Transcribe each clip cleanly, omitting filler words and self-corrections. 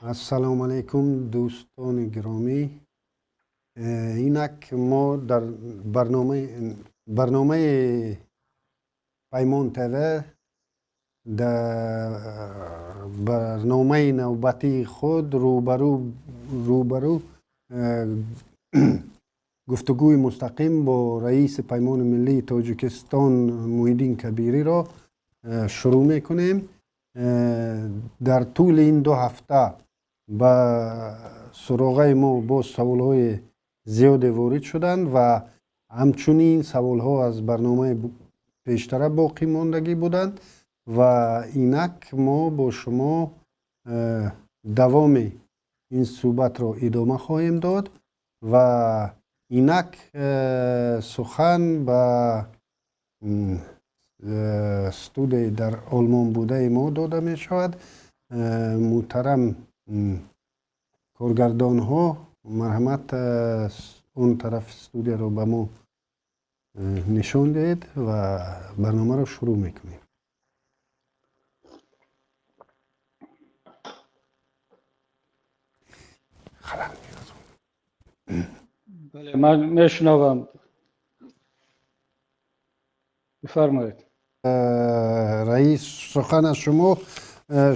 السلام علیکم دوستان گرامی. اینک ما در برنامه پیمان تیوی در برنامه نوبتی خود روبرو گفتگوی مستقیم با رئیس پیمان ملی تاجیکستان محیدین کبیری را شروع میکنیم. در طول این 2 هفته به سراغ ما با سوالهای زیاد وارد شدند و همچنین سوالها از برنامه پیشتر باقی ماندگی بودند و اینک ما با شما دوام این صحبت را ادامه خواهیم داد و اینک سخن به استودیوی در آلمان بوده ما داده می شود. محترم کارگردان ها مرحمت اون طرف استودیو رو به ما نشان دهید و برنامه رو شروع میکنیم. بله من میشنوم، بفرمایید. رئیس سخن از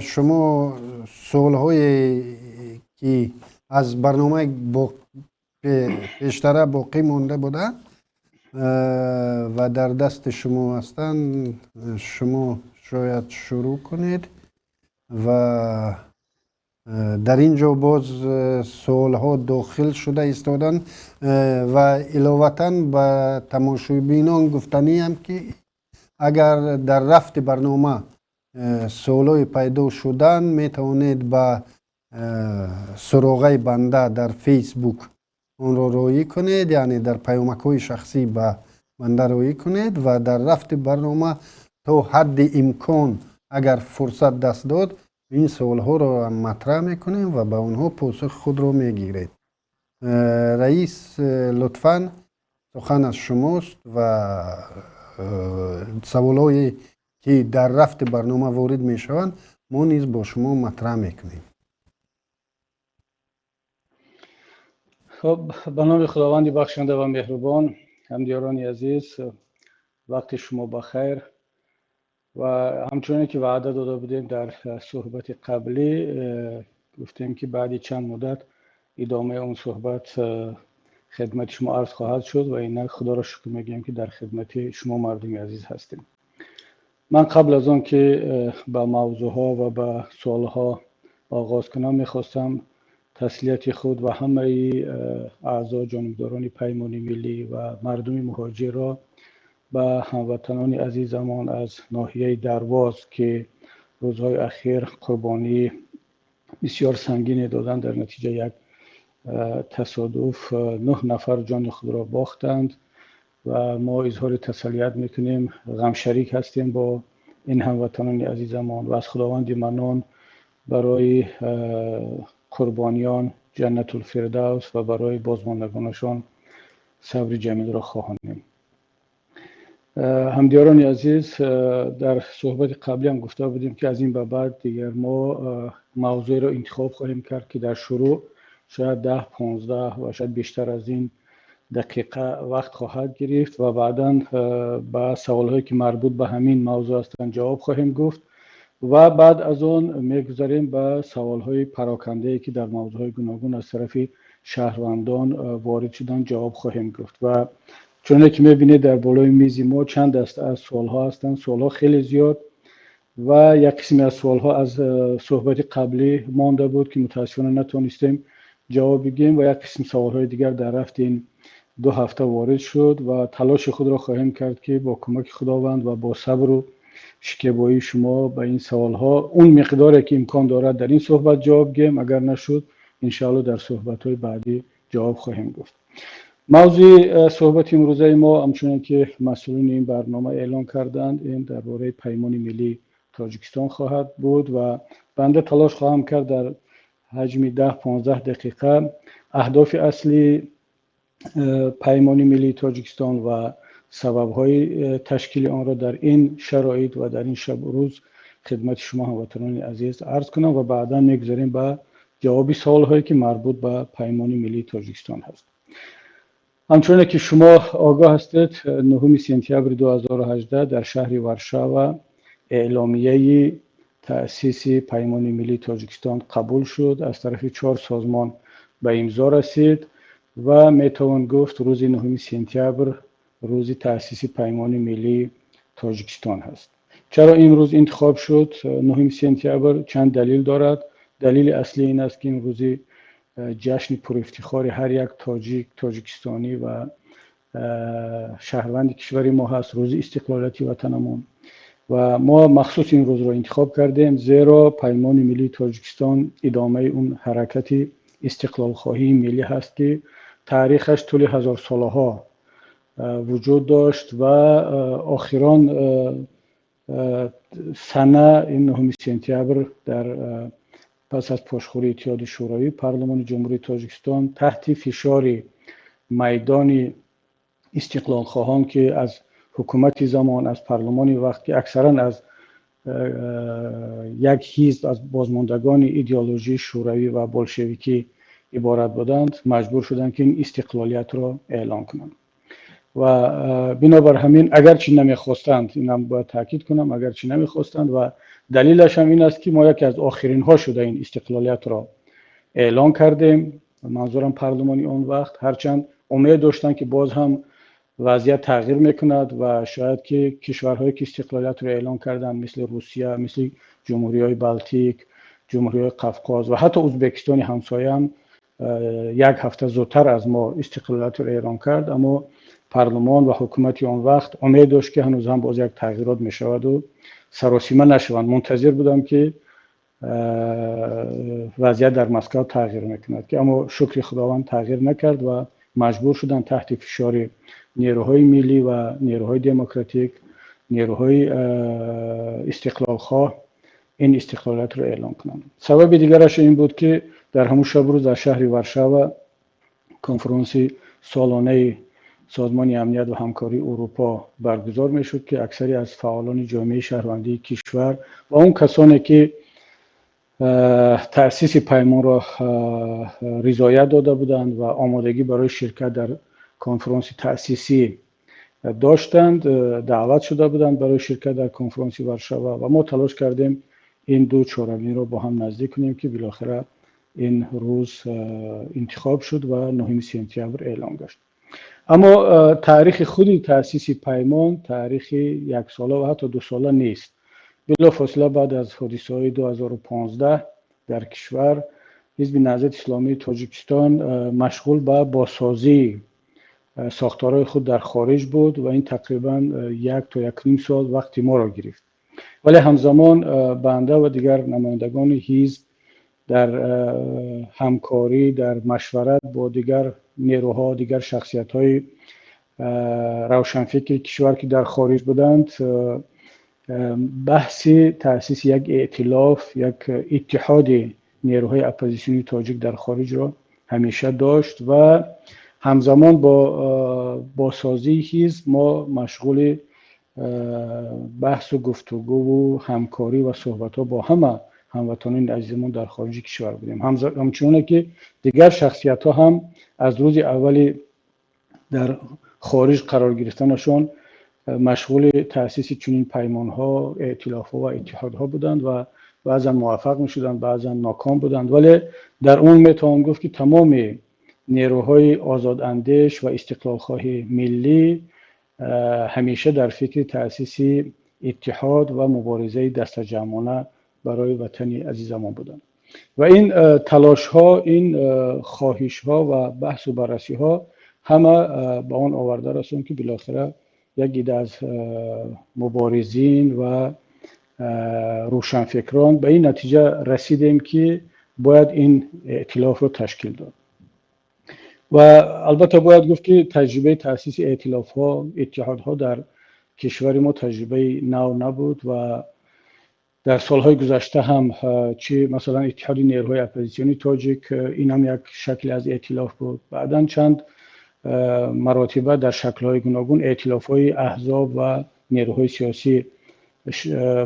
شما سوال‌های که از برنامه پیشتر باقی مانده بوده و در دست شما هستند، شما شاید شروع کنید و در اینجا باز سوال‌ها داخل شده ایستادن و علاوةً به تماشابینان گفتنی هم که اگر در رفت برنامه سوالای پیدا شدن میتوانید به سراغ بنده در فیسبوک اون رو روی کنید، یعنی در پیامک‌های شخصی به بنده روی کنید و در رفت برنامه تا حد امکان اگر فرصت دست داد این سوال‌ها رو مطرح میکنیم و به اونها پاسخ خود رو میگیرید. رئیس لطفاً سخن از شماست و سوالایی که در رفت برنامه وارد می شوند ما نیز با شما مطرح میکنیم. خب به نام خداوند بخشنده و مهربان، همدیاران عزیز، وقت شما بخیر. و همچنین که وعده داده بودیم در صحبت قبلی، گفتیم که بعد چند مدت ادامه اون صحبت خدمت شما عرض خواهد شد و اینک خدا را شکر میگیم که در خدمت شما مردم عزیز هستیم. من قبل از آن که به موضوع ها و به سوال ها آغاز کنم میخواستم تسلیت خود و همه اعضا جانبداران پیمان ملی و مردم مهاجر را به هموطنان عزیزمان از ناحیه درواز که روزهای اخیر قربانی بسیار سنگین دادن در نتیجه یک تصادف 9 نفر جان خود را باختند و ما اظهار تسلیت میکنیم، غم شریک هستیم با این هموطنان عزیزمان و از خداوند منان برای قربانیان جنت الفردوس و برای بازماندگانشان صبر جمیل را خواهانیم. همدیاران عزیز، در صحبت قبلی هم گفته بودیم که از این به بعد دیگر ما موضوعی را انتخاب خواهیم کرد که در شروع شاید 10 15 و شاید بیشتر از این دقیقه وقت خواهد گرفت و بعداً به سوالهایی که مربوط به همین موضوع هستند جواب خواهیم گفت و بعد از آن میگذاریم به سوالهای پراکنده‌ای که در موضوعهای گوناگون از طرف شهروندان وارد شدن جواب خواهیم گفت. و چون که میبینید در بالای میز ما چند دسته از سوالها هستند، سوالها خیلی زیاد و یک قسمی از سوالها از صحبت قبلی مانده بود که متاسفانه نتونستیم جواب بگیم و یک قسم سوالهای دیگر در رفت این 2 هفته وارد شد و تلاش خود را خواهیم کرد که با کمک خداوند و با صبر و شکیبایی شما به این سوالها اون مقداری که امکان دارد در این صحبت جواب گیم، اگر نشد انشاءالله در صحبت‌های بعدی جواب خواهیم گفت. موضوع صحبت امروزه ما همچنان که مسئولین این برنامه اعلان کردند این درباره پیمان ملی تاجیکستان خواهد بود و بنده تلاش خواهم کرد در حجم 10-15 دقیقه اهداف اصلی پیمان ملی تاجیکستان و سبب‌های تشکیل آن را در این شرایط و در این شب و روز خدمت شما هموطنان عزیز عرض کنم و بعدا میگذاریم به جواب سوال‌هایی که مربوط به پیمان ملی تاجیکستان هست. همچنین که شما آگاه هستید 9 سپتامبر 2018 در شهر وارشاوا اعلامیه تأسیس پیمان ملی تاجیکستان قبول شد، از طرف 4 سازمان به امضا رسید و میتوان گفت روز 9 سپتامبر روز تأسیس پیمان ملی تاجیکستان هست. چرا این روز انتخاب شد 9 سپتامبر؟ چند دلیل دارد. دلیل اصلی این است که این روز جشن پر افتخار هر یک تاجیکستانی و شهروند کشور ما هست، روز استقلالیت وطنمون، و ما مخصوص این روز را انتخاب کردیم زیرا پیمان ملی تاجیکستان ادامه اون حرکت استقلال خواهی ملی هست که تاریخش طول هزار ساله ها وجود داشت و آخران سنه این 9 سپتامبر در پس از پاشخوری اتحاد شوروی پارلمان جمهوری تاجیکستان تحت فشار میدان استقلال خواهان که از حکومت زمان، از پارلمان وقت که اکثرا از یک حزب از بازماندگان ایدئولوژی شوروی و بولشویکی عبارت بودند، مجبور شدند که این استقلالیت را اعلان کنند و بنابر همین اگرچه نمیخواستند، اینم باید تاکید کنم، اگرچه نمیخواستند و دلیلش هم این است که ما یکی از آخرین ها شده این استقلالیت را اعلان کردیم، منظورم پارلمانی اون وقت، هرچند امید داشتن که باز هم وضعیت تغییر میکند و شاید که کشورهایی که استقلالیت را اعلان کردن مثل روسیه، مثل جمهوری های بالتیک، جمهوری های قفقاز و حتی ازبکستان همسایه هم یک هفته زودتر از ما استقلالیت را اعلان کرد، اما پارلمان و حکومت اون وقت امید داشت که هنوز هم باز یک تغییرات می شود و سراسیمه نشوند. منتظر بودم که وضعیت در مسکو تغییر میکند که اما شکر خداوند تغییر نکرد و مجبور شدن تحت فشار نیروهای ملی و نیروهای دموکراتیک، نیروهای استقلال خواه این استقلالیت را اعلان کنند. سبب دیگرش این بود که در همون شب روز در شهر وارشاوا کنفرانس سالانه سازمان امنیت و همکاری اروپا برگزار می شد که اکثری از فعالان جامعه شهروندی کشور و اون کسانی که تأسیس پیمان را رضایت داده بودند و آمادگی برای شرکت در کنفرانس تأسیسی داشتند دعوت شده بودند برای شرکت در کنفرانس وارشاوا و ما تلاش کردیم این دو چهارمی را با هم نزدیک کنیم که بالاخره این روز انتخاب شد و 9 سپتامبر اعلام گشت. اما تاریخ خود تأسیس پیمان تاریخ یک ساله و حتی 2 ساله نیست. بلافاصله بعد از حادثه‌های 2015 در کشور حزب نهضت اسلامی تاجیکستان مشغول به بازسازی ساختارهای خود در خارج بود و این تقریبا 1 تا 1.5 سال وقت ما را گرفت. ولی همزمان بنده و دیگر نمایندگان حزب در همکاری، در مشورت با دیگر نیروها، دیگر شخصیت‌های روشنفکر کشور که در خارج بودند، بحث تأسیس یک ائتلاف، یک اتحاد نیروهای اپوزیسیونی تاجیک در خارج را همیشه داشت و همزمان با بازسازی حزب ما مشغول بحث و گفتگو و همکاری و صحبت‌ها با همه هموطنان عزیزمون در خارج کشور بودیم. همچنانه که دیگر شخصیت‌ها هم از روز اولی در خارج قرار گرفتنشون مشغول تأسیس چنین پیمان‌ها، ائتلاف‌ها و اتحادها بودند و بعضا موفق می‌شدند، بعضا ناکام بودند، ولی در اون میتوان گفت که تمام نیروهای آزاداندیش و استقلال‌خواه ملی همیشه در فکر تأسیس اتحاد و مبارزه دسته‌جمعانه برای وطن عزیزمان بودند و این تلاش‌ها، این خواهش‌ها و بحث و بررسی‌ها همه به آن آورده رسوند که بالاخره یک عده از مبارزین و روشنفکران به این نتیجه رسیدیم که باید این ائتلاف رو تشکیل داد. و البته باید گفت که تجربه تأسیس ائتلاف‌ها، اتحادها در کشور ما تجربه نو نبود و در سالهای گذشته هم چه مثلا اتحاد نیروهای اپوزیسیونی تاجیک این هم یک شکل از ائتلاف بود. بعداً چند مراتبه در شکل‌های گوناگون ائتلاف‌های احزاب و نیروهای سیاسی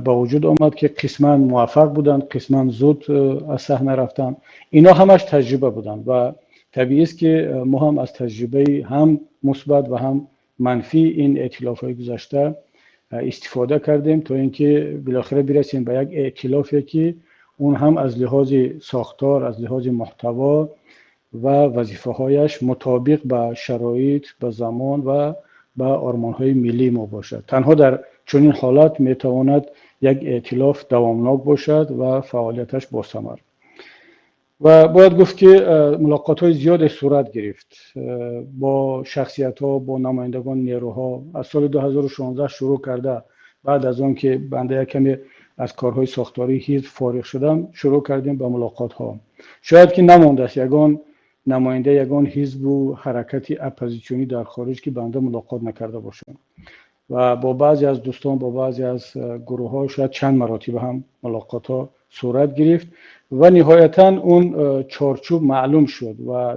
به وجود آمد که قسما موفق بودند، قسما زود از صحنه رفتند. اینا همش تجربه بودند و طبیعی است که ما هم از تجربه هم مثبت و هم منفی این ائتلاف‌های گذشته استفاده کردیم تا اینکه بالاخره برسیم به یک ائتلافی که اون هم از لحاظ ساختار، از لحاظ محتوا و وظیفه‌هایش مطابق به شرایط، به زمان و به آرمان‌های ملی ما باشد. تنها در چنین حالت میتواند یک ائتلاف دوامناک باشد و فعالیتش باثمر. و باید گفت که ملاقات‌های زیاد صورت گرفت با شخصیت‌ها، با نمایندگان نیروها. از سال 2016 شروع کرده، بعد از آن که بنده کمی از کارهای ساختاری حزب فارغ شدم، شروع کردیم با ملاقات‌ها. شاید که نمانده است یگان نماینده یگان حزب و حرکت اپوزیسیونی در خارج که بنده ملاقات نکرده باشم و با بعضی از دوستان، با بعضی از گروه ها شاید چند مراتب هم ملاقات ها صورت گرفت و نهایتا اون چارچوب معلوم شد و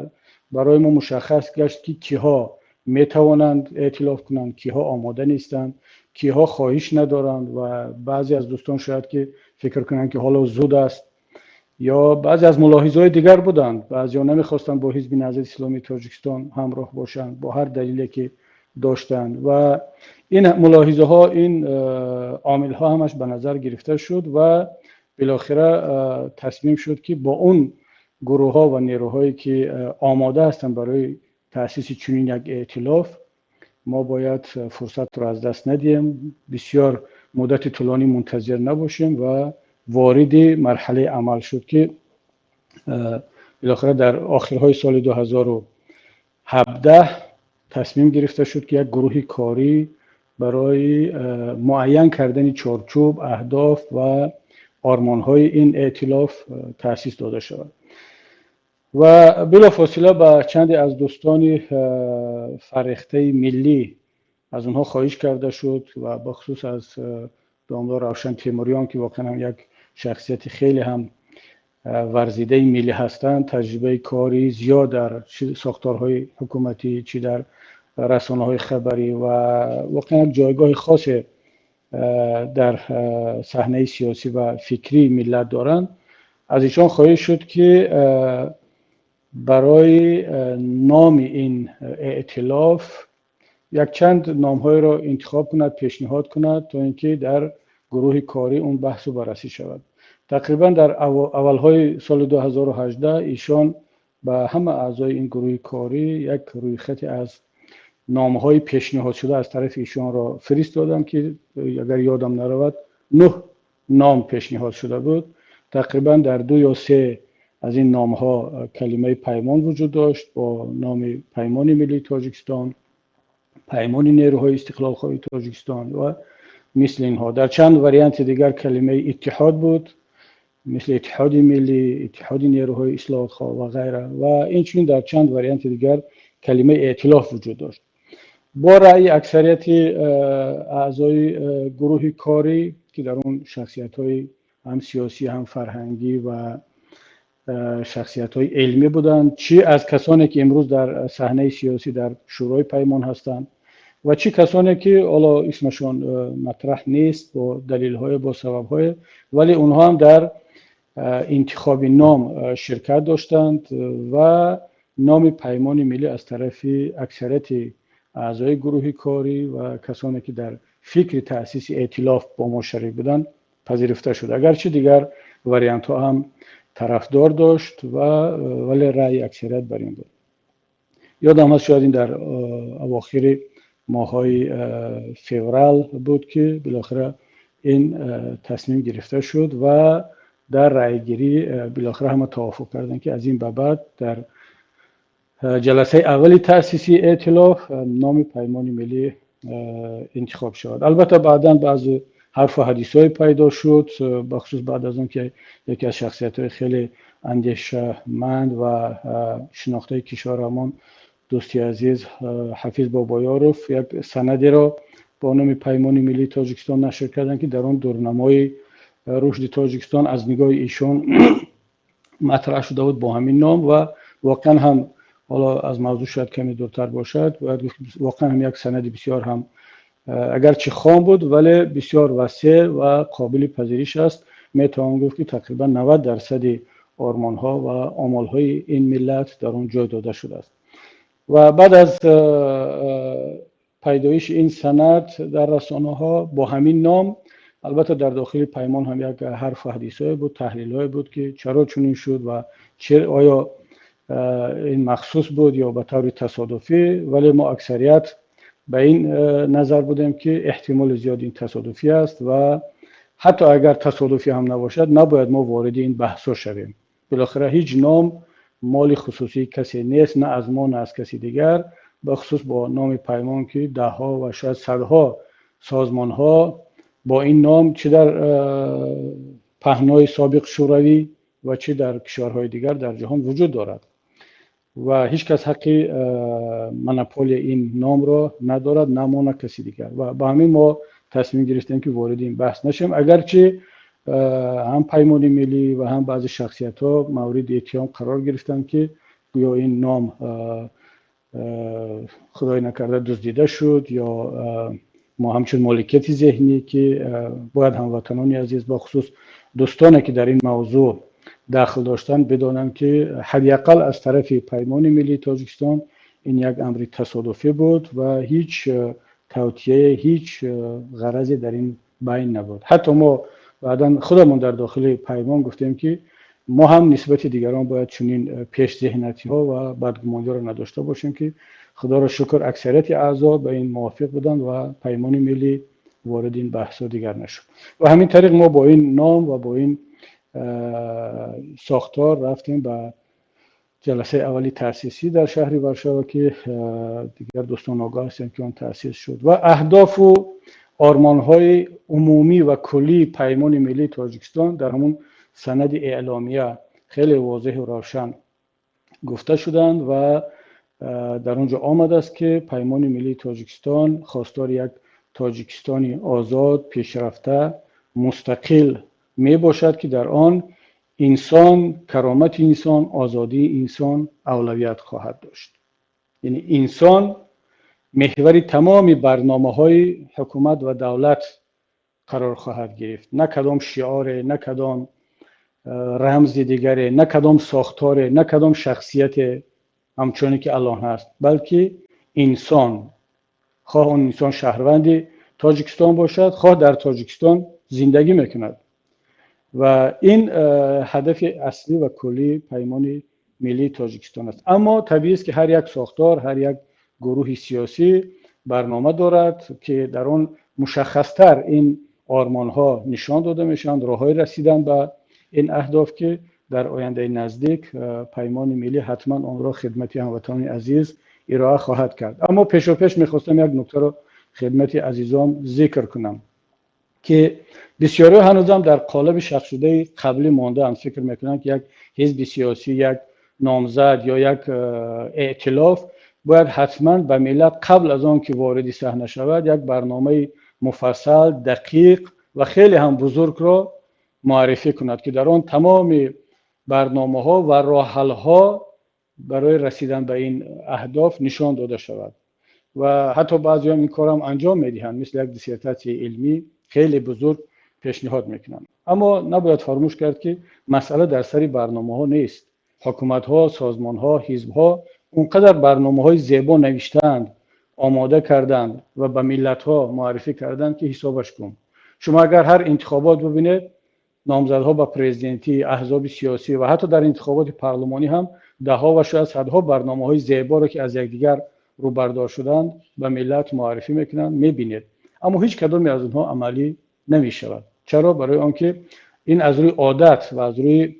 برای ما مشخص گشت که کیها میتوانند ائتلاف کنند، کیها آماده نیستند، کیها خواهش ندارند و بعضی از دوستان شاید که فکر کنند که حالا زود است یا بعضی از ملاحظه‌های دیگر بودند. بعضیا نمیخواستند با حزب نهضت اسلامی تاجیکستان همراه باشند با هر دلیلی که داشتند و این ملاحظه ها، این عامل ها همش به نظر گرفته شد و بالاخره تصمیم شد که با اون گروه ها و نیروهایی که آماده هستند برای تأسیس چنین یک ائتلاف ما باید فرصت رو از دست ندیم، بسیار مدت طولانی منتظر نباشیم و وارد مرحله عمل شد که بالاخره در آخرهای سال 2017 تصمیم گرفته شد که یک گروه کاری برای معین کردن چارچوب، اهداف و آرمان‌های این ائتلاف تأسیس داده شود. و بلافاصله با چند از دوستان فرهیخته ملی از اونها خواهش کرده شد و بخصوص از دامدار روشن تیموریان که واقعا هم یک شخصیت خیلی هم ورزیده ملی هستند، تجربه کاری زیاد در ساختارهای حکومتی چی در رسانه‌های خبری و واقعا جایگاه خاص در صحنه سیاسی و فکری ملت دارند. از ایشان خواهش شد که برای نام این ائتلاف یک چند نام‌های را انتخاب کند، پیشنهاد کند تا اینکه در گروه کاری اون بحث و بررسی شود. تقریبا در اولهای سال 2018 ایشان به همه اعضای این گروه کاری یک رویخط از نام‌های پیشنهاد شده از طرف ایشان را فرستادم که اگر یادم نرود 9 نام پیشنهاد شده بود. تقریبا در 2 یا 3 از این نام‌ها کلمه پیمان وجود داشت با نام پیمان ملی تاجیکستان، پیمان نیروهای استقلال‌خواه تاجیکستان و مثل اینها. در چند وریانت دیگر کلمه اتحاد بود، مثل اتحاد ملی، اتحاد نیروهای اصلاح‌خواه و غیره و اینچنین در چند وریانت دیگر کلمه ائتلاف وجود داشت. با رأی اکثریت اعضای گروه کاری که در اون شخصیت‌های هم سیاسی هم فرهنگی و شخصیت‌های علمی بودند، چی از کسانی که امروز در صحنه سیاسی در شورای پیمان هستند و چی کسانی که حالا اسمشون مطرح نیست با دلیل‌های با سبب‌های، ولی اونها هم در انتخاب نام شرکت داشتند و نام پیمان ملی از طرف اکثریت اعضای گروه کاری و کسانی که در فکر تأسیس ائتلاف با ما شریک بودند پذیرفته شد. اگرچه دیگر وریانت ها هم طرفدار داشت ولی رأی اکثریت بر این بود. یادم هست شاید این در اواخر ماهای فوریه بود که بالاخره این تصمیم گرفته شد و در رأی گیری بالاخره همه توافق کردند که از این به بعد در جلسه اولی تأسیسی ائتلاف نام پیمان ملی انتخاب شد. البته بعداً بعض حرف و حدیث‌های پیدا شد بخصوص بعد از اون که یکی از شخصیت‌های خیلی اندیشمند و شناخته کشورمان دوستی عزیز حفیظ بابایاروف یک سندی را با نام پیمان ملی تاجیکستان نشر کردند که در آن دورنمای رشد تاجیکستان از نگاه ایشان مطرح شده بود با همین نام و واقعا هم حالا از موضوع شاید کمی دورتر باشد، باید گفت واقعا هم یک سند بسیار هم اگرچه خام بود ولی بسیار وسیع و قابل پذیرش است. میتوان گفت که تقریبا 90% آرمان ها و آمال های این ملت در آن جای داده شده است. و بعد از پیدایش این سند در رسانه ها با همین نام، البته در داخل پیمان هم یک حرف و حدیث های بود، تحلیل های بود که چرا چنین شد و آیا این مخصوص بود یا به طور تصادفی، ولی ما اکثریت به این نظر بودیم که احتمال زیاد این تصادفی است و حتی اگر تصادفی هم نباشد نباید ما وارد این بحثا شویم. بالاخره هیچ نام مال خصوصی کسی نیست، نه از ما نه از کسی دیگر، به خصوص با نام پیمان که ده ها و شاید صدها سازمان ها با این نام چه در پهنای سابق شوروی و چه در کشورهای دیگر در جهان وجود دارد و هیچ کس حق منپولی این نام را ندارد، نه ما نه کسی دیگر. و با همین ما تصمیم گرفتیم که وارد این بحث نشیم، اگرچه هم پیمان ملی و هم بعضی شخصیت ها مورد اتهام قرار گرفتن که گویا این نام خدای نکرده دزدیده شد یا ما همچون مالکیت ذهنی که باید هموطنان عزیز با خصوص دوستانی که در این موضوع داخل داشتن بدانند که حداقل از طرف پیمان ملی تاجیکستان این یک امر تصادفی بود و هیچ توطئه، هیچ غرضی در این بین نبود. حتی ما بعداً خودمون در داخل پیمان گفتیم که ما هم نسبت دیگران باید چنین پیش ذهنیتی ها و بدگمانی را نداشته باشیم که خدا را شکر اکثریت اعضا به این موافق بودند و پیمان ملی وارد این بحث دیگر نشد و همین طریق ما با این نام و با این ساختار رفتیم به جلسه اولی تأسیسی در شهر ورشاو که دیگر دوستان آگاه هستند که آن تأسیس شد و اهداف و آرمان‌های عمومی و کلی پیمان ملی تاجیکستان در همون سند اعلامیه خیلی واضح و روشن گفته شدند و در اونجا آمده است که پیمان ملی تاجیکستان خواستار یک تاجیکستانی آزاد، پیشرفته، مستقل می باشد که در آن انسان، کرامت انسان، آزادی انسان اولویت خواهد داشت. یعنی انسان محور تمام برنامه‌های حکومت و دولت قرار خواهد گرفت، نه کدام شعار، نه کدام رمز دیگری، نه کدام ساختار، نه کدام شخصیت همچونی که الان هست، بلکه انسان، خواه اون انسان شهروند تاجیکستان باشد، خواه در تاجیکستان زندگی میکند و این هدف اصلی و کلی پیمان ملی تاجیکستان است. اما طبیعی است که هر یک ساختار، هر یک گروه سیاسی برنامه دارد که در آن مشخصتر این آرمان ها نشان داده میشند، راههای رسیدن به این اهداف که در آینده نزدیک پیمان ملی حتما آن را خدمت هموطنان عزیز ارائه خواهد کرد. اما پیش میخواستم یک نکته را خدمت عزیزان ذکر کنم که بسیاری هنوزم در قالب شخص شده قبلی مانده هم فکر میکنن که یک حزب سیاسی، یک نامزد یا یک ائتلاف باید حتما به ملت قبل از آن که وارد صحنه شود یک برنامه مفصل، دقیق و خیلی هم بزرگ را معرفی کند که در آن تمام برنامه ها و راه حل ها برای رسیدن به این اهداف نشان داده شود و حتی بعضی هم این کار هم انجام میدهند، مثل یک دیسرتاسیون علمی خیلی بزرگ پیشنهاد میکنن. اما نباید فراموش کرد که مسئله در سر برنامه ها نیست. حکومت ها، سازمان ها، حزب ها اونقدر برنامه های زیبا نوشتند، آماده کردند و به ملت ها معرفی کردند که حسابش کن. شما اگر هر انتخابات ببینید، نامزدها به پرزیدنتی، احزاب سیاسی و حتی در انتخابات پارلمانی هم ده ها و شاید صدها برنامه های زیبا را که از یکدیگر رو بردار شدند به ملت معرفی میکنند، میبینید. اما هیچ کدام از اونها عملی نمی شود. چرا؟ برای آنکه این از روی عادت و از روی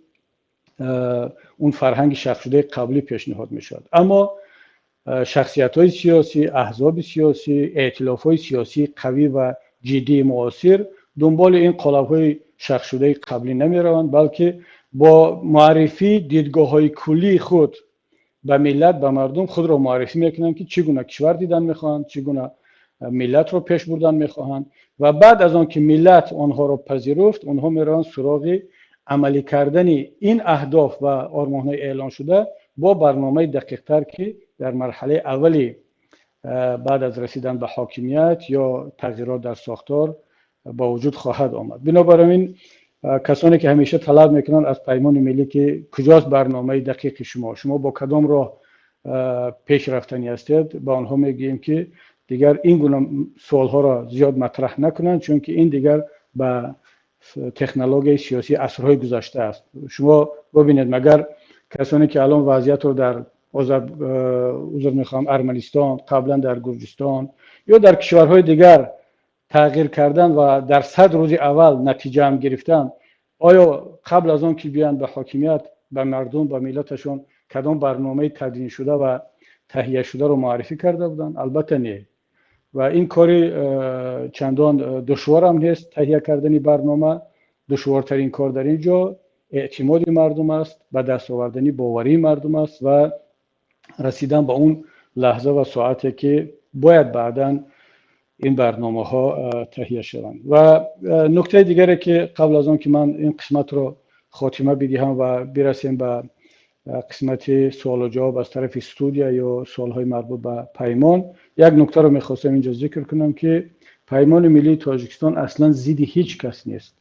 اون فرهنگ شخص شده قبلی پیشنهاد می شود. اما شخصیت های سیاسی، احزاب سیاسی، ائتلاف های سیاسی قوی و جدی معاصر دنبال این قالب های شخص شده قبلی نمی روند، بلکه با معرفی دیدگاه های کلی خود به ملت، به مردم خود را معرفی میکنند که چگونه کشور دیدن میخواهند، چگونه ملت رو پیش بردن میخواهند و بعد از آن که ملت آنها رو پذیرفت، آنها میرن سراغ عملی کردن این اهداف و آرمان‌های اعلان شده با برنامه دقیق تر که در مرحله اولی بعد از رسیدن به حاکمیت یا تغییرات در ساختار با وجود خواهد آمد. بنابراین کسانی که همیشه طلب میکنن از پیمان ملی که کجاست برنامه دقیق شما با کدام راه پیش رفتنی هستید، با آنها میگیم که دیگر این گونه سوال ها را زیاد مطرح نکنند، چون که این دیگر به تکنولوژی سیاسی عصرهای گذشته است. شما ببینید مگر کسانی که الان وضعیت رو در ارمنستان، قبلا در گرجستان یا در کشورهای دیگر تغییر کردن و در 100 روز اول نتیجه هم گرفتن، آیا قبل از آن که بیان به حاکمیت به مردم به ملتشون کدام برنامه تدوین شده و تهیه شده رو معرفی کرده بودن؟ البته نه. و این کاری چندان دشوار هم نیست. تهیه کردن برنامه دشوارترین کار در اینجا اعتماد مردم است، به دست آوردن باوری مردم است و رسیدن به اون لحظه و ساعتی که باید بعداً این برنامه ها تهیه شوند. و نکته دیگری که قبل از آن که من این قسمت رو خاتمه بدهم و برسیم به قسمت سوال و جواب از طرف استودیا یا سوال های مربوط به پیمان، یک نکته رو میخواستم اینجا ذکر کنم که پیمان ملی تاجیکستان اصلا ضد هیچ کس نیست،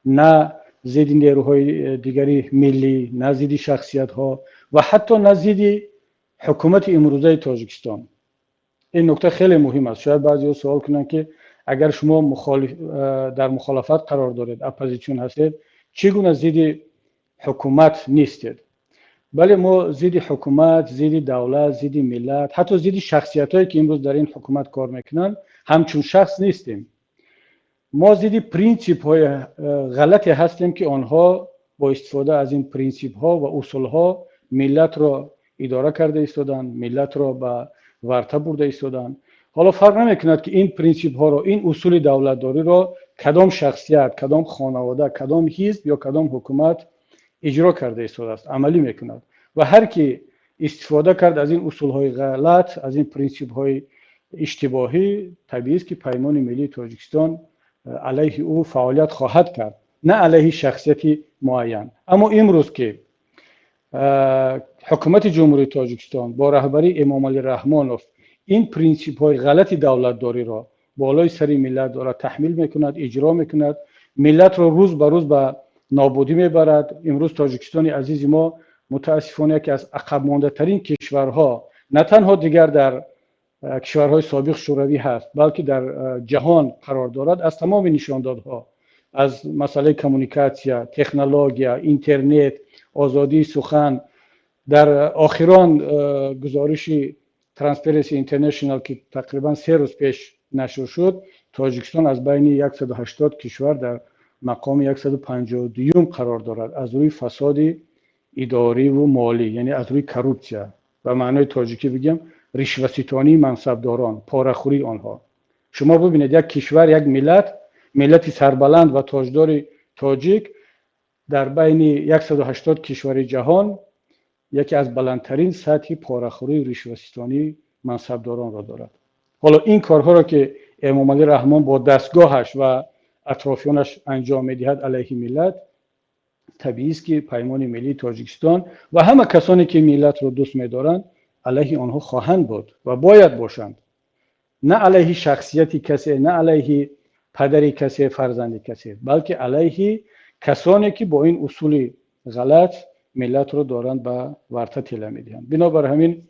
نه ضد نیروهای دیگری ملی، نه ضد شخصیت ها و حتی نه ضد حکومت امروزه تاجیکستان. این نکته خیلی مهم است. شاید بعضی سوال کنن که اگر شما در مخالفت قرار دارید، اپوزیسیون هستید، چگونه ضد حکومت نیستید؟ بله، ما ضد حکومت، ضد دولت، ضد ملت، حتی ضد شخصیتایی که امروز در این حکومت کار میکنن همچون شخص نیستیم. ما ضد پرینسیپ های غلطی هستیم که آنها با استفاده از این پرینسیپ ها و اصول ها ملت را اداره کرده ایستادن، ملت را به ورطه برده ایستادن. حالا فرق نمیکند که این پرینسیپ ها را، این اصول دولتداری را کدام شخصیت، کدام خانواده، کدام حزب یا کدام حکومت اجرا کرده ایستاده است، عملی میکند. و هر کی استفاده کرد از این اصول های غلط، از این پرینسیپ های اشتباهی، طبیعی است که پیمان ملی تاجیکستان علیه او فعالیت خواهد کرد، نه علیه شخصیتی معین. اما امروز که حکومت جمهوری تاجیکستان با رهبری امام علی رحمانوف این پرینسیپ های غلط دولتداری را بالای سر ملت دارد تحمیل میکند، اجرا میکند، ملت را روز به روز به نابودی میبرد. امروز تاجیکستان عزیز ما متاسفانه که از عقب مانده ترین کشورها، نه تنها دیگر در کشورهای سابق شوروی هست، بلکه در جهان قرار دارد. از تمام نشاندادها، از مسئله کمونیکاسیا، تکنولوژی، اینترنت، آزادی سخن، در آخران گزارش ترانسپرنسی اینترنشنال که تقریبا 3 روز پیش نشر شد، تاجیکستان از بین 180 کشور در مقام 152 قرار دارد از روی فساد اداری و مالی، یعنی از روی کروپسیا. به معنای تاجیکی بگم رشوه‌ستانی منصبداران، پاره‌خوری آنها. شما ببینید یک کشور، یک ملت سربلند و تاجدار تاجیک در بین 180 کشور جهان یکی از بلندترین سطح پاره‌خوری رشوه‌ستانی منصبداران را دارد. حالا این کارها را که امام علی رحمان با دستگاهش و اطرافیانش انجام میدهد علیه ملت، طبیعی است که پیمان ملی تاجیکستان و همه کسانی که ملت را دوست می‌دارند علیه آنها خواهند بود و باید باشند. نه علیه شخصیتی کسی، نه علیه پدری کسی، فرزندی کسی، بلکه علیه کسانی که با این اصول غلط ملت رو دارند به ورطه تله میدهند. بنابر همین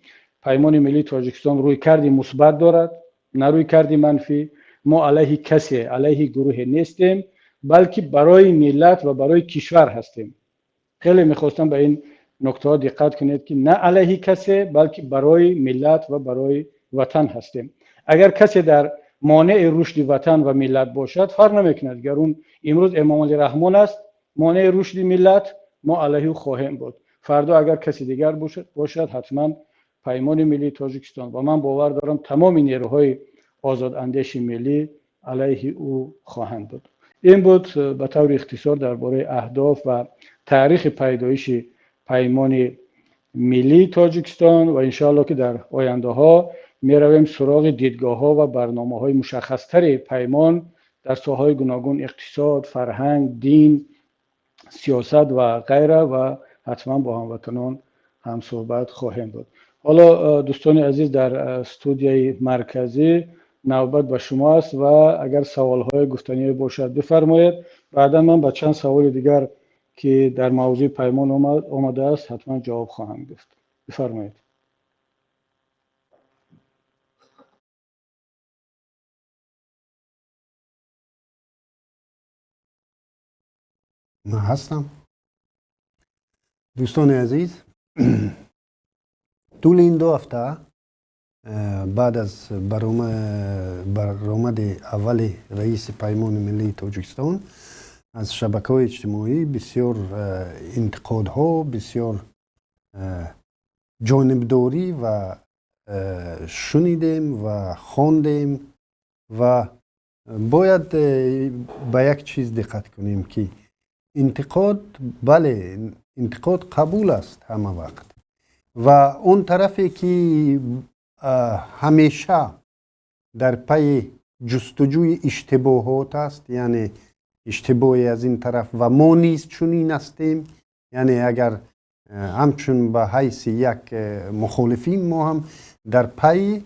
پیمان ملی تاجیکستان روی کردی مثبت دارد، نه روی کردی منفی. ما علیه کسی، علیه گروه نیستیم، بلکه برای ملت و برای کشور هستیم. خیلی میخواستم به این نکته ها دقت کنید که نه علیه کسی، بلکه برای ملت و برای وطن هستیم. اگر کسی در مانع رشد وطن و ملت باشد، فرق نمیکند. اگر اون امروز امام علی رحمان است، مانع رشد ملت، ما علیه خواهیم بود. فردا اگر کسی دیگر باشد، حتما پیمان ملی تاجیکستان و من باور دارم تمام نیروهای آزاد اندیش ملی علیه او خواهند بود. این بود به طور اختصار درباره اهداف و تاریخ پیدایش پیمان ملی تاجیکستان و انشاءالله که در آینده ها می رویم سراغ دیدگاه ها و برنامه های مشخص تر پیمان در ساحه‌های گوناگون اقتصاد، فرهنگ، دین، سیاست و غیره و حتما با هموطنان هم صحبت خواهیم بود. حالا دوستان عزیز در استودیوی مرکزی نوبت به شما است و اگر سوال‌های گفتنی باشد بفرمایید. بعدا من به چند سوال دیگر که در موضوع پیمان آمده است حتما جواب خواهم گفت. بفرمایید. من هستم. دوستان عزیز، طول این 2 هفته بعد از برآمد اول رئیس پیمان ملی تاجیکستان از شبکه‌های اجتماعی بسیار انتقادها، بسیار جانبداری و شنیدیم و خواندیم و باید به یک چیز دقت کنیم که انتقاد، بله انتقاد قبول است همه وقت، و اون طرفی که همیشه در پی جستجوی اشتباهات است، یعنی اشتباهی از این طرف و ما نیز چنین هستیم، یعنی اگر همچون به حیث یک مخالفین ما هم در پی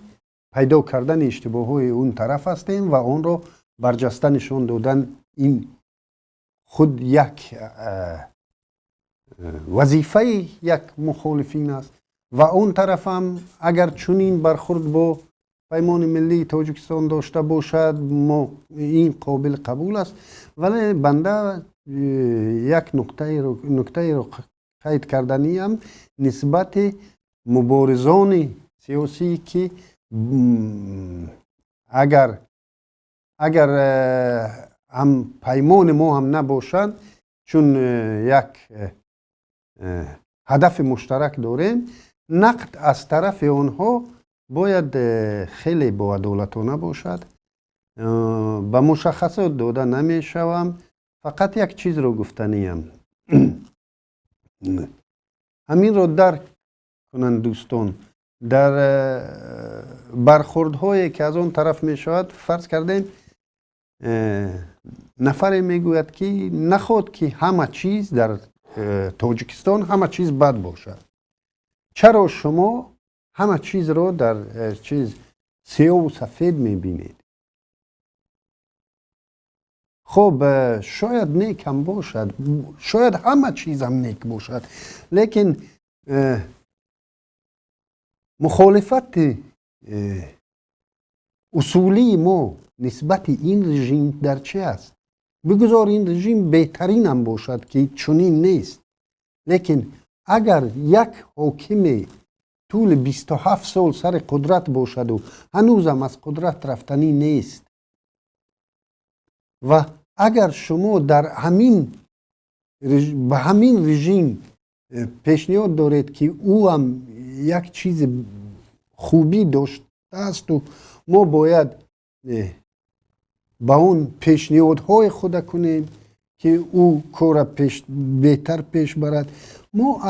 پیدا کردن اشتباهات اون طرف هستیم و اون رو برجسته نشان دادن این خود یک وظیفه یک مخالفین است و اون طرف هم اگر چنین برخورد با پیمان ملی تاجیکستان داشته باشد ما این قابل قبول است. ولی بنده یک نکته رو قید کردنی هم نسبت مبارزان سیاسی که اگر هم پیمان ما هم نباشند، چون یک هدف مشترک داریم، نقد از طرف آنها باید خیلی با عدالتانه باشد. به مشخصات داده نمی شوم، فقط یک چیز رو گفتنیم. همین رو درک کنند دوستان، در برخوردهایی که از اون طرف می شود، فرض کردیم نفری می گوید که نخواد که همه چیز در تاجیکستان همه چیز بد باشد. چرا شما همه چیز رو در چیز سیاه و سفید می بینید؟ خب شاید نیک هم باشد، شاید همه چیز هم نیک باشد، لیکن مخالفت اصولی ما نسبت این رژیم در چه است؟ بگذار این رژیم بهترین هم باشد که چنین نیست، لیکن اگر یک حاکم طول 27 سال سر قدرت باشد و هنوزم از قدرت رفتنی نیست و اگر شما در به همین رژیم پیشنهاد دارید که او هم یک چیز خوبی داشته است و ما باید با اون پیشنهادهای خود کنیم که او کار بهتر پیش برد، ما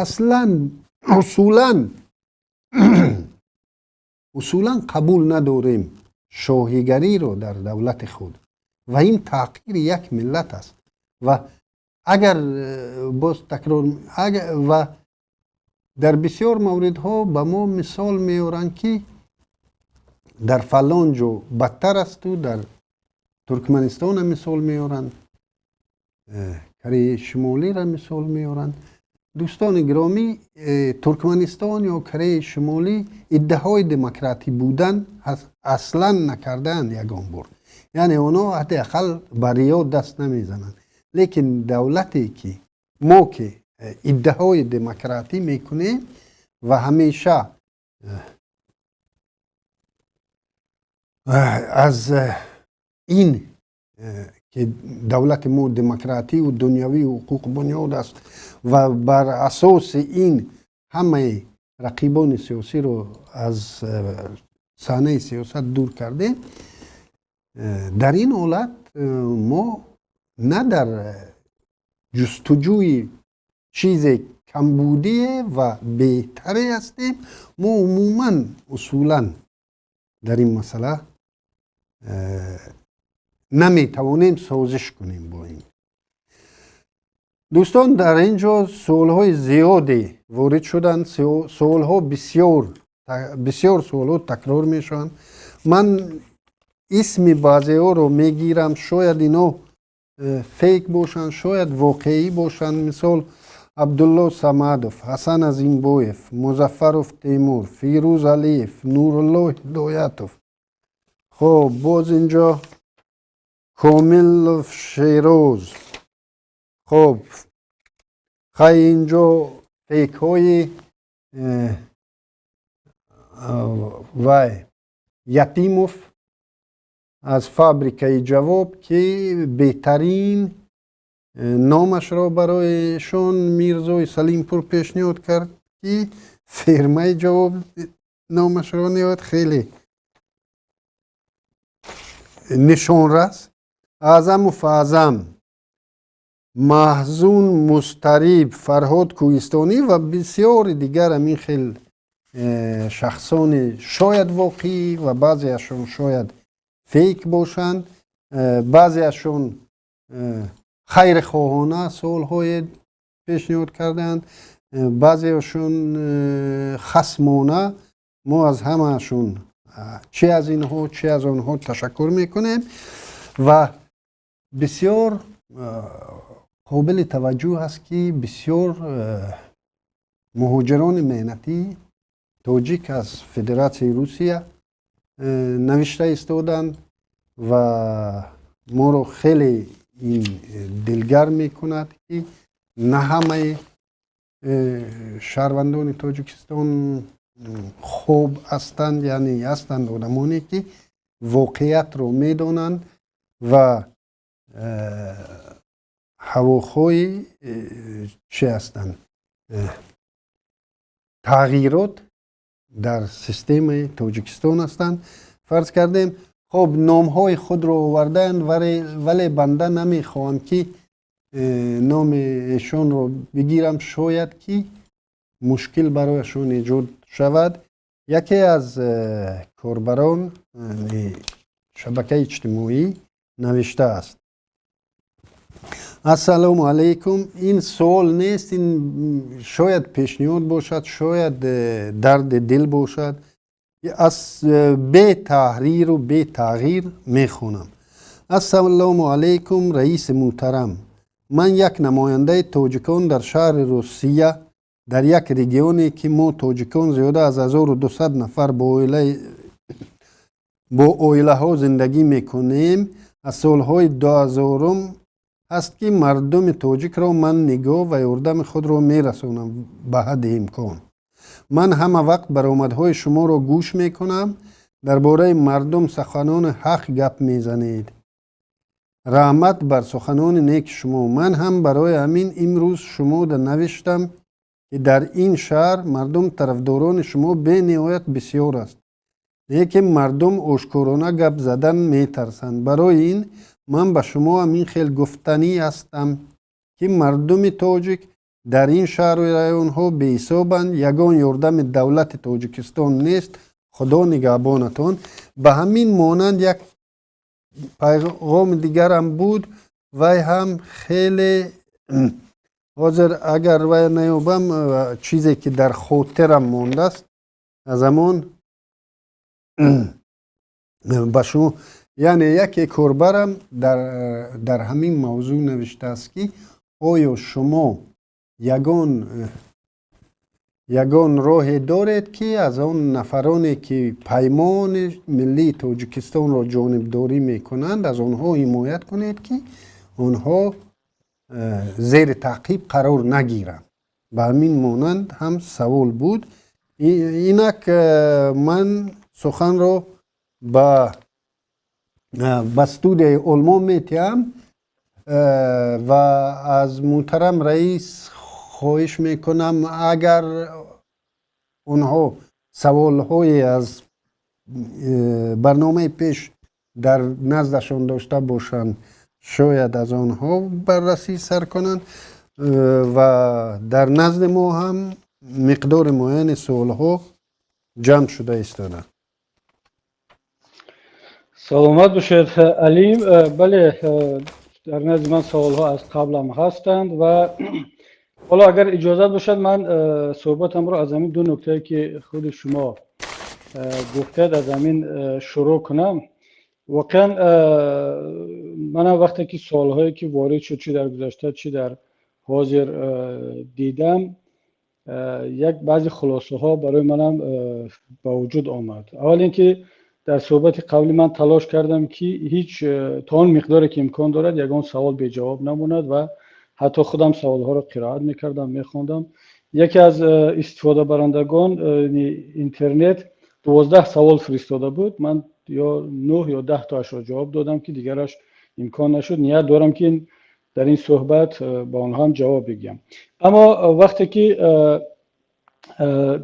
اصولا قبول نداریم شاهیگری رو در دولت خود و این تحقیر یک ملت است. و اگر باز تکرار و در بسیار موردها به ما مثال میارن که در فلان جو بدتر است و در ترکمنستان هم مثال میارن، کره شمالی را مثال میارن. دوستان گرامی، ترکمنستان یا کره شمالی ادعای دموکراتی بودن اصلا نکردند یگان بار، یعنی اونا حداقل بر ریا دست نمیزنند، لیکن دولتی که ما که ادعای دموکراتی میکنیم و همیشه از این که دولت ما دموکراتی و دنیوی و حقوق بنیاد است و بر اساس این همه رقیبان سیاسی رو از صحنه سیاست دور کرده، در این حالت ما نه در جستجوی چیز کمبودی و بهتری هستیم، ما عموما اصولا در این مسئله نمیتوانیم سازش کنیم با این. دوستان در اینجا سوالهای زیادی وارد شدن، سوالها بسیار سوالها تکرار میشن. من اسم بعضی ها رو میگیرم، شاید اینا فیک باشن، شاید واقعی باشن. مثال عبدالله سمدوف، حسن عظیمبایف، مظفرف تیمور، فیروز علیف، نورالله هدایتوف. خب باز اینجا کامل شیروز. خب خیلی اینجا فیک های وای یتیموف از فابریکه جواب که بهترین نامش را برایشان میرزای سلیم پور پیشنهاد کرد که فرمه جواب نامش را نیاد. خیلی نشان رست. اعظم و فاعظم، محزون مستریب، فرهاد کوهستانی و بسیار دیگر همین خیلی شخصان شاید واقعی و بعضی اشون شاید فیک باشند. بعضی اشون خیر خواهانه سوال های پیشنهاد کردند، بعضی اشون خصمانه. ما از همه اشون چه از اینها چه از آنها تشکر میکنیم و بسیار قابل توجه است که بسیار مهاجران مهنتی تاجیک از فدراسیون روسیه نوشته استودند و ما رو خیلی این دلگرم میکند که نه همه شهروندان تاجیکستان خوب هستند، یعنی هستند آدمانی که واقعیت رو میدانند و هواخوی چه هستند تغییرات در سیستم تاجیکستان هستند. فرض کردیم خب نام های خود رو آوردن ولی بنده نمیخواهم که نام ایشان رو بگیرم، شاید که مشکل برایشان ایجاد شود. یکی از کاربران شبکه اجتماعی نوشته است: السلام علیکم. این سوال نیست، این شاید پیشنهاد باشد، شاید درد دل باشد. از به تحریر و به تغییر میخونم. السلام علیکم رئیس محترم، من یک نماینده تاجیکان در شهر روسیه در یک ریگیونی که ما تاجیکان زیاده از 1200 نفر با اویله ها زندگی میکنیم. از سالهای 2000 است که مردم تاجیک را من نگاه و یاردم خود را میرسانم به حد امکان. من همه وقت برآمدهای شما را گوش میکنم. درباره مردم سخنان حق گپ میزنید. رحمت بر سخنان نیک شما. من هم برای همین امروز شما را نوشتم که در این شهر مردم طرفداران شما به نهایت بسیار است، لیکن مردم آشکارانه گپ زدن میترسند. برای این من به شما همین خیلی گفتنی هستم که مردم تاجیک در این شهر و رایون ها به حسابند. یگان یاردم دولت تاجیکستان نیست. خدا نگهبانتان. به همین مانند یک پیغام دیگر هم بود و هم خیلی حاضر اگر و نیابم چیزی که در خاطرم مانده است از همان به شما، یعنی یکی کاربرم در همین موضوع نوشته است که آیا شما یگان راه دارید که از آن نفرانی که پیمان ملی تاجیکستان را جانبداری میکنند از آنها حمایت کنید که آنها زیر تعقیب قرار نگیرند. به همین مانند هم سوال بود. اینک من سخن را به استودیوی علما میتیم و از محترم رئیس خواهش میکنم اگر اونها سوالهای از برنامه پیش در نزدشان داشته باشند شاید از آنها بررسی سر کنند و در نزد ما هم مقدار معین سوالها جمع شده ایستاده. سلامت باشید علیم. بله، در نزد من سوال ها از قبل هم هستند و حالا اگر اجازه باشد من صحبتم رو از همین دو نکته که خود شما گفتید از همین شروع کنم. واقعا من وقتی که سوال هایی که وارد شد چی در گذشته چی در حاضر دیدم، یک بعضی خلاصه ها برای منم به وجود آمد. اول اینکه در صحبت قبلی من تلاش کردم که هیچ تا اون مقداری که امکان دارد یگان سوال به جواب نموند و حتی خودم سوال ها رو قرائت میکردم میخوندم. یکی از استفاده برندگان اینترنت 12 سوال فرستاده بود، من یا 9 یا 10 تاش رو جواب دادم که دیگرش امکان نشد. نیت دارم که در این صحبت با آنها هم جواب بگم. اما وقتی که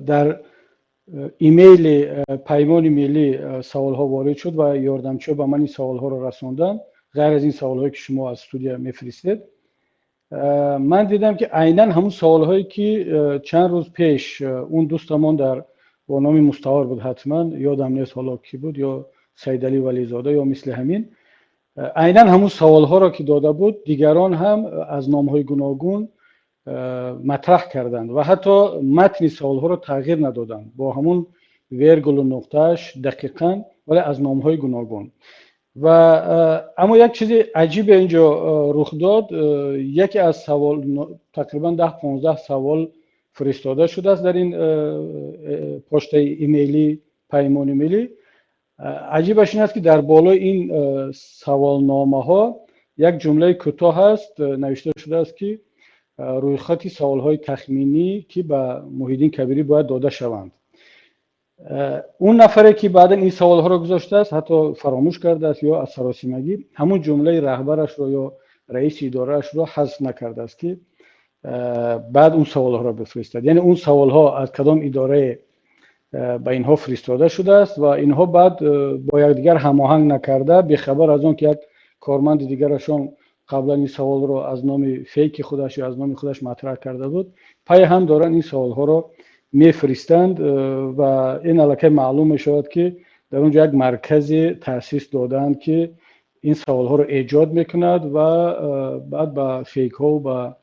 در ایمیل پیمان ملی سوال ها وارد شد و یاردمچی به من این سوال ها رو رسوندن، غیر از این سوال هایی که شما از استودیو میفرستید، من دیدم که عیناً همون سوال هایی که چند روز پیش اون دوستمون در با نام مستعار بود، حتما یادم نیست حالا کی بود، یا سید علی ولیزاده یا مثل همین، عیناً همون سوال ها را که داده بود دیگران هم از نام های گوناگون مطرح کردند و حتی متن سوال ها را تغییر ندادند با همون ویرگول و نقطهش دقیقاً، ولی از نام های گوناگون. و اما یک چیز عجیب اینجا رخ داد. یکی از سوال تقریبا 10-15 سوال فرستاده شده است در این پست ایمیلی پیمان ملی. عجیبش این است که در بالای این سوالنامه ها یک جمله کوتاه هست نوشته شده است که روی خط سوال های تخمینی که به محیدین کبیری باید داده شوند. اون نفری که بعدا این سوال ها رو گذاشته است حتی فراموش کرده است یا از سراسیمگی همون جمله رهبرش رو یا رئیس ادارهش رو حذف نکرده است که بعد اون سوال ها رو بفرستد. یعنی اون سوال ها از کدام اداره به اینها فرستاده شده است و اینها بعد با یکدیگر هماهنگ نکرده به خبر از اون که یک کارمند دیگرشون قبلا این سوال رو از نام فیک خودش یا از نام خودش مطرح کرده بود، پای هم دارن این سوال ها رو میفرستند و این علاقه معلوم می شود که در اونجا یک مرکز تأسیس دادن که این سوال ها رو ایجاد میکند و بعد به فیک ها و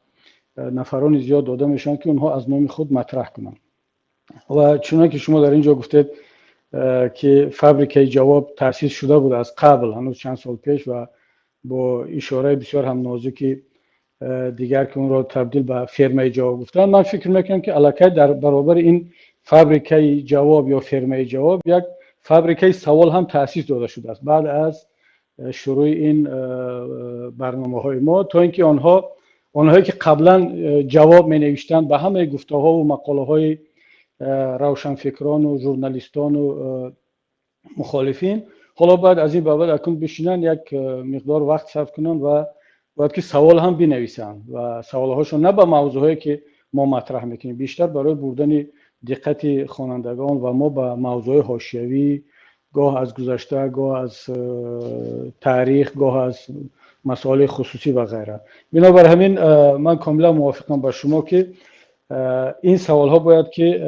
به نفران زیاد داده میشن که اونها از نام خود مطرح کنند. و چون که شما در اینجا گفتید که فابریکه جواب تأسیس شده بود از قبل، هنوز چند سال پیش، و با اشاره بسیار هم نازکی دیگر که اون را تبدیل به فرمه جواب گفتن، من فکر میکنم که علاقه در برابر این فابریکه جواب یا فرمه جواب یک فابریکه سوال هم تأسیس داده شده است بعد از شروع این برنامه های ما، تا اینکه آنهایی که قبلا جواب می نوشتند به همه گفته ها و مقاله های روشنفکران و ژورنالیستان و مخالفین، حالا باید از این بابت اکنون بشینن یک مقدار وقت صرف کنن و باید که سوال هم بنویسن و سوالهاشون نه به موضوعی که ما مطرح میکنیم، بیشتر برای بردن دقت خوانندگان و ما به موضوع حاشیوی، گاه از گذشته، گاه از تاریخ، گاه از مسائل خصوصی و غیره. بنابر همین من کاملا موافقم با شما که این سوال ها باید که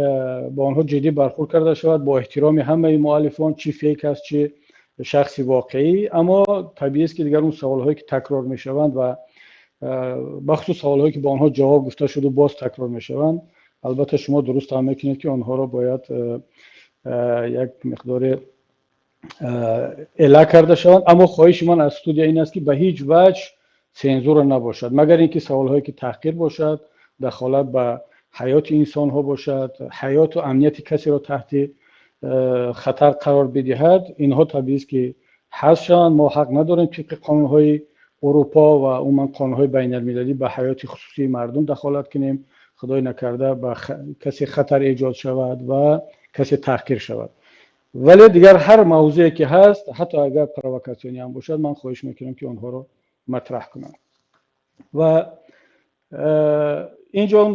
با آنها جدی برخورد کرده شود با احترام همه مؤلفان، چی فیک است چی شخصی واقعی. اما طبیعی است که دیگر اون سوال هایی که تکرار می شوند و بخصوص سوال هایی که با آنها جواب گفته شده باز تکرار می شوند، البته شما درست هم میکنید که آنها را باید یک مقدار اعلا کرده شوند. اما خواهش من از استودیو این است که به هیچ وجه سنزور نباشد، مگر اینکه سوال هایی که تحقیر باشد، دخالت به حیات انسان ها باشد، حیات و امنیت کسی را تحت خطر قرار بدهد، اینها طبیعی است که حذف شوند. ما حق نداریم طبق قانون های اروپا و عموما قانون های بین المللی به حیات خصوصی مردم دخالت کنیم، خدای نکرده به کسی خطر ایجاد شود و کسی تحقیر شود. ولی دیگر هر موضوعی که هست، حتی اگر پرووکاسیونی هم باشد، من خواهش میکنم که آنها رو مطرح کنم. و اینجا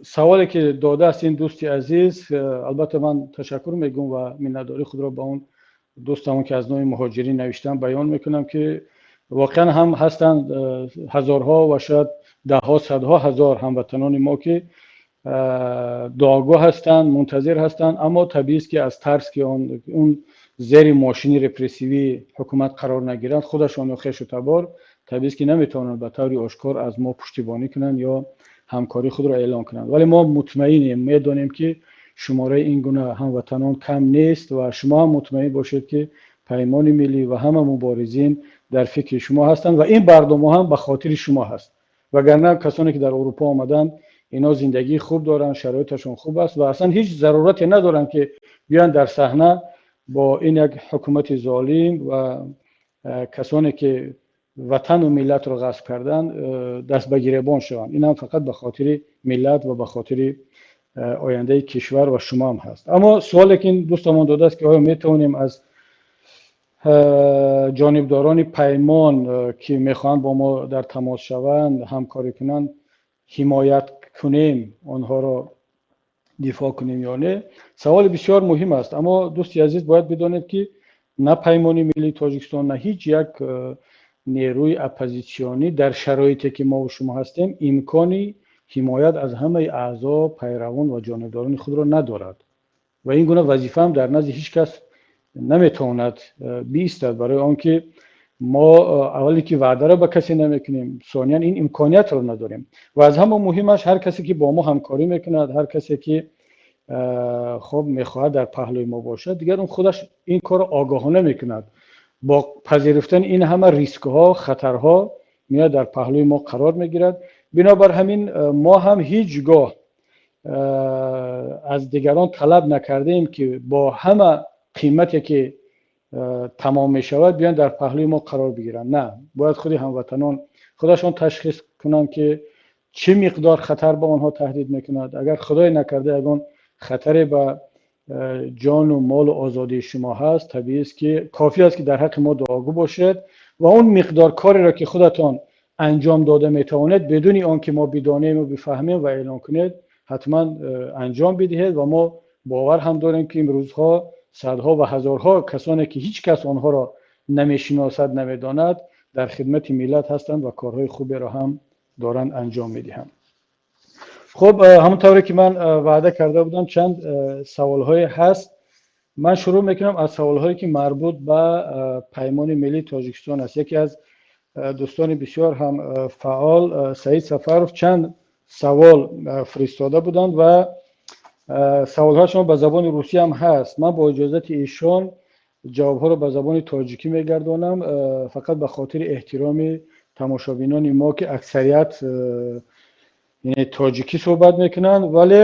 سوالی که داده است این دوستی عزیز، البته من تشکر میگم و منتداری خود را با اون دوستمون که از نوع مهاجرین نوشتن بیان میکنم که واقعا هم هستند هزارها و شاید ده ها صدها هزار هموطنان ما که دعاگاه هستند، منتظر هستند، اما طبیعی است که از ترس که اون زیر ماشین رپرسیوی حکومت قرار نگیرند خودشان خویش و تبار طبیعی است که نمیتونن به طور آشکار از ما پشتیبانی کنن یا همکاری خود را اعلام کنند، ولی ما مطمئنیم، میدانیم که شماره این گونه هموطنان کم نیست و شما هم مطمئن باشید که پیمان ملی و همه مبارزین در فکر شما هستند و این برنامه هم به خاطر شما هست. وگرنه کسانی که در اروپا آمدن اینا زندگی خوب دارن، شرایطشون خوب است و اصلا هیچ ضرورتی ندارن که بیان در صحنه با این یک حکومت ظالم و کسانی که وطن و ملت رو غصب کردن دست به گریبان شوند. این هم فقط به خاطر ملت و به خاطر آینده کشور و شما هم هست. اما سوالی که این دوستمون داده است که آیا میتونیم از جانبداران پیمان که میخوان با ما در تماس شوند همکاری کنند حمایت کنیم، آنها را دفاع کنیم یا نه؟ سوال بسیار مهم است. اما دوستی عزیز باید بدانید که نه پیمان ملی تاجیکستان نه هیچ یک نیروی اپوزیسیونی در شرایطی که ما و شما هستیم امکانی حمایت از همه اعضا، پیروان و جانبداران خود را ندارد و این گونه وظیفه هم در نزد هیچ کس نمیتواند بیستد، برای آنکه ما اولی که وعده را به کسی نمیکنیم، ثانیاً این امکانیت را نداریم و از همه مهمش هر کسی که با ما همکاری میکند، هر کسی که خب میخواهد در پهلوی ما باشد، دیگر اون خودش این کار آگاهانه میکند، با پذیرفتن این همه ریسک ها، خطرها میاد در پهلوی ما قرار میگیرد. بنابر همین ما هم هیچگاه از دیگران طلب نکردیم که با همه قیمتی که تمام می شود بیان در پهلوی ما قرار بگیرن. نه، باید خود هموطنان خودشان تشخیص کنند که چه مقدار خطر به آنها تهدید میکند. اگر خدای نکرده اگر خطری به جان و مال و آزادی شما هست، طبیعی است که کافی است که در حق ما دعاگو باشد و اون مقدار کاری را که خودتان انجام داده میتواند بدون آنکه ما بدانیم و بفهمیم و اعلام کنید حتما انجام بدهید و ما باور هم داریم که امروزها صدها و هزارها کسانی که هیچ کس آنها را نمیشناسد نمیداند در خدمت ملت هستند و کارهای خوبی را هم دارند انجام میدهند. خب همونطوری که من وعده کرده بودم چند سوال‌های هست. من شروع میکنم از سوال‌هایی که مربوط به پیمان ملی تاجیکستان است. یکی از دوستان بسیار هم فعال، سعید سفرов، چند سوال فرستاده بودند و سوال‌هاشون به زبان روسی هم هست. من با اجازت ایشان جواب‌ها رو به زبان تاجیکی میگردانم، فقط به خاطر احترام تماشابینان ما که اکثریت یعنی تاجیکی صحبت میکنن، ولی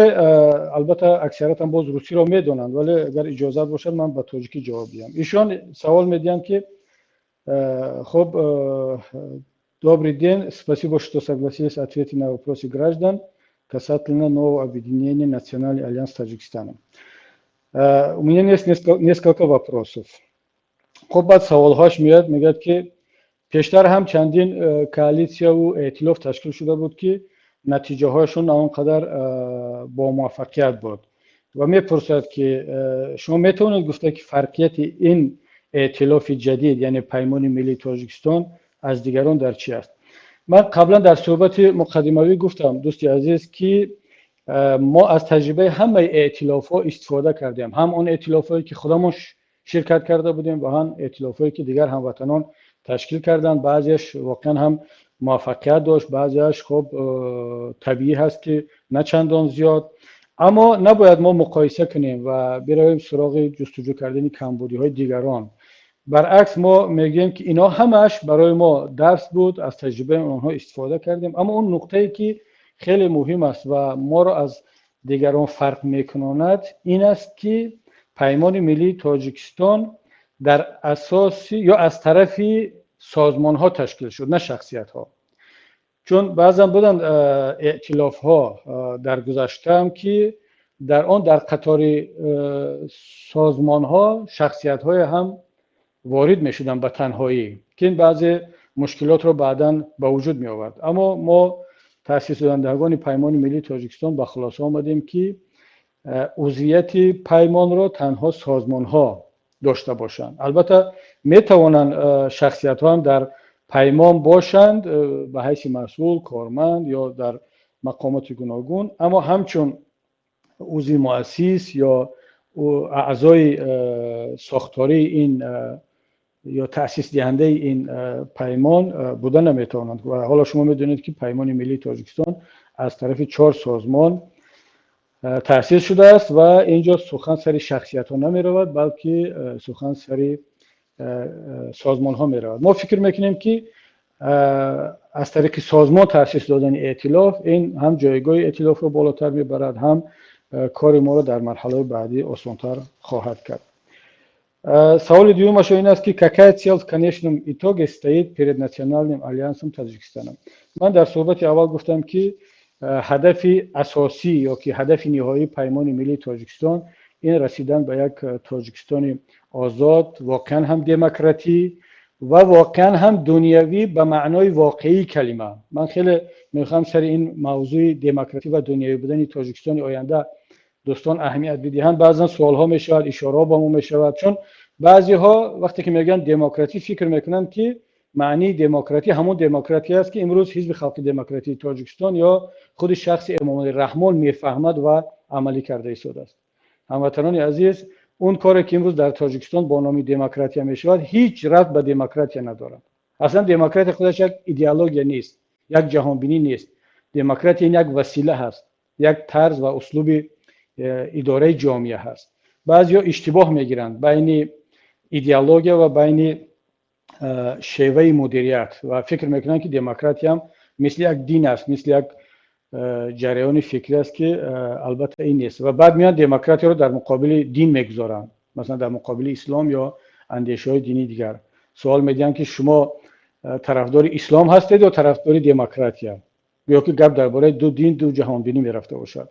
البته اکثریت هم باز روسی رو میدونن، ولی اگر اجازت باشد من به تاجیکی جواب بدم. ایشان سوال میدن که خب добрый день, спасибо, что согласились ответить на вопросы граждан касательно нового объединения Национальный альянс Таджикистана. У меня есть несколько вопросов. خب بعد سوالهاش میاد، میگه که پیشتر هم چندین کولیسیا و ائتلاف تشکیل شده بود که نتیجه هاشون اونقدر با موفقیت بود و میپرسد که شما میتونید گفته که فرقیت این ائتلاف جدید یعنی پیمان ملی تاجیکستان از دیگران در چی است؟ من قبلا در صحبت مقدمه‌ای گفتم دوستی عزیز که ما از تجربه همه ائتلاف‌ها استفاده کردیم، هم اون ائتلافایی که خودمون شرکت کرده بودیم و هم ائتلافایی که دیگر هموطنان تشکیل کردن. بعضیش واقعا هم موفقیت داشت، بعضیش خب طبیعی هست که نه چندان زیاد. اما نباید ما مقایسه کنیم و برویم سراغ جستجو کردن کمبودی‌های دیگران. برعکس ما میگیم که اینا همش برای ما درس بود، از تجربه اونها استفاده کردیم. اما اون نقطه‌ای که خیلی مهم است و ما را از دیگران فرق میکناند این است که پیمان ملی تاجیکستان در اساس یا از طرف سازمان ها تشکیل شد نه شخصیت ها. چون بعضا بودن ائتلاف ها در گذشته هم که در آن در قطار سازمان ها شخصیت های هم وارد می شدن به تنهایی که این بعضی مشکلات رو بعداً به وجود می آورد. اما ما تأسیس دهندگان پیمان ملی تاجیکستان به خلاصه آمدیم که عضویت پیمان را تنها سازمان ها داشته باشند. البته می توانند شخصیت ها هم در پیمان باشند به حیث مسئول، کارمند یا در مقامات گوناگون، اما همچون عضو مؤسس یا اعضای ساختاری این یا تأسیس دهنده این پیمان بودن نمیتوانند. و حالا شما میدونید که پیمان ملی تاجیکستان از طرف 4 سازمان تأسیس شده است و اینجا سخن سری شخصیت ها نمی رود، بلکه سخن سری سازمان ها می رود. ما فکر میکنیم که از طریق سازمان تأسیس دادن ائتلاف، این هم جایگاه ائتلاف رو بالاتر میبرد، هم کار ما رو در مرحله بعدی آسان‌تر خواهد کرد. Саули дуюмаш ин аст ки какая цель в конечном итоге стоит перед национальным альянсом Таджикистана. Ман дар суҳбати аввал гуфтам ки ҳадафи асосӣ ё ки ҳадафи ниҳоии паймони миллии Тоҷикистон ин расидан ба як Тоҷикистони озод, воқеан ҳам демократӣ ва воқеан ҳам дунявӣ ба маънои воқеии калима. Ман хеле мехоҳам сари ин мавзӯи демократӣ ва дунявӣ будани Тоҷикистони оянда دوستان اهمیت بدهند. بعضا سوال ها میشود، اشاره با ما میشود، چون بعضی ها وقتی که میگن دموکراسی فکر میکنن که معنی دموکراسی همون دموکراسی است که امروز حزب خلق دموکراتی تاجیکستان یا خود شخص امام الرحمن میفهمد و عملی کرده ایستاده است. هموطنان عزیز، اون کاری که امروز در تاجیکستان با نام دموکراسی میشود هیچ ربط به دموکراسی ندارد. اصلا دموکراسی خودش یک ایدئولوژی نیست، یک جهان بینی نیست. دموکراسی یک وسیله هست، یک طرز و اسلوب اداره جامعه هست. بعضیا اشتباه میگیرند بین ایدئولوژی و بین شیوه مدیریت و فکر میکنند که دموکراسی هم مثل یک دین است، مثل یک جریان فکری است که البته این نیست. و بعد میان دموکراسی رو در مقابل دین میگذارند، مثلا در مقابل اسلام یا اندیشه های دینی دیگر. سوال میدن که شما طرفدار اسلام هستید یا طرفدار دموکراسی؟ یا که گپ درباره دو دین، دو جهان بینی میرفته باشد.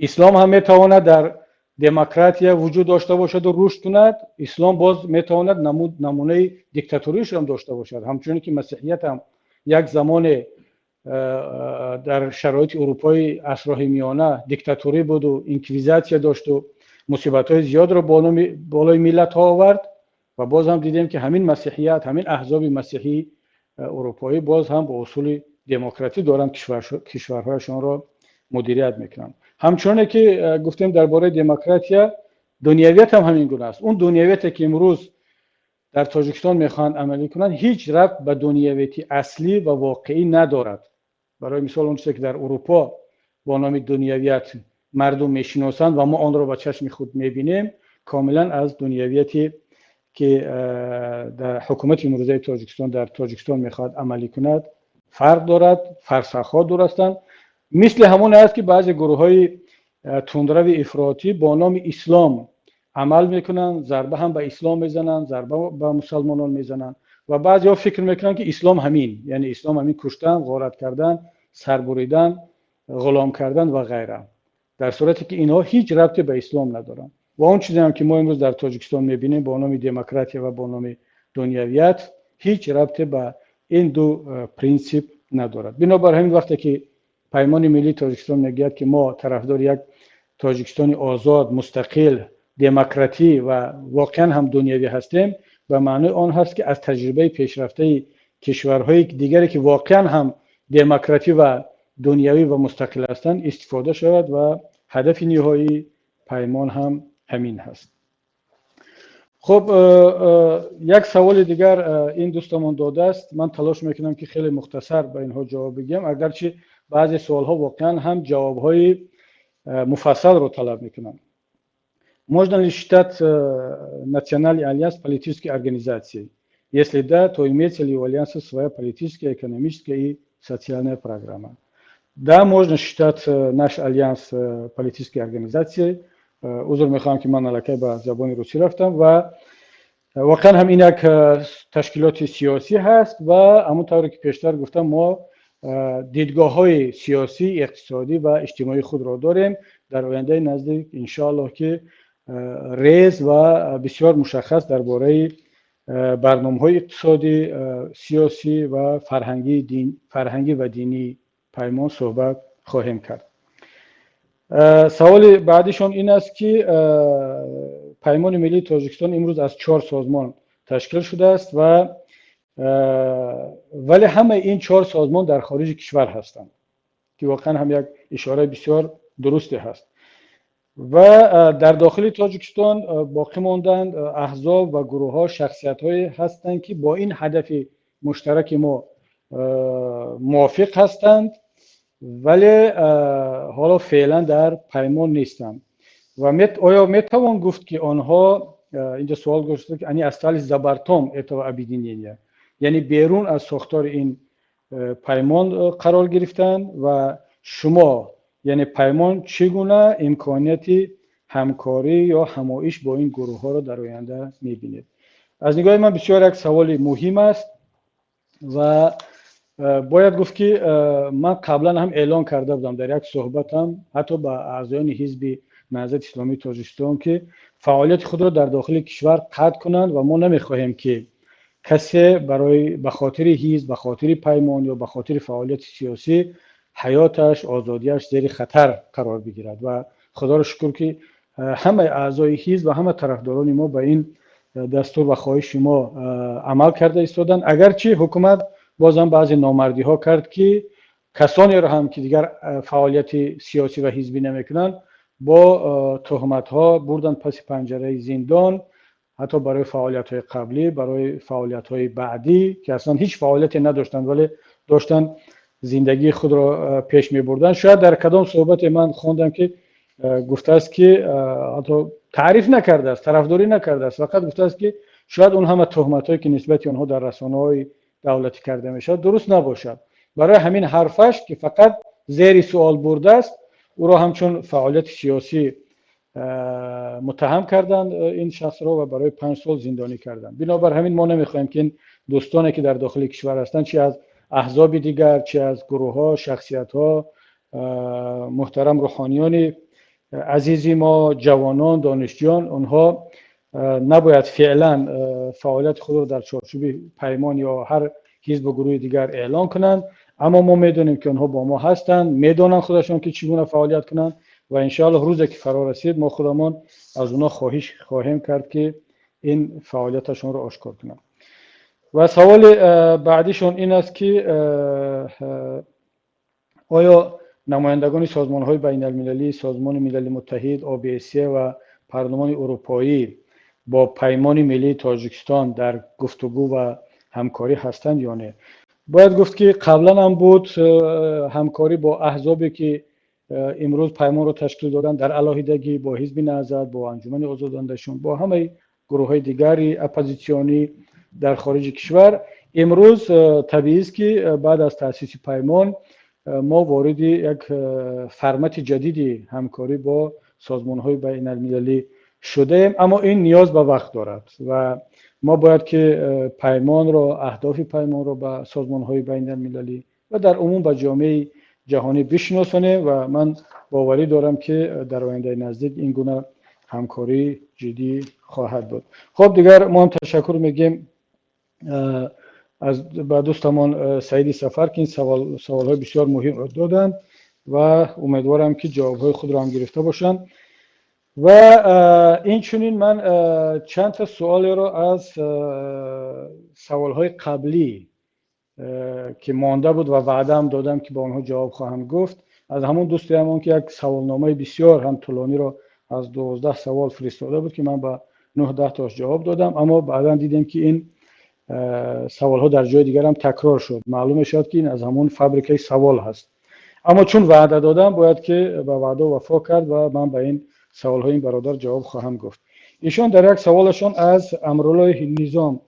اسلام هم میتواند در دموکراسی وجود داشته باشد و رشد کند، اسلام باز میتواند نمونه دیکتاتوریش هم داشته باشد. همچنین که مسیحیت هم یک زمان در شرایط اروپای عصر میانه دیکتاتوری بود و انکویزیسیا داشت و مصیبت‌های زیاد رو بالای ملت ها آورد و باز هم دیدیم که همین مسیحیت، همین احزاب مسیحی اروپایی باز هم با اصول دموکراسی دارن کشورهایشان را مدیریت میکنن. همچنین که گفتیم درباره دموکراسی، دنیویت هم همین گونه است. اون دنیویتی که امروز در تاجیکستان میخوان عملی کنند هیچ ربط به دنیویتی اصلی و واقعی ندارد. برای مثال اون چیزی که در اروپا با نام دنیویت مردم میشناسند و ما آن را با چشم خود میبینیم، کاملا از دنیویتی که در حکومت امروزه تاجیکستان در تاجیکستان میخواد عملی کند فرق دارد، فرسخ‌ها دور هستند. مثل همون است که بعضی گروه‌های تندرو افراطی با نام اسلام عمل میکنن، ضربه هم به اسلام میزنن، ضربه به مسلمانان میزنن و بعضی‌ها فکر میکنن که اسلام همین، یعنی اسلام همین کشتن، غارت کردن، سربریدن، غلام کردن و غیره، در صورتی که اینها هیچ ربطی به اسلام ندارن. و اون چیزی هم که ما امروز در تاجیکستان میبینیم با نام دموکراسی و با نام دنیویت هیچ ربطی به این دو پرینسیپ ندارد. بنابراین همین وقتی که پیمان ملی تاجیکستان میگه که ما طرفدار یک تاجیکستان آزاد، مستقل، دموکراتی و واقعا هم دنیوی هستیم، به معنی آن هست که از تجربه پیشرفته کشورهای دیگری که واقعا هم دموکراتی و دنیوی و مستقل هستند استفاده شود و هدف نهایی پیمان هم همین هست. خب یک سوال دیگر این دوستمون داده است. من تلاش میکنم که خیلی مختصر به اینها جواب بگم، اگرچه بعضی سوال ها واقعا هم جواب های مفصل رو طلب میکنن. Можно ли считать национальный альянс политической организацией? Если да, то имеется ли у альянса своя политическая, экономическая и социальная программа? Да, можно считать наш альянс политической организацией. عذر میخوام که من الکی به زبان روسی رفتم و واقعا هم این یک تشکیلات سیاسی هست و همونطوری که پیشتر گفتم ما دیدگاه های سیاسی، اقتصادی و اجتماعی خود را داریم. در آینده نزدیک انشاءالله که ریز و بسیار مشخص درباره برنامه‌های اقتصادی، سیاسی و فرهنگی و دینی پیمان صحبت خواهیم کرد. سوال بعدیشون این است که پیمان ملی تاجیکستان امروز از 4 سازمان تشکیل شده است و ولی همه این 4 سازمان در خارج کشور هستند که واقعا هم یک اشاره بسیار درستی هست و در داخل تاجیکستان باقی ماندن احزاب و گروه ها، شخصیت های هستند که با این هدف مشترک ما موافق هستند، ولی حالا فعلا در پیمان نیستند. و آیا میتوان گفت که آنها، اینجا سوال گذاشته که انی از تالیس زبرتام اتوا ابیدینیه، یعنی بیرون از ساختار این پیمان قرار گرفتن و شما یعنی پیمان چگونه امکانیتی همکاری یا همایش با این گروه ها رو در آینده میبینید؟ از نگاه من بسیار یک سوال مهم است و باید گفت که من قبلا هم اعلان کرده بودم در یک صحبتم حتی با اعضایان حزب نهضت اسلامی تاجیکستان که فعالیت خود را در داخل کشور قطع کنند و ما نمیخواهیم که کسی برای به خاطر حزب، به خاطر پیمان یا به خاطر فعالیت سیاسی حیاتش، آزادیش زیر خطر قرار بگیرد. و خدا را شکر که همه اعضای حزب و همه طرفداران ما به این دستور و خواهش ما عمل کرده ایستادند، اگرچه حکومت بازم بعضی نامردی ها کرد که کسانی را هم که دیگر فعالیت سیاسی و حزبی نمیکنند با تهمت ها بردن پس پنجره زندان، حتی برای فعالیت های قبلی، برای فعالیت های بعدی که اصلا هیچ فعالیتی نداشتند ولی داشتن زندگی خود را پیش می بردن. شاید در کدام صحبت من خوندم که گفته است که حتی تعریف نکرده است، طرفداری نکرده است، فقط گفته است که شاید اون همه تهمت هایی که نسبت آنها در رسانه های دولتی کرده می شود درست نباشد. برای همین حرفش که فقط زیر سوال برده است او را همچون فعالیت سیاسی متهم کردند این شخص را و برای 5 سال زندانی کردند. بنابر همین ما نمیخواهیم که این دوستانی که در داخل کشور هستند، چه از احزاب دیگر، چه از گروه ها، شخصیت ها، محترم روحانیان عزیز ما، جوانان، دانشجویان، اونها نباید فعلا فعالیت خود را در چارچوب پیمان یا هر حزب و گروه دیگر اعلان کنند، اما ما میدونیم که اونها با ما هستند، میدونن خودشون که چگونه فعالیت کنند و انشاءالله روزی که فرا رسید ما خودمان از اونها خواهش خواهیم کرد که این فعالیتشون رو آشکار کنند. و سوال بعدیشون این است که آیا نمایندگان سازمان های بین المللی، سازمان ملل متحد، OBSE و پارلمان اروپایی با پیمان ملی تاجیکستان در گفتگو و همکاری هستند یا نه؟ باید گفت که قبلا هم بود همکاری با احزابی که امروز پیمان رو تشکیل دادن در علاهیدگی، با حزب نهضت، با انجمن آزاداندهشون، با همه گروه های دیگری اپوزیسیونی در خارج کشور. امروز طبیعی است که بعد از تأسیس پیمان ما وارد یک فرمت جدیدی همکاری با سازمان های بین المللی شده، اما این نیاز به وقت دارد و ما باید که پیمان را، اهداف پیمان را به سازمان های بین المللی و در عموم به جامعه جهانی بشناسانیم و من باوری دارم که در آینده نزدیک این گونه همکاری جدی خواهد بود. خب دیگر ما هم تشکر میگیم از با دوستمان سعید سفر که این سوال های بسیار مهم دادند و امیدوارم که جواب های خود را هم گرفته باشند. و این چنین من چند تا سوال را از سوال های قبلی که مانده بود و وعده هم دادم که با آنها جواب خواهم گفت، از همون دوستی همون که یک سوالنامه بسیار هم طولانی را از 12 سوال فرستاده بود که من با 9-10 تاش جواب دادم، اما بعدا دیدم که این سوال ها در جای دیگر هم تکرار شد. معلوم شد که این از همون فابریکه سوال هست، اما چون وعده دادم باید که به وعده وفا کرد و من به این سوال های این برادر جواب خواهم گفت. ایشان در یک سوالشون از امرالله نظام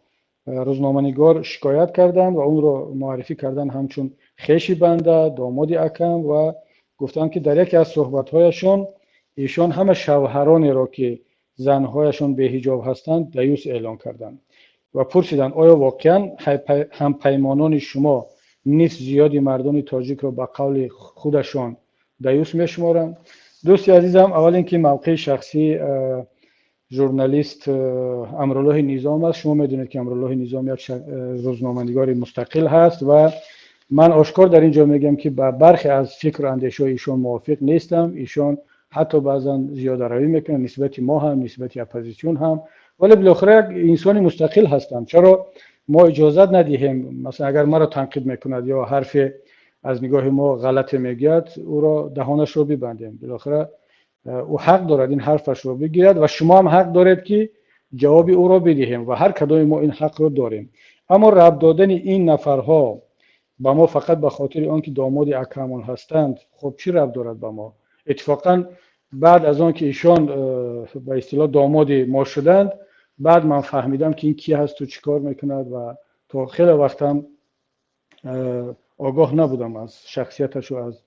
روزنامه‌نگار شکایت کردند و اون رو معرفی کردن همچون خیشی بنده، داماد اکم، و گفتن که در یکی از صحبت‌هایشون ایشان همه شوهرانی را که زنهایشون به حجاب هستند دیوس اعلان کردند و پرسیدند آیا واقعا هم پیمانان شما نیست زیادی مردان تاجیک را به قول خودشان دیوس میشمارند؟ دوستی عزیزم، اول اینکه موقع شخصی ژورنالیست امرالله نظام است. شما میدونید که امرالله نظام یک روزنامه‌نگار مستقل هست و من آشکار در اینجا میگم که با برخی از فکر و اندیشه ایشان موافق نیستم. ایشان حتی بعضا زیاده روی میکنن نسبت ما هم، نسبت اپوزیسیون هم، ولی بالاخره یک انسان مستقل هستند. چرا ما اجازه ندهیم مثلا اگر ما را تنقید میکند یا حرف از نگاه ما غلط میگید او را دهانش رو ببندیم؟ بالاخره او حق دارد این حرفش رو بگیرد و شما هم حق دارید که جواب او را بدهیم و هر کدام ما این حق رو داریم. اما ربط دادن این نفرها با ما فقط به خاطر آنکه داماد اکرمان هستند، خب چی ربط دارد با ما؟ اتفاقا بعد از آن که ایشان به اصطلاح داماد ما شدند، بعد من فهمیدم که این کی هست و چیکار میکند و تا خیلی وقتم آگاه نبودم از شخصیتش و از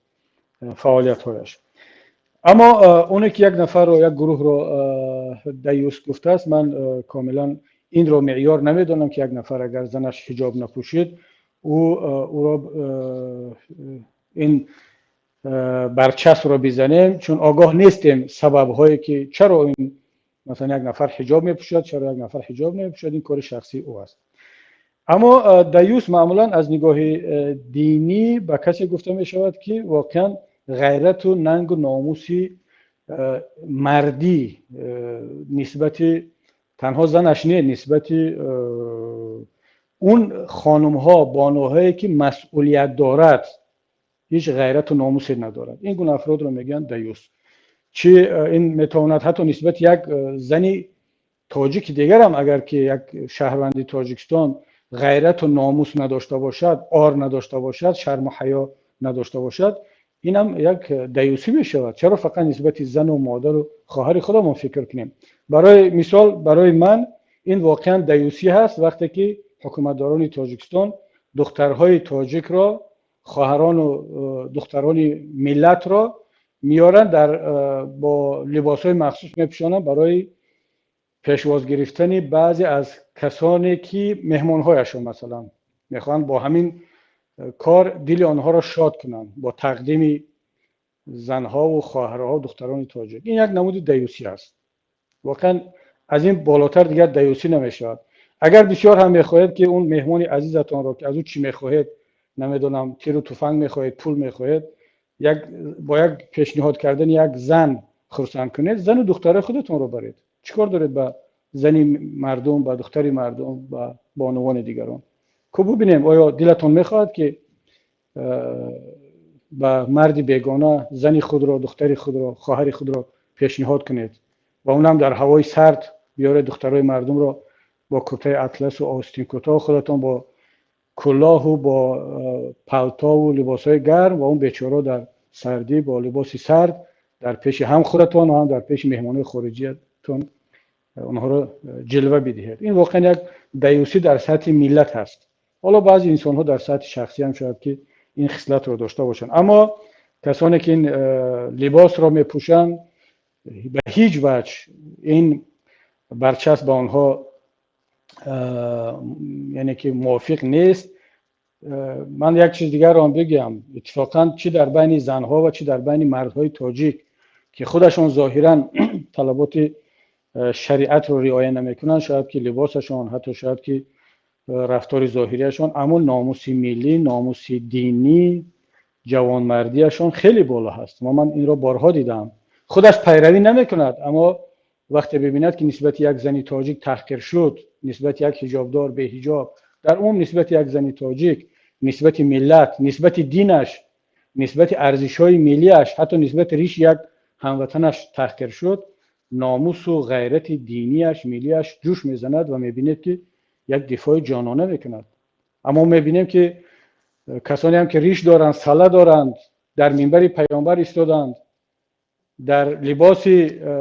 فعالیت‌هایش. اما اونی که یک نفر رو یک گروه رو دیوس گفته است، من کاملا این رو معیار نمیدونم که یک نفر اگر زنش حجاب نپوشید او را این برچسب رو بزنیم، چون آگاه نیستیم سبب هایی که چرا این مثلا یک نفر حجاب میپوشد، چرا یک نفر حجاب نمیپوشد، این کار شخصی او است. اما دیوس معمولا از نگاه دینی به کسی گفته می شود که واقعا غیرت و ننگ و ناموسی مردی نسبت تنها زنش نه، نسبت اون خانم ها بانوهایی که مسئولیت دارد هیچ غیرت و ناموسی ندارد، این گونه افراد رو میگن دیوس. چه این میتواند حتی نسبت یک زنی تاجیک دیگر هم اگر که یک شهروندی تاجیکستان غیرت و ناموس نداشته باشد، آر نداشته باشد، شرم و حیا نداشته باشد، این هم یک دیوسی میشود. چرا فقط نسبت زن و مادر و خواهر خودمون فکر کنیم؟ برای مثال برای من این واقعا دیوسی هست وقتی که حکومتداران تاجیکستان دخترهای تاجیک را، خواهران و دختران ملت را میارن در با لباسهای مخصوص میپوشانن برای پیشواز گرفتن بعضی از کسانی که مهمانهایشون مثلا میخوان با همین کار دل آنها را شاد کنند با تقدیم زنها و خواهرها و دختران تاجیک. این یک نمود دیوسی است. واقعا از این بالاتر دیگر دیوسی نمیشود. اگر بسیار هم میخواهید که اون مهمان عزیزتان را که از او چی میخواهید، نمیدونم تیر و تفنگ میخواهید، پول میخواهید، با یک پیشنهاد کردن یک زن خرسند کنید، زن و دختر خودتون رو برید. چیکار دارید با زنی مردم، با دختری مردم، با بانوان دیگران؟ که ببینیم آیا دلتون میخواد که با مردی بیگانه زنی خود را، دختری خود را، خواهری خود را پیشنهاد کنید و اونم در هوای سرد بیارید دخترای مردم را با کپته اطلس و آستین کوتاه، خودتون با کلاه و با پالتو و لباسای گرم و اون بیچاره در سردی با لباسی سرد در پیش هم خودتون و هم در پیش مهمانای خارجیتون اونها رو جلوه بدهید. این واقعا یک دیوسی در سطح ملت هست. حالا بعضی انسان ها در سطح شخصی هم شاید که این خصلت رو داشته باشن، اما کسانی که این لباس را میپوشن به هیچ وجه این برچسب به آنها یعنی که موافق نیست. من یک چیز دیگر رو بگم، اتفاقا چی در بین زنها و چی در بین مردهای تاجیک که خودشون ظاهرا طلبات شریعت رو رعایت نمیکنن، شاید که لباسشون، حتی شاید که رفتار ظاهریشون، اما ناموس ملی، ناموس دینی، جوانمردیشون خیلی بالا هست. من این رو بارها دیدم. خودش پیروی نمیکند، اما وقتی ببیند که نسبت یک زنی تاجیک تحقیر شد، نسبت یک حجابدار به حجاب، در عموم نسبت یک زنی تاجیک، نسبت ملت، نسبت دینش، نسبت ارزش‌های ملیش، حتی نسبت ریش یک هموطنش تحقیر شد، ناموس و غیرت دینیش، ملیش جوش میزند و میبینید که یک دفاع جانانه میکند. اما میبینیم که کسانی هم که ریش دارند، سله دارند، در منبر پیامبر ایستادند، در لباس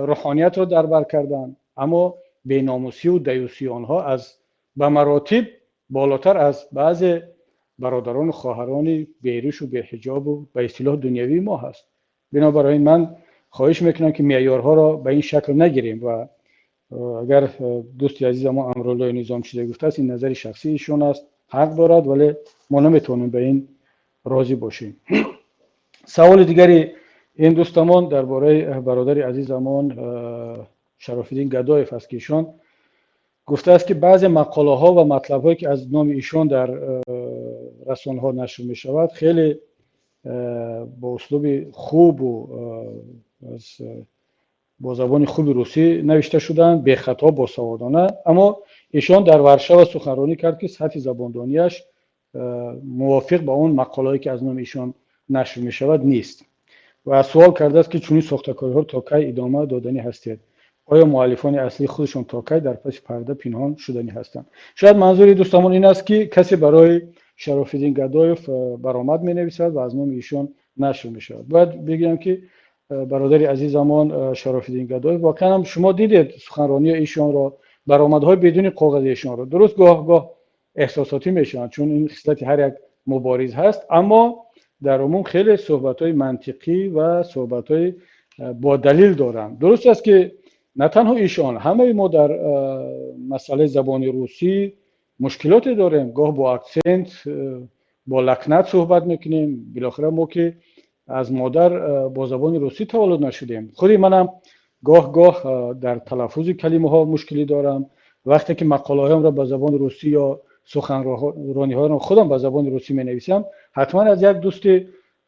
روحانیت را در بر کردند، اما بیناموسی و دیوسی آنها از به مراتب بالاتر از بعض برادران و خواهران بیریش و بی‌حجاب و به اصطلاح دنیوی ما هست. بنابراین من خواهش میکنم که معیارها را به این شکل نگیریم و اگر دوستی عزیز ما امرالله نظام چیزی گفته است، این نظر شخصی ایشون است، حق دارد، ولی ما نمیتونیم به این راضی باشیم. سوال دیگری این دوستمان درباره برادر عزیزمان شراف‌الدین گدایف است که ایشون گفته است که بعضی مقاله ها و مطلب هایی که از نام ایشون در رسانه ها نشر می شود خیلی با اسلوب خوب و با زبان خوب روسی نوشته شدن، به خطا، با سوادانه، اما ایشان در ورشو سخنرانی کرد که سطح زباندانیش موافق با اون مقاله‌ای که از نام ایشان نشر می شود نیست. و سوال کرده است که چونین ساختکاری‌ها تا کی ادامه دادنی هستید؟ آیا مؤلفان اصلی خودشون تا کی در پس پرده پنهان شدنی هستند؟ شاید منظور دوستمون این است که کسی برای شراف‌الدین گدایف برآمد می‌نویسد و از نام ایشون نشر می‌شود. باید بگم که برادر عزیزمان شراف‌الدین گدایف واقعا هم شما دیدید سخنرانی ایشون را، برآمدهای بدون کاغذی ایشون را، درست گاه احساساتی میشن چون این خصلت هر یک مبارز هست، اما در عموم خیلی صحبت‌های منطقی و صحبت‌های با دلیل دارن. درست است که نه تنها ایشان، همه ما در مسئله زبان روسی مشکلات داریم، گاه با اکسنت با لکنت صحبت میکنیم، بالاخره ما که از مادر با زبان روسی تولد نشدیم. خودی منم گاه در تلفظ کلمه ها مشکلی دارم. وقتی که مقاله هایم را به زبان روسی یا سخنرانی ها را خودم به زبان روسی می نویسم، حتما از یک دوست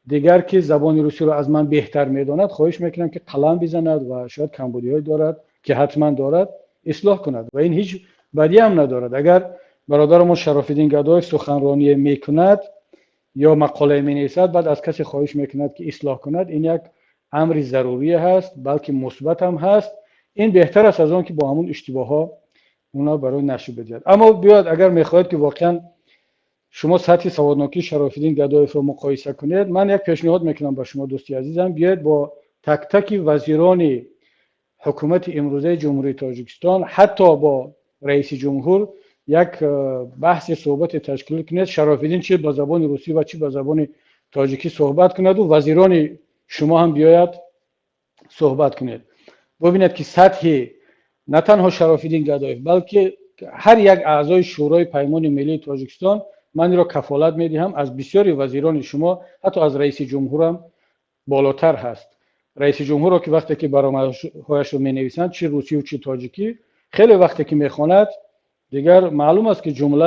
دیگر که زبان روسی را از من بهتر میداند خواهش میکنم که قلم بزند و شاید کمبودی های دارد که حتما دارد اصلاح کند و این هیچ بدی هم ندارد. اگر برادرمون شراف‌الدین گدایف سخنرانی میکند یا مقاله می نویسد بعد از کسی خواهش میکند که اصلاح کند، این یک امر ضروری هست، بلکه مثبت هم هست. این بهتر است از آن که با همون اشتباه ها اونا برای نشر بدهد. اما بیاد اگر میخواهید که واقعا شما سطح سوادناکی شراف‌الدین گدایف رو مقایسه کنید، من یک پیشنهاد میکنم با شما دوستی عزیزم، بیاید با تک تک وزیران حکومت امروزه جمهوری تاجیکستان، حتی با رئیس جمهور یک بحث صحبت تشکیل کنید، شراف‌الدین چه با زبان روسی و چه با زبان تاجیکی صحبت کند و وزیران شما هم بیاید صحبت کنید. ببینید که سطح نه تنها شراف‌الدین گدایف بلکه هر یک اعضای شورای پیمان ملی تاجیکستان، من را کفالت میدهم از بسیاری وزیران شما حتی از رئیس جمهور هم بالاتر هست. رئیس جمهور را که وقتی که برآمدهایش رو می‌نویسند چه روسی و چه تاجیکی، خیلی وقتی که میخواند دیگر معلوم است که جمله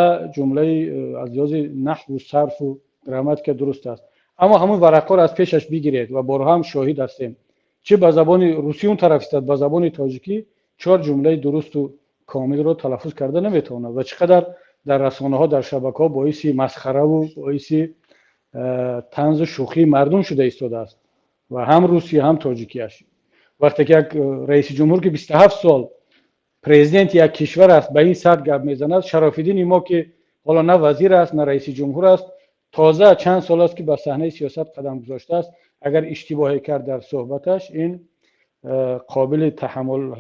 از لحاظ نحو و صرف و گراماتیک درست است، اما همون ورقا را از پیشش بگیرید و بارها هم شاهد هستیم چه با زبان روسی اون طرف است با زبان تاجیکی 4 جمله درست و کامل رو تلفظ کرده نمیتونه و چقدر در رسانه ها در شبکه ها باعث مسخره و باعث طنز و شوخی مردم شده ایستاده است و هم روسی هم تاجیکی است. وقتی که یک رئیس جمهور که 27 سال پرزیدنت یک کشور است به این سطح گپ میزند، شراف‌الدین ما که حالا نه وزیر است نه رئیس جمهور است، تازه چند سال است که به صحنه سیاست قدم گذاشته است، اگر اشتباهی کرد در صحبتش این قابل تحمل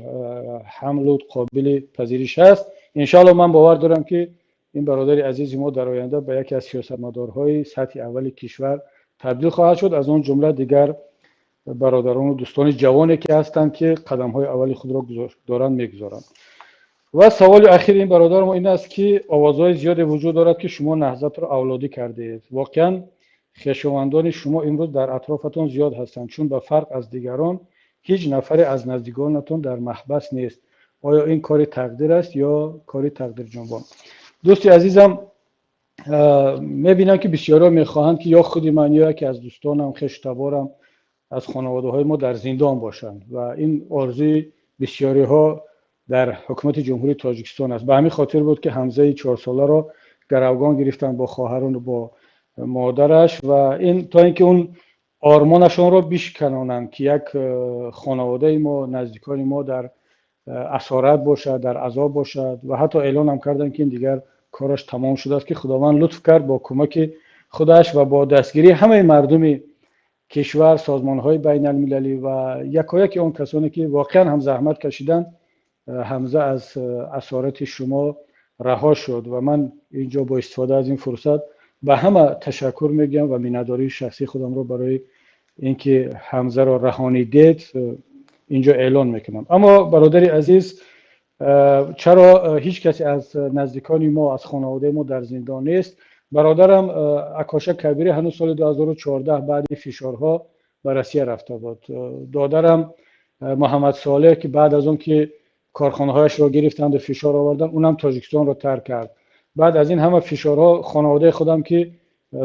حمل و قابل پذیرش است. ان شاء من باور دارم که این برادر عزیز ما در آینده به یکی از سیاستمدارهای سطح اول کشور تبدیل خواهد شد، از اون جمله دیگر برادران و دوستان جوانی که هستند که قدم‌های اولی خود را دارند میگذارند. و سوال اخیر این برادر ما این است که آوازهای زیادی وجود دارد که شما نهضت را اولادی کرده اید. واقعا خویشاوندان شما امروز در اطرافتون زیاد هستند، چون به فرق از دیگران هیچ نفر از نزدیکانتون در محبس نیست. آیا این کاری تقدیر است یا کاری تقدیر جنبان؟ دوستی عزیزم، میبینم که بسیارا میخواهند که یا خودی من یا یکی از دوستانم خشتبارم از خانواده های ما در زندان باشند و این آرزوی بسیاری ها در حکومت جمهوری تاجیکستان است. به همین خاطر بود که حمزه 4 ساله را گروگان گرفتن با خواهران و با مادرش و این تا اینکه اون آرمانشان را بشکنانند که یک خانواده ما نزدیکان ما در اسارت باشد، در عذاب باشد و حتی اعلان هم کردن که این دیگر کارش تمام شده است که خداوند لطف کرد با کمک خودش و با دستگیری همه مردم کشور، سازمان‌های بین المللی و یکایک اون کسانی که واقعا هم زحمت کشیدن، حمزه از اسارت شما رها شد و من اینجا با استفاده از این فرصت به همه تشکر میگم و مینداری شخصی خودم رو برای اینکه حمزه را رهانیدید اینجا اعلان میکنم. اما برادری عزیز، چرا هیچ کسی از نزدیکان ما از خانواده ما در زندان نیست؟ برادرم اکاشک کبیری هنوز سال 2014 بعد فشارها به روسیه رفته بود. دادرم محمد صالح که بعد از اون که کارخانه هایش را گرفتند و فشار آوردن، اونم تاجیکستان را ترک کرد. بعد از این همه فشارها خانواده خودم که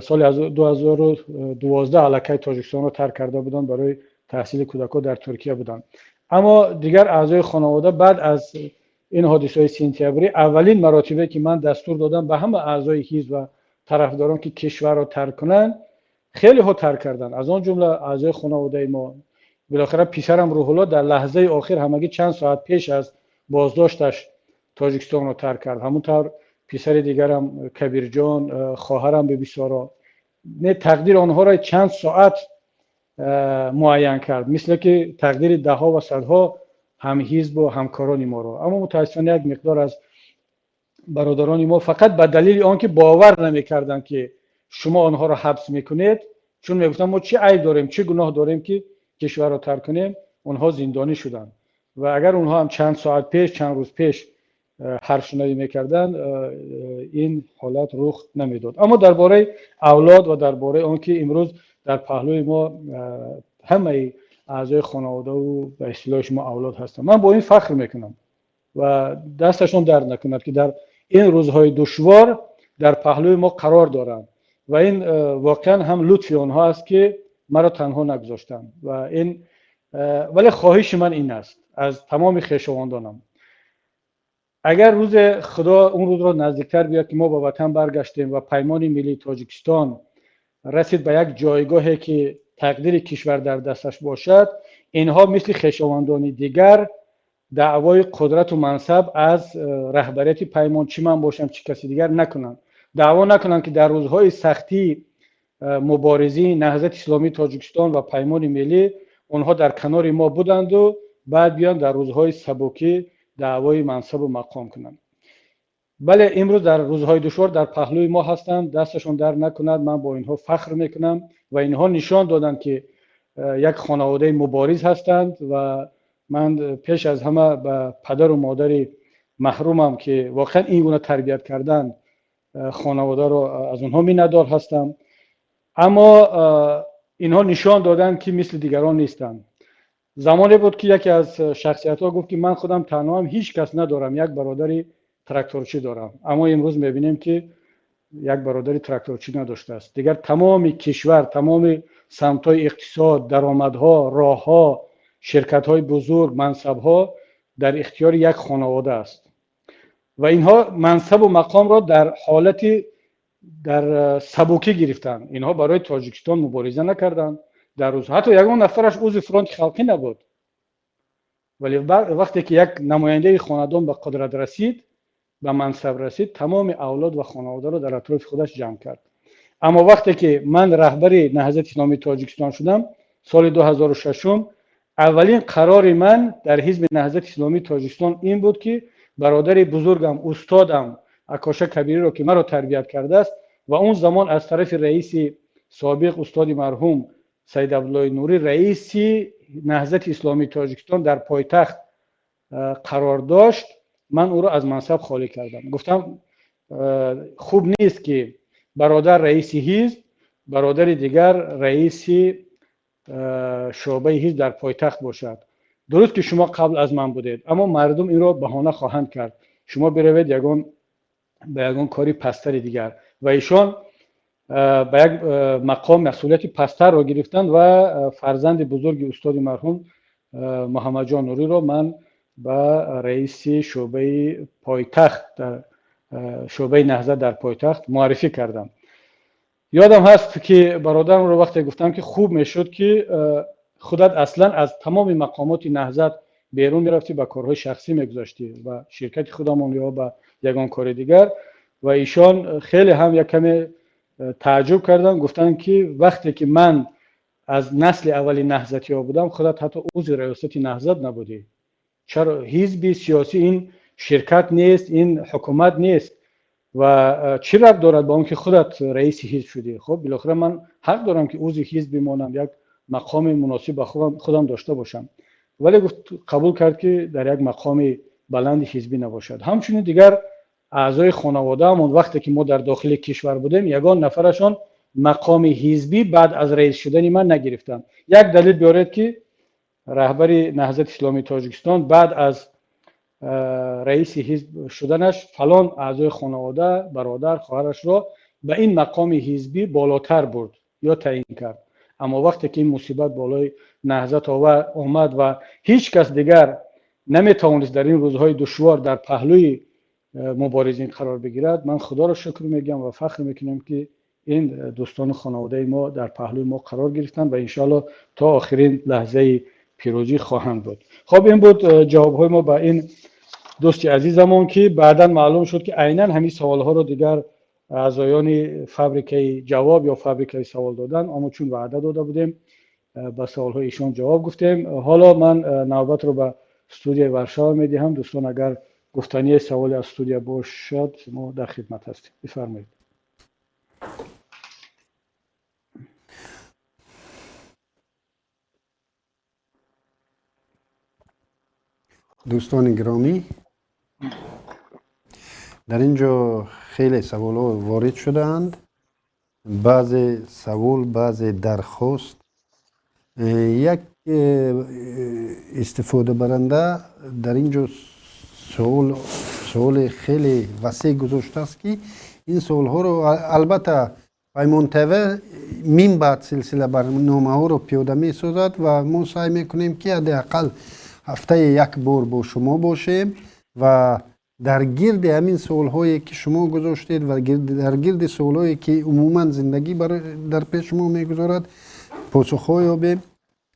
سال 2012 الکی تاجیکستان را ترک کرده بودند، برای تحصیل کودکان در ترکیه بودند. اما دیگر اعضای خانواده بعد از این حادثه سپتامبری اولین مراتبه که من دستور دادم به همه اعضای حزب و طرفداران که کشور را ترک کنند، خیلی ها ترک کردن، از آن جمله اعضای خانواده ما. بالاخره پسرم روح الله در لحظه آخر همگی چند ساعت پیش از بازداشتش تاجیکستان رو ترک کرد. همونطور پسر دیگرم کبیر جان، خواهرم به بیسارا، نه تقدیر آنها را چند ساعت معین کرد، مثل که تقدیر ده ها و صدها هم حزب و همکاران ما را. اما متاسفانه یک مقدار از برادران ما فقط به دلیل آنکه باور نمیکردند که شما آنها را حبس میکنید، چون میگفتن ما چه عیب داریم، چه گناه داریم که کشور را ترک کنیم، آنها زندانی شدند. و اگر اونها هم چند ساعت پیش، چند روز پیش حرف شنوی میکردن، این حالت رخ نمیداد. اما درباره اولاد و درباره آنکه امروز در پهلوی ما همه اعضای خانواده و به اصطلاح شما اولاد هستند، من با این فخر میکنم و دستشون درد نکند که در این روزهای دشوار در پهلوی ما قرار دارند و این واقعا هم لطف آنها است که مرا تنها نگذاشتند. و این ولی خواهش من این است از تمام خویشاوندانم، اگر روز خدا اون روز را نزدیکتر بیاد که ما به وطن برگشتیم و پیمان ملی تاجیکستان رسید به یک جایگاهی که تقدیر کشور در دستش باشد، اینها مثل خویشاوندان دیگر دعوای قدرت و منصب از رهبریت پیمان، چی من باشم چی کسی دیگر، نکنند. دعوا نکنند که در روزهای سختی مبارزین نهضت اسلامی تاجیکستان و پیمان ملی اونها در کنار ما بودند و بعد بیان در روزهای سبکی دعوای منصب و مقام کنند. بله امروز در روزهای دشوار در پهلوی ما هستند، دستشون در نکند. من با اینها فخر میکنم و اینها نشان دادند که یک خانواده مبارز هستند و من پیش از همه به پدر و مادر محرومم که واقعا این گونه تربیت کردن خانواده رو از اونها میندار هستم. اما اینها نشان دادن که مثل دیگران نیستند. زمانی بود که یکی از شخصیت ها گفت که من خودم تنها هم، هیچ کس ندارم، یک برادری تراکتورچی دارم. اما امروز میبینیم که یک برادری تراکتورچی نداشته است. دیگر تمام کشور، تمام سمت‌های اقتصاد، درآمدها، راهها، شرکت‌های بزرگ، منصب‌ها در اختیار یک خانواده است و اینها منصب و مقام را در حالتی در سبوکی گرفتن. اینها برای تاجیکستان مبارزه نکردند. در روز حتی یگان نفرش عضو فرانت خلقی نبود، ولی وقتی که یک نماینده خاندان به قدرت رسید، به منصب رسید، تمام اولاد و خانواده را در اطراف خودش جمع کرد. اما وقتی که من رهبر نهضت اسلامی تاجیکستان شدم سال 2006، اولین قرار من در حزب نهضت اسلامی تاجیکستان این بود که برادر بزرگم، استادم اکاشا کبیری را که مرا تربیت کرده است و اون زمان از طرف رئیس سابق استاد مرحوم سید عبدالله نوری رئیس نهضت اسلامی تاجیکستان در پایتخت قرار داشت، من او را از منصب خالی کردم. گفتم خوب نیست که برادر رئیس حزب، برادر دیگر رئیس شعبه حزب در پایتخت باشد. درست که شما قبل از من بودید، اما مردم این را بهانه خواهند کرد شما بروید به یگان کاری پستر دیگر. و ایشان به یک مقام مسئولیت پستر را گرفتند و فرزند بزرگ استاد مرحوم محمد جان نوری را من به رئیس شعبه پایتخت، شعبه نهضت در پایتخت معرفی کردم. یادم هست که برادرم رو وقتی گفتم که خوب میشد که خودت اصلا از تمام مقامات نهضت بیرون میرفتی، به کارهای شخصی میگذاشتی و شرکت خودمون یا به یگان کار دیگر. و ایشان خیلی هم یک کمی تعجب کردن، گفتن که وقتی که من از نسل اولی نهضتی ها بودم خودت حتی عضو ریاست نهضت نبودی، چرا حزب سیاسی این شرکت نیست، این حکومت نیست و چی ربط دارد با اون که خودت رئیس حزب شدی؟ خب بالاخره من حق دارم که عضو حزب بمانم، یک مقام مناسب به خودم داشته باشم. ولی گفت قبول کرد که در یک مقام بلند حزبی نباشد. همچنین دیگر اعضای خانواده همون وقتی که ما در داخل کشور بودیم یگان نفرشان مقام حزبی بعد از رئیس شدن من نگرفتن. یک دلیل بیارید که رهبر نهضت اسلامی تاجیکستان بعد از رئیس حزب شدنش فلان اعضای خانواده، برادر، خواهرش را به این مقام حزبی بالاتر برد یا تعیین کرد. اما وقتی که این مصیبت بالای نهضت آمد و هیچ کس دیگر نمیتوانست در این روزهای دشوار در پهلوی مبارزین قرار بگیرد، من خدا را شکر میگم و فخر میکنم که این دوستان خانواده ما در پهلوی ما قرار گرفتن و انشالله تا آخرین لحظه پیروزی خواهند بود. خب این بود جواب های ما به این دوست عزیزمون که بعدا معلوم شد که عیناً همین سوال ها رو دیگر اعضایان فابریکه جواب یا فابریکه سوال دادن، اما چون وعده داده بودیم به سوال های ایشان جواب گفتیم. حالا من نوبت رو به استودیو ورشاو میدهم. دوستان اگر گفتنی سوال از استودیو باشد ما در خدمت هستیم. بفرمایید. دوستان گرامی، در اینجا خیلی سوال ها وارد شدند. بعض سوال، بعض درخواست. یک استفاده برنده در اینجا سوال خیلی وسیع گذاشته است که این سوال ها رو البته پیمان تیوی مین بعد سلسله برنامه ها رو پیاده می سازد و ما سعی میکنیم که حداقل هفته یک بار با شما باشیم و در گرد همین سوال هایی که شما گذاشتید و در گرد سوال هایی که عموما زندگی در پیش شما میگذارد پاسخ یابیم.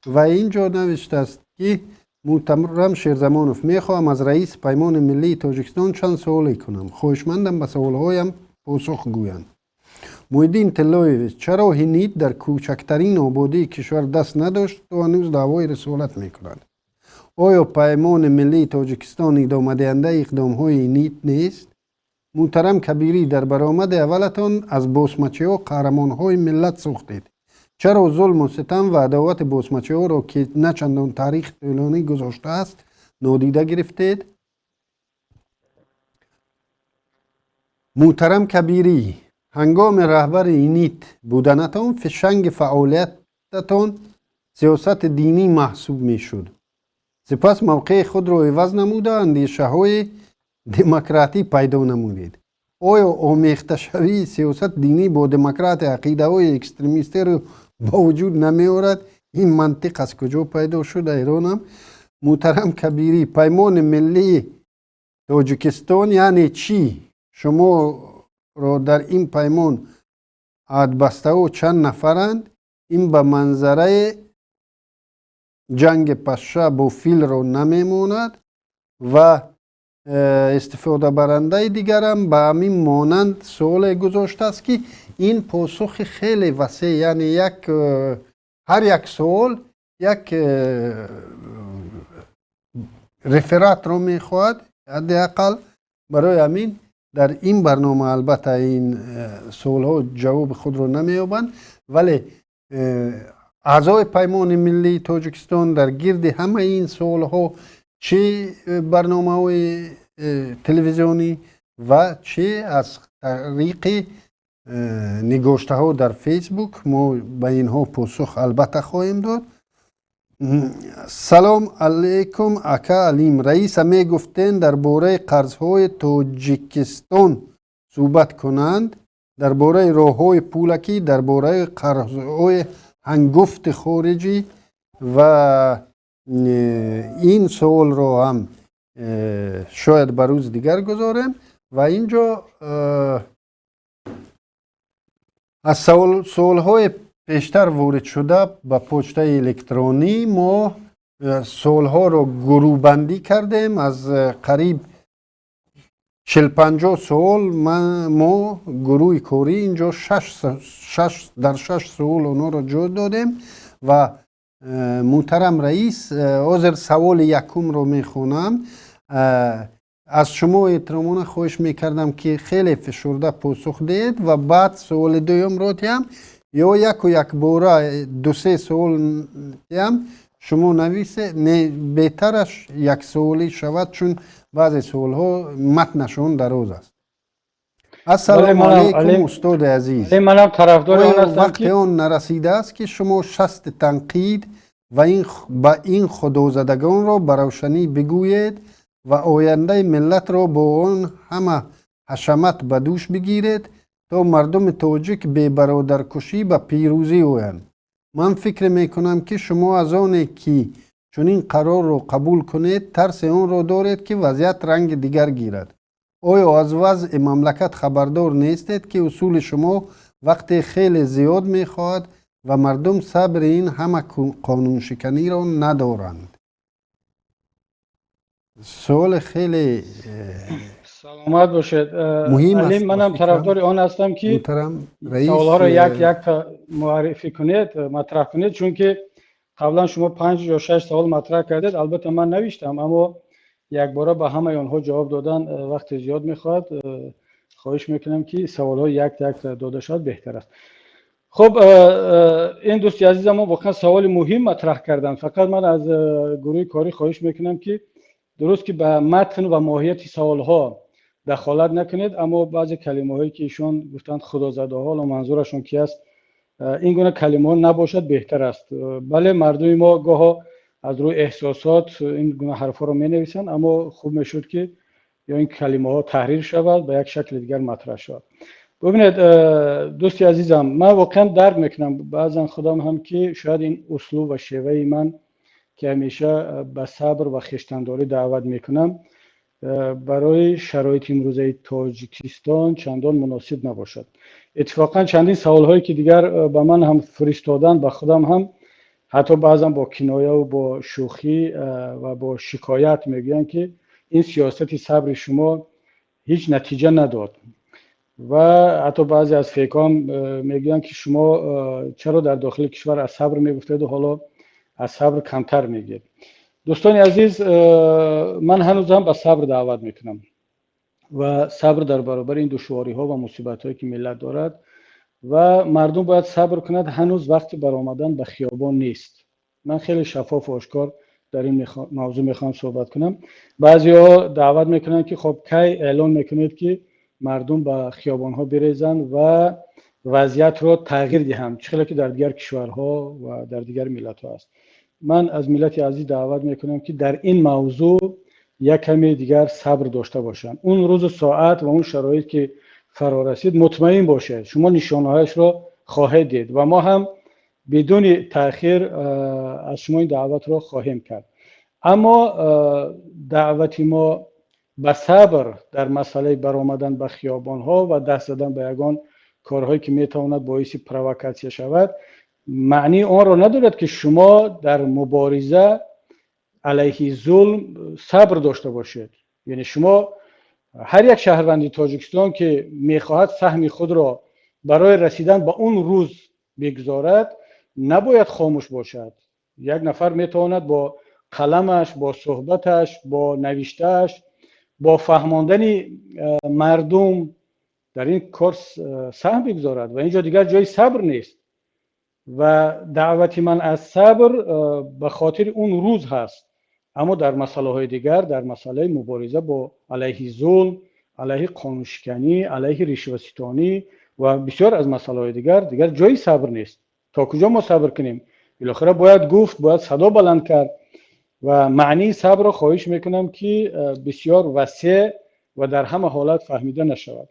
و اینجا نوشته است که محترم شیرزمانوف، میخواهم از رئیس پیمان ملی تاجیکستان چند سوالی کنم. خواهشمندم به سوال هایم پاسخ گویند. محیدین طلایویچ، چرا هنیت در کوچکترین آبادی کشور دست نداشت و هنوز دعوای رسالت میکند؟ آیا پیمان ملی تاجیکستان ادامه دهنده اقدام های نیت نیست؟ محترم کبیری، در برآمد اولتان از باسمچی ها قهرمان های ملت ساختید. چرا ظلم و ستم و عداوت باسمچی ها را که نه چندان تاریخ طولانی گذاشته است نادیده گرفتید؟ محترم کبیری، هنگام رهبر نیت بودنتان فشنگ فعالیتتان سیاست دینی محسوب می شد. سپس موقع خود را عوض نموده اندیشه های دموکراتی پیدا نمودید. آیا آمیخته شوی سیاست دینی با دموکرات عقیده های اکستریمیستی را با وجود نمی آورد؟ این منطق از کجا پیدا شد؟ ایرانم. محترم کبیری، پیمان ملی تاجیکستان یعنی چی؟ شما را در این پیمان ادبسته ها چند نفرند؟ این به منظره جنگ پشه با فیل را نمیماند و استفاده برنده دیگرم به همین مانند سوال گذاشته است که این پاسخ خیلی وسیع، یعنی هر یک سوال یک رفرات رو میخواد. حداقل برای همین در این برنامه البته این سوال ها جواب خود رو نمیابند، ولی اعضای پیمان ملی تاجیکستان در گرد همه این سوال ها، چه برنامه های تلویزیونی و چه از طریق نگاشته ها در فیسبوک، ما به اینها پاسخ البته خواهیم داد. سلام علیکم اکا علیم، رئیس می گفتن درباره قرضهای تاجیکستان صحبت کنند، درباره راههای پولکی، درباره قرضهای هنگفت خارجی و این سوال رو هم شاید بروز دیگر گذارم. و اینجا از سوال های پیشتر وارد شده به پوسته الکترونی ما سوال ها رو گروه بندی کردیم. از قریب 40-50 سوال ما گروه کاری اینجا 6 سوال اونا رو جا دادیم و محترم رئیس حاضر سوال یکم رو میخونم. از شما احترامانه خواهش میکردم که خیلی فشرده پاسخ دهید و بعد سوال دوم رو هم یا یک باره 2-3 سوال هم شما نویسه، بهترش یک سوالی شود چون بعضی سوال ها متنشون دراز است. السلام علیکم استاد عزیز، منم طرفدار اون هستم وقت آن نرسیده است که شما شست تنقید و این خدازدگان را به روشنی بگویید و آینده ملت را با آن همه حشمت به دوش بگیرید تا مردم تاجیک بی برادرکشی به پیروزی آیند. من فکر میکنم که شما از آن که چنین قرار را قبول کنید ترس آن را دارید که وضعیت رنگ دیگر گیرد. آیا از وضع مملکت خبردار نیستید که اصول شما وقتی خیلی زیاد میخواد و مردم صبر این همه قانون شکنی رو ندارند. سوال خیلی سلامت باشید. مهم علی، است به منم طرفدار فکرم. آن هستم که محترم سوالها رئیس، را یک یک تا معرفی کنید، مطرح کنید، چون که قبلا شما 5 یا 6 سوال مطرح کردید. البته من نوشتم، اما یک باره به همه آنها جواب دادن وقت زیاد میخواد. خواهش میکنم که سوال ها یک یک داده شد بهتر است. خب، این دوستی عزیزم ما واقعا سوال مهم مطرح کردن. فقط من از گروه کاری خواهش میکنم که درست که به متن و ماهیت سوال ها دخالت نکنید، اما بعضی کلمه هایی که ایشون گفتند خدا زده ها، و منظورشون کی است، این گونه کلمه ها نباشد بهتر است. بله، مردم ما گاه از روی احساسات این گونه حرفا رو می نویسند، اما خوب میشد که یا این کلمه ها تحریر شود به یک شکل دیگر مطرح شود. ببینید دوستی عزیزم، من واقعا درک میکنم بعضا خودم هم که شاید این اسلوب و شیوه من که همیشه به صبر و خویشتنداری دعوت میکنم برای شرایط امروزه تاجیکستان چندان مناسب نباشد. اتفاقا چندین سوال هایی که دیگر به من هم فرستادن، به خودم هم حتی بعضا با کنایه و با شوخی و با شکایت میگن که این سیاست صبر شما هیچ نتیجه نداد، و حتی بعضی از فیکام میگن که شما چرا در داخل کشور از صبر میگفتید و حالا از صبر کمتر میگید. دوستان عزیز، من هنوز هم به صبر دعوت میکنم و صبر در برابر این دشواری ها و مصیبت هایی که ملت دارد و مردم باید صبر کند. هنوز وقت برآمدن به خیابان نیست. من خیلی شفاف و آشکار در این موضوع میخوام صحبت کنم. بعضی ها دعوت میکنن که خب کی اعلان میکنید که مردم به خیابان ها بریزن و وضعیت رو تغییر دهند، چه که در دیگر کشورها و در دیگر ملت ها است. من از ملت عزیز دعوت میکنم که در این موضوع یک کمی دیگر صبر داشته باشند. اون روز و ساعت و اون شرایط که فرا رسید، مطمئن باشید شما نشانه‌هایش را خواهید دید و ما هم بدون تأخیر از شما این دعوت را خواهیم کرد. اما دعوت ما به صبر در مسئله برآمدن به خیابان‌ها و دست زدن به یگان کارهایی که میتواند باعث پرووکاسیون شود، معنی آن را ندارد که شما در مبارزه علیه ظلم صبر داشته باشید. یعنی شما، هر یک شهروندی تاجیکستان که میخواهد سهم خود را برای رسیدن به اون روز بگذارد، نباید خاموش باشد. یک نفر میتواند با قلمش، با صحبتش، با نوشتهش، با فهماندن مردم در این کار سهم بگذارد و اینجا دیگر جای صبر نیست. و دعوت من از صبر به خاطر اون روز هست. اما در مسئله های دیگر، در مسئله مبارزه با علیه ظلم، علیه قانونشکنی، علیه رشوه‌ستانی و بسیار از مسئله های دیگر جای صبر نیست. تا کجا ما صبر کنیم؟ بالاخره باید گفت، باید صدا بلند کرد. و معنی صبر را خواهش میکنم که بسیار وسیع و در همه حالت فهمیده نشود.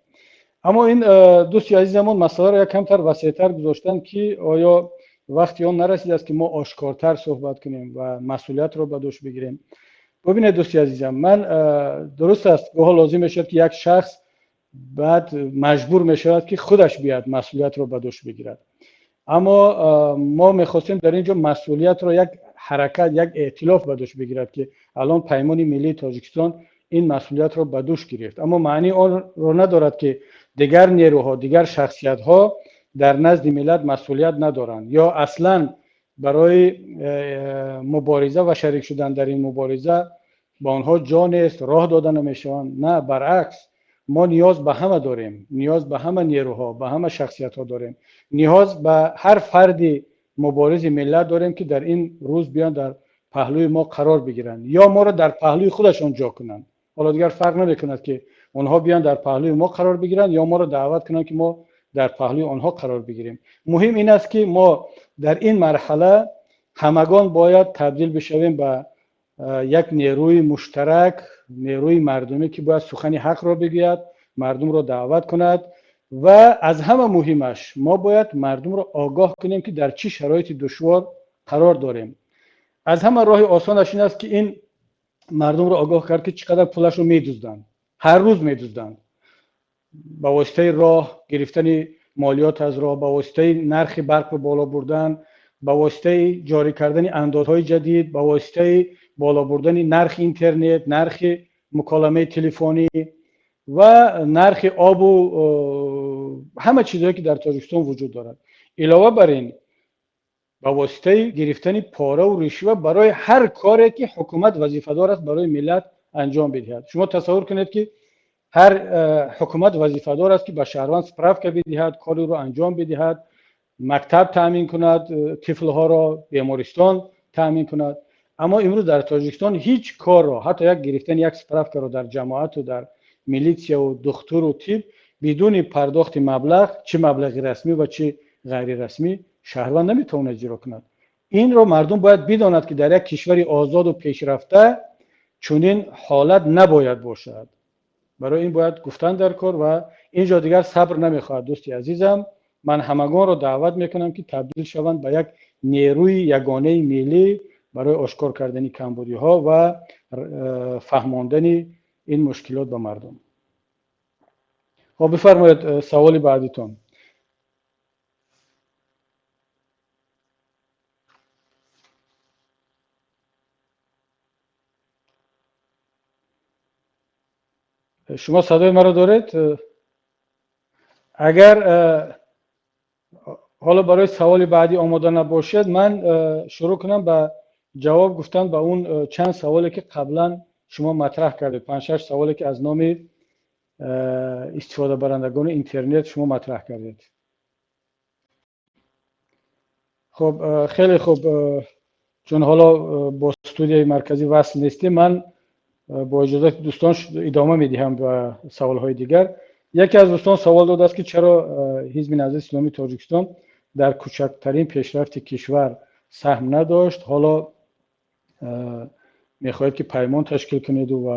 اما این دوستی عزیزمون مسئله را یک کمتر وسیع‌تر گذاشتن که آیا وقتی آن نرسیده است که ما آشکارتر صحبت کنیم و مسئولیت را به دوش بگیریم. ببینید دوستی عزیزم، من درست است گاه لازم میشد که یک شخص بعد مجبور میشود که خودش بیاد مسئولیت را به دوش بگیرد، اما ما میخواستیم در اینجا مسئولیت را یک حرکت، یک ائتلاف به دوش بگیرد که الان پیمان ملی تاجیکستان این مسئولیت را به دوش گرفت. اما معنی آن را ندارد که دیگر نیروها، دیگر شخصیت ها در نزد ملت مسئولیت ندارند یا اصلا برای مبارزه و شریک شدن در این مبارزه با آنها جا نیست، راه داده نمیشوند. نه، برعکس، ما نیاز به همه داریم، نیاز به همه نیروها، به همه شخصیت ها داریم، نیاز به هر فرد مبارز ملت داریم که در این روز بیان در پهلوی ما قرار بگیرند یا ما را در پهلوی خودشان جا کنند. حالا دیگر فرق نمیکند که اونها بیان در پهلوی ما قرار بگیرند یا ما را دعوت کنند که ما در پهلوی آنها قرار بگیریم. مهم این است که ما در این مرحله همگان باید تبدیل بشویم به یک نیروی مشترک، نیروی مردمی که باید سخن حق را بگوید، مردم را دعوت کند و از همه مهمش ما باید مردم را آگاه کنیم که در چه شرایط دشوار قرار داریم. از همه راه آسانش این است که این مردم را آگاه کرد که چقدر پولش رو میدزدند، هر روز میدزدند، با واسطه راه گرفتن مالیات از راه، به واسطه نرخ برق به بالا بردن، به واسطه جاری کردن اندازهای جدید، به واسطه بالا بردن نرخ اینترنت، نرخ مکالمه تلفنی و نرخ آب و همه چیزهایی که در تاجیکستان وجود دارد. علاوه بر این با واسطه گرفتن پاره و رشوه برای هر کاری که حکومت وظیفه دار است برای ملت انجام بدهد. شما تصور کنید که هر حکومت وظیفه دار است که به شهروند سپرافکا بدهد، کاری رو انجام بدهد، مکتب تامین کند، طفل ها را بیمارستان تامین کند. اما امروز در تاجیکستان هیچ کار را، حتی یک گرفتن یک سپرافکا را در جماعت و در میلیسیا و دکتر و طب بدون پرداخت مبلغ، چه مبلغ رسمی و چه غیر رسمی، شهروند نمیتونه اجرا کند. این رو مردم باید بداند که در یک کشور آزاد و پیشرفته چنین حالت نباید باشد. برای این باید گفتن در کار و اینجا دیگر صبر نمیخواهد. دوستی عزیزم، من همگان را دعوت میکنم که تبدیل شوند به یک نیروی یگانه ملی برای آشکار کردن کمبودی ها و فهماندن این مشکلات به مردم. خب بفرمایید سوال بعدیتون. شما صدای مرا دارید؟ اگر حالا برای سوال بعدی آماده نباشد، من شروع کنم به جواب گفتن به اون چند سوالی که قبلا شما مطرح کردید، 5-6 سوالی که از نام استفاده برندگان اینترنت شما مطرح کردید. خب خیلی خوب، چون حالا با استودیوی مرکزی وصل نیستیم، من با اجازه دوستان ادامه میدهم به سوالهای دیگر. یکی از دوستان سوال داده است که چرا حزب نهضت اسلامی تاجیکستان در کوچکترین پیشرفت کشور سهم نداشت، حالا میخواهید که پیمان تشکیل کنید و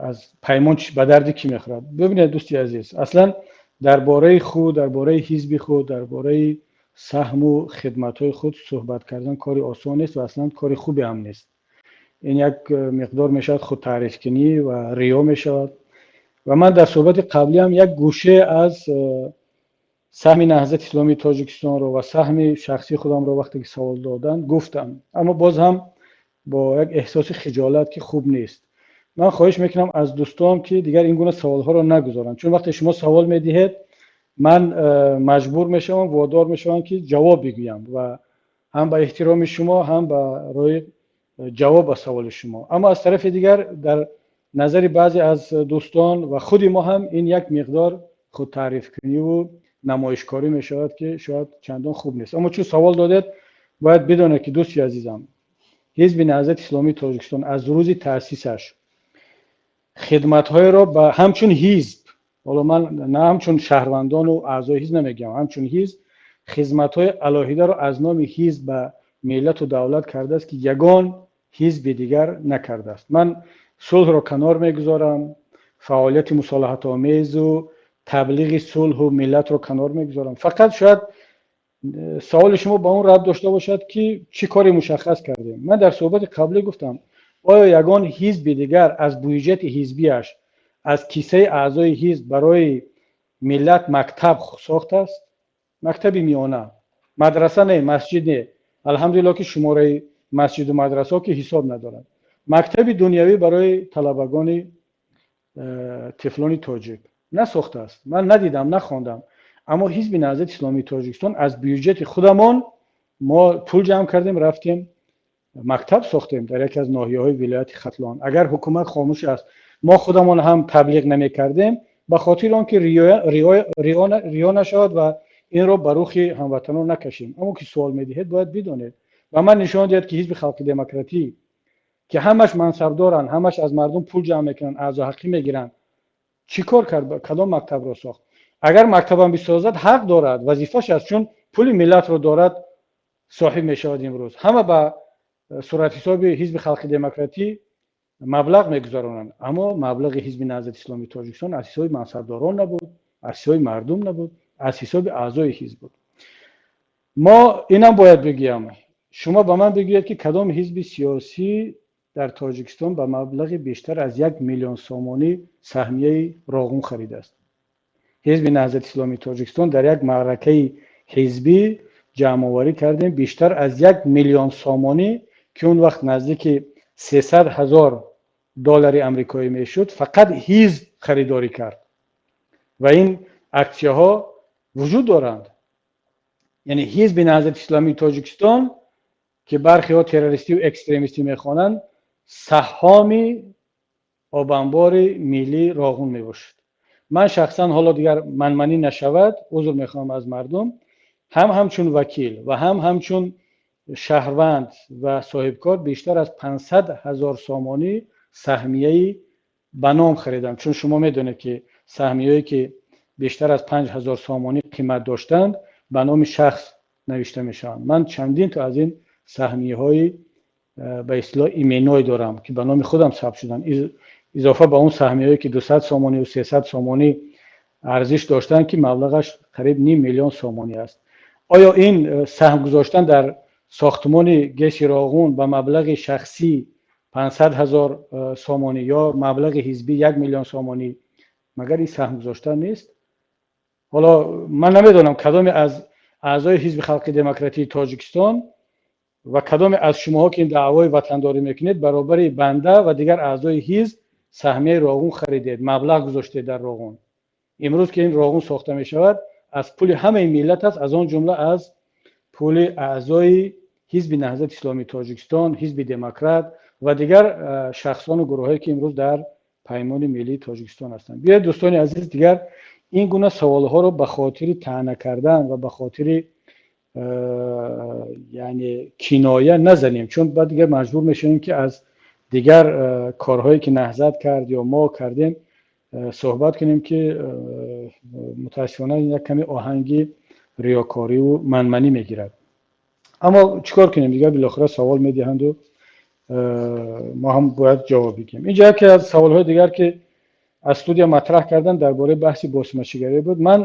از پیمان به درد کی میخورد؟ ببینید دوستی عزیز، اصلا درباره خود، درباره حزب خود، درباره سهم و خدمت‌های خود صحبت کردن کاری آسان نیست و اصلا کاری خوبی هم نیست. این یک مقدار میشود خود تعریف کنی و ریا میشود. و من در صحبت قبلی هم یک گوشه از سهم نهضت اسلامی تاجیکستان رو و سهم شخصی خودم رو وقتی که سوال دادن گفتم، اما باز هم با یک احساس خجالت که خوب نیست. من خواهش میکنم از دوستان که دیگر این گونه سوال ها رو نگذارن، چون وقتی شما سوال میدهید من مجبور میشم، وادار میشم که جواب بگویم و هم به احترام شما هم به روی جواب به سوال شما. اما از طرف دیگر در نظر بعضی از دوستان و خود ما هم این یک مقدار خود تعریف کنی و نمایشکاری می شود که شاید چندان خوب نیست. اما چون سوال دادید باید بدانید که دوستی عزیزم، حزب نهضت اسلامی تاجیکستان از روز تأسیسش خدمت‌های را به همچون حزب، حالا من نه همچون شهروندان و اعضای حزب نمیگم، همچون حزب خدمت‌های علاهیده را از نام حزب به ملت و دولت کرده است که یگان حزب دیگر نکرده است. من صلح را کنار میگذارم، فعالیت مصالحت آمیز و تبلیغ صلح و ملت را کنار میگذارم. فقط شاید سوال شما با اون ربط داشته باشد که چی کاری مشخص کردیم. من در صحبت قبلی گفتم آیا یگان حزب دیگر از بودجه حزبیش، از کیسه اعضای حزب برای ملت مکتب ساخته است؟ مکتب میانه، مدرسه نه، مسجد نه. الحمدلله که شماره مسجد و مدرسه که حساب ندارند. مکتب دنیوی برای طلبگان طفلان تاجیک نساخته است. من ندیدم، نخواندم. اما حزب نهضت اسلامی تاجیکستان از بودجه خودمان ما پول جمع کردیم، رفتیم مکتب ساختیم در یکی از ناحیه‌های ولایت ختلان. اگر حکومت خاموش است، ما خودمان هم تبلیغ نمی‌کردیم به خاطر آنکه ریا نشود و این را بروخ هموطنان نکشیم. اما که سوال می‌دهید باید بدونید و من نشان داد که حزب خلق دموکراتی که همش منصب دارن، همش از مردم پول جمع میکنن، اعضا حقی میگیرن، چیکار کرد؟ کدام مکتب را ساخت؟ اگر مکتب هم بسازد حق دارد، وظیفه‌اش است، چون پول ملت رو دارد صاحب میشود. امروز همه به صورت حساب حزب خلق دموکراتی مبلغ میگذارونن، اما مبلغ حزب نهضت اسلامی تاجیکستان از حساب منصبداران نبود، از حساب مردم نبود، از حساب اعضای حزب بود. ما اینم باید بگیم، شما به من بگویید که کدام حزب سیاسی در تاجیکستان به مبلغ بیشتر از 1 میلیون سامانی سهمیه راغون خریده است؟ حزب نهضت اسلامی تاجیکستان در یک معرکه حزبی جمع آوری کردیم بیشتر از 1 میلیون سامانی که اون وقت نزدیک 300,000 دلار آمریکایی میشد فقط حزب خریداری کرد و این اکسیه ها وجود دارند. یعنی حزب نهضت اسلامی تاجیکستان که برخی ها تروریستی و اکستریمیستی میخوانند سهامی آبانبار ملی راغون میباشد. من شخصا حالا دیگر منمنی نشود عذر میخوام از مردم همچون وکیل و همچون شهروند و صاحبکار بیشتر از 500,000 سامانی سهمیه به نام خریدم، چون شما میدونید که سهمیه‌ای که بیشتر از 5,000 سامانی قیمت داشتند به نام شخص نوشته میشن. من چندین تا از این سهمیه های به اصطلاح ایمنی دارم که به نام خودم ثبت شدن، اضافه به اون سهمیه‌ای که 200 سامانی و 300 سامانی ارزش داشتن که مبلغش قریب 500,000 میلیون سامانی است. آیا این سهم گذاشتن در ساختمان گیس راغون به مبلغ شخصی 500,000 سامانی یا مبلغ حزبی 1 میلیون سامانی مگر این سهم گذاشتن نیست؟ حالا من نمیدونم کدام از اعضای حزب خلق دموکراتی تاجیکستان و کدام از شماها که این دعوای وطنداری میکنید برابر بنده و دیگر اعضای حزب سهمیه راغون خریدید، مبلغ گذاشتید در راغون. امروز که این راغون ساخته می شود از پول همه ملت است، از آن جمله از پول اعضای حزب نهضت اسلامی تاجیکستان، حزب دموکرات و دیگر شخصان و گروهایی که امروز در پیمان ملی تاجیکستان هستند. بیاید دوستان عزیز دیگر این گونه سوالها رو به خاطر طعنه کردن و به خاطر یعنی کنایه نزنیم، چون بعد دیگر مجبور میشیم که از دیگر کارهایی که نهضت کرد یا ما کردیم صحبت کنیم که متاسفانه یک کمی آهنگی ریاکاری و منمنی میگیرد. اما چیکار کنیم دیگر بالاخره سوال میدهند و ما هم باید جواب بگیم. اینجا که از سوالهای دیگر که استودیا مطرح کردن درباره بحث بازمچیگری بود. من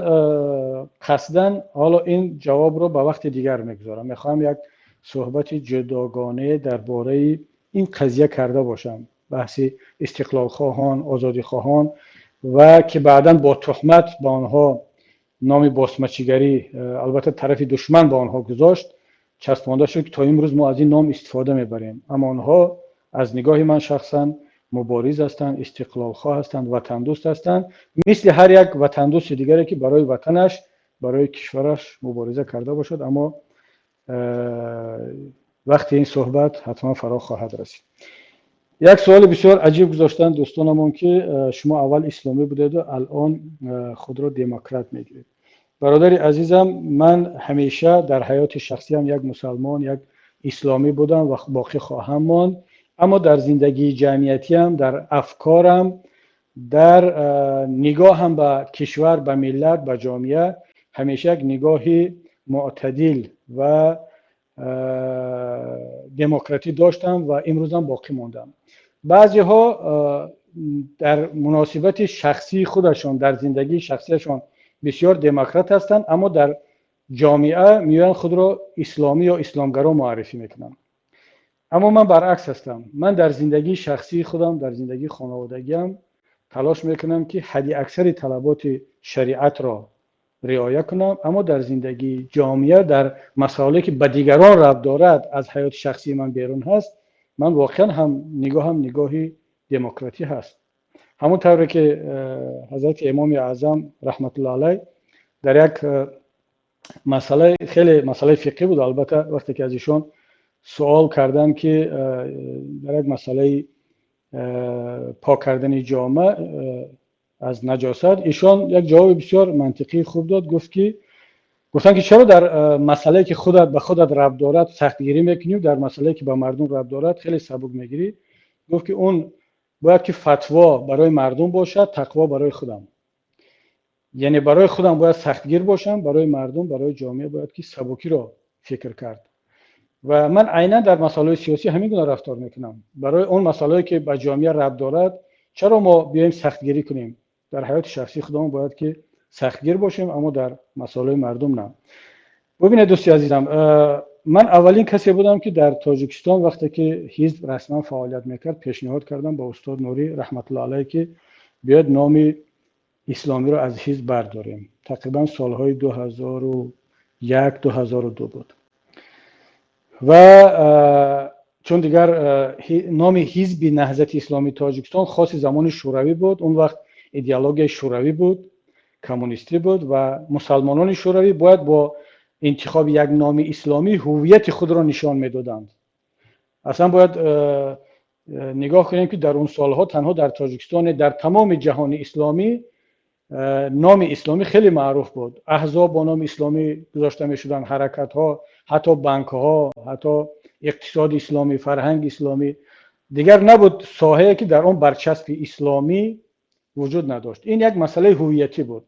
قصداً حالا این جواب رو به وقت دیگر میگذارم. میخوام یک صحبت جداگانه درباره این قضیه کرده باشم، بحث استقلال خواهان، آزادی خواهان و که بعداً با تهمت به آنها نام بازمچیگری البته طرف دشمن به آنها گذاشت، چسبانده شد که تا امروز ما از این نام استفاده میبریم. اما آنها از نگاه من شخصاً مبارز هستند، استقلال خواه هستند، وطن دوست هستند، مثل هر یک وطن دوست دیگری که برای وطنش، برای کشورش مبارزه کرده باشد. اما وقتی این صحبت حتما فرا خواهد رسید. یک سوال بسیار عجیب گذاشتن دوستانمون که شما اول اسلامی بودید و الان خود را دموکرات میگیرید. برادر عزیزم، من همیشه در حیات شخصی هم یک مسلمان، یک اسلامی بودم و باقی خواهم ماند. اما در زندگی جمعیتی هم، در افکارم، در نگاهم به کشور، به ملت، به جامعه همیشه یک نگاهی معتدل و دموکراتی داشتم و امروز هم باقی موندم. بعضی ها در مناسبت شخصی خودشان، در زندگی شخصیشان بسیار دموکرات هستند، اما در جامعه میان خود را اسلامی یا اسلامگرا معرفی میکنند. اما من برعکس هستم. من در زندگی شخصی خودم، در زندگی خانوادگیم تلاش میکنم که حد اکثر طلبات شریعت را رعایت کنم، اما در زندگی جامعه، در مسائلی که به دیگران ربط دارد، از حیات شخصی من بیرون هست، من واقعا هم نگاهی دموکراتی هست. همون طوری که حضرت امام اعظم رحمت الله علیه در یک مسئله، خیلی مسئله فقهی بود البته، وقتی که از ایشون سوال کردن که در یک مسئله پاک کردن جامعه از نجاست، ایشون یک جواب بسیار منطقی خوب داد. گفتن که چرا در مسئله که خودت به خودت ربط دارد سختگیری میکنی و در مسئله که به مردم ربط دارد خیلی سبک میگیری؟ گفت که اون باید که فتوا برای مردم باشد، تقوا برای خودم. یعنی برای خودم باید سختگیر باشم، برای مردم، برای جامعه باید که سبکی را فکر کرد. و من عیناً در مسائل سیاسی همین گونه رفتار میکنم. برای اون مسائلی که به جامعه ربط دارد چرا ما بیایم سختگیری کنیم؟ در حیات شخصی خودمون باید که سختگیر باشیم، اما در مسائل مردم نه. ببینید دوستی عزیزم، من اولین کسی بودم که در تاجیکستان وقتی که حزب رسما فعالیت میکرد پیشنهاد کردم با استاد نوری رحمت الله علیه که بیاد نام اسلامی رو از حزب برداریم. تقریبا سالهای 2001 2002 بود و چون دیگر نام حزب نهضت اسلامی تاجیکستان خاص زمان شوروی بود. اون وقت ایدئولوژی شوروی بود، کمونیستی بود و مسلمانان شوروی باید با انتخاب یک نام اسلامی هویت خود را نشان میدادند. اصلا باید نگاه کنیم که در اون سالها تنها در تاجیکستان، در تمام جهان اسلامی نام اسلامی خیلی معروف بود. احزاب با نام اسلامی گذاشته می شدن، حرکت ها، حتی بانک ها، حتی اقتصاد اسلامی، فرهنگ اسلامی. دیگر نبود ساحه‌ای که در اون برچسب اسلامی وجود نداشت. این یک مسئله هویتی بود.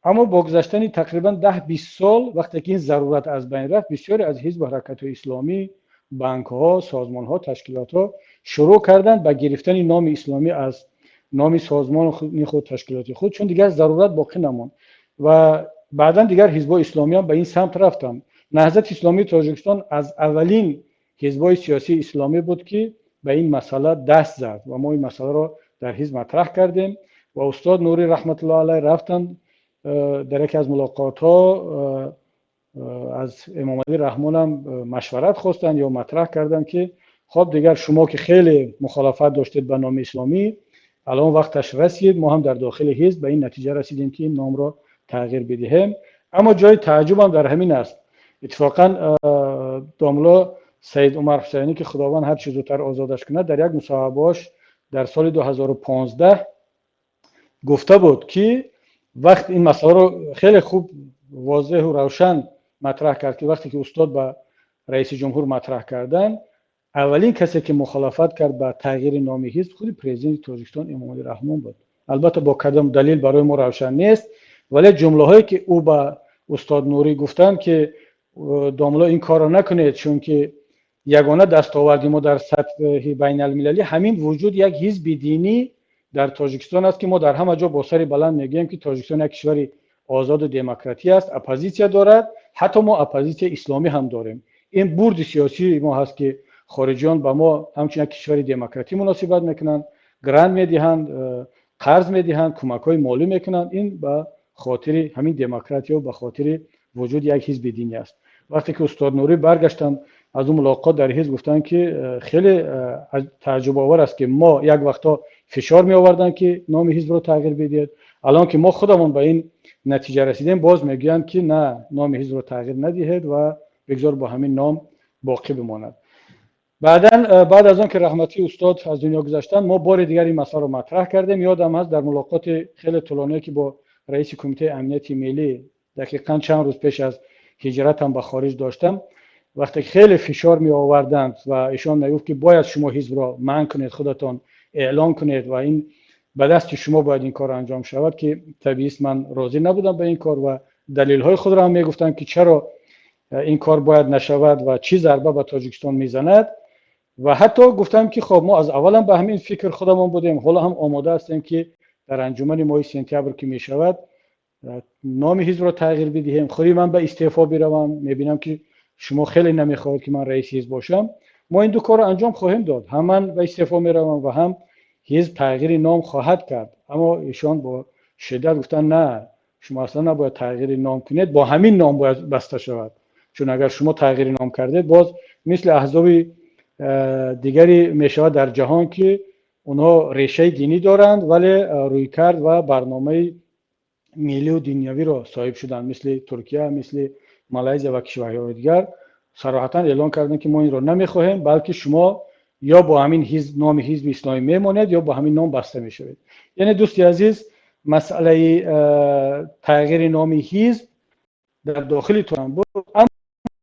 اما با گذشتن تقریبا 10-20 سال وقتی که این ضرورت از بین رفت، بسیاری از حزب و حرکت اسلامی، بانک ها، سازمان ها، تشکیلات ها شروع کردند به گرفتن نام اسلامی از نام سازمان خود، تشکیلات خود، چون دیگر ضرورت باقی نماند و بعدا دیگر حزب اسلامی هم به این سمت رفتند. نهضت اسلامی تاجیکستان از اولین حزب سیاسی اسلامی بود که به این مسئله دست زد و ما این مسئله را در حزب مطرح کردیم و استاد نوری رحمت الله علیه رفتند در یکی از ملاقات ها از امام علی رحمان هم مشورت خواستند یا مطرح کردند که خب دیگر شما که خیلی مخالفت داشتید به نام اسلامی، الان وقتش رسید ما هم در داخل حزب به این نتیجه رسیدیم که این نام را تغییر بدهیم. اما جای تعجب هم در همین است. اتفاقا داملا سید عمر حسینی که خداوند هر چه زودتر آزادش کنه، در یک مصاحبه‌اش در سال 2015 گفته بود که وقت این مسئله رو خیلی خوب واضح و روشن مطرح کرد که وقتی که استاد به رئیس جمهور مطرح کردن، اولین کسی که مخالفت کرد با تغییر نام حزب خود پرزیدنت تاجیکستان امام علی رحمان بود. البته با کدام دلیل برای ما روشن نیست، ولی جمله هایی که او با استاد نوری گفتن که داملا این کارو نکنید چون که یگانه دستاوردی ما در سطح بین المللی همین وجود یک حزب دینی در تاجیکستان است که ما در همه جا با سر بلند میگیم که تاجیکستان یک کشور آزاد و دموکراتی است، اپوزیسیا دارد، حتی ما اپوزیسیا اسلامی هم داریم. این برد سیاسی ما هست که خارجیان به ما همچنین کشور دموکراتی مناسبت میکنند، گرانت میدهند، قرض میدهند، کمک‌های مالی میکنند. این به خاطر همین دموکراسی و به خاطر وجود یک حزب دینی است. وقتی که استاد نوری برگشتن از اون ملاقات در حزب گفتن که خیلی تعجب آور است که ما یک وقتا فشار می آوردن که نام حزب رو تغییر بدید، الان که ما خودمون به این نتیجه رسیدیم باز میگن که نه، نام حزب رو تغییر ندهید و بگذار با همین نام باقی بماند. بعد از آن که رحمتی استاد از دنیا گذشتن، ما بار دیگر این مسئله رو مطرح کردیم. یادم هست در ملاقات خیلی طولانی که با رئیس کمیته امنیت ملی دقیقاً چند روز پیش از هجرتم به خارج داشتم، وقتی خیلی فشار می آوردند و ایشان میگفت که باید شما حزب را منع کنید، خودتان اعلان کنید و این به دست شما باید این کار انجام شود، که طبیعی است من راضی نبودم به این کار و دلیل های خود را هم میگفتم که چرا این کار باید نشود و چی ضربه به تاجیکستان میزند. و حتی گفتم که خب ما از اول هم به همین فکر خودمون بودیم، حالا هم آماده هستیم که در انجمن ماه سپتامبر که میشود نام حزب را تغییر بدهیم. خودی من به استعفا بروم، میبینم که شما خیلی نمیخواهید که من رئیس حزب باشم، ما این دو کار انجام خواهیم داد، هم من به استعفا میروم و هم حزب تغییر نام خواهد کرد. اما ایشان با شدت گفتن نه، شما اصلا نباید تغییر نام کنید، با همین نام باید بسته شود، چون اگر شما تغییر نام کردید باز مثل احزاب دیگری میشود در جهان که اونها ریشه دینی دارند ولی رویکرد و برنامه ملی و دنیوی را صاحب شدن، مثل ترکیه، مثل مالزی و کشورهای دیگر صراحتا اعلان کردن که ما این را نمیخواهیم، بلکه شما یا با همین حزب، نام حزب اسلامی میمانید یا با همین نام بسته میشوید. یعنی دوستی عزیز، مسئله تغییر نام حزب در داخل توران بود،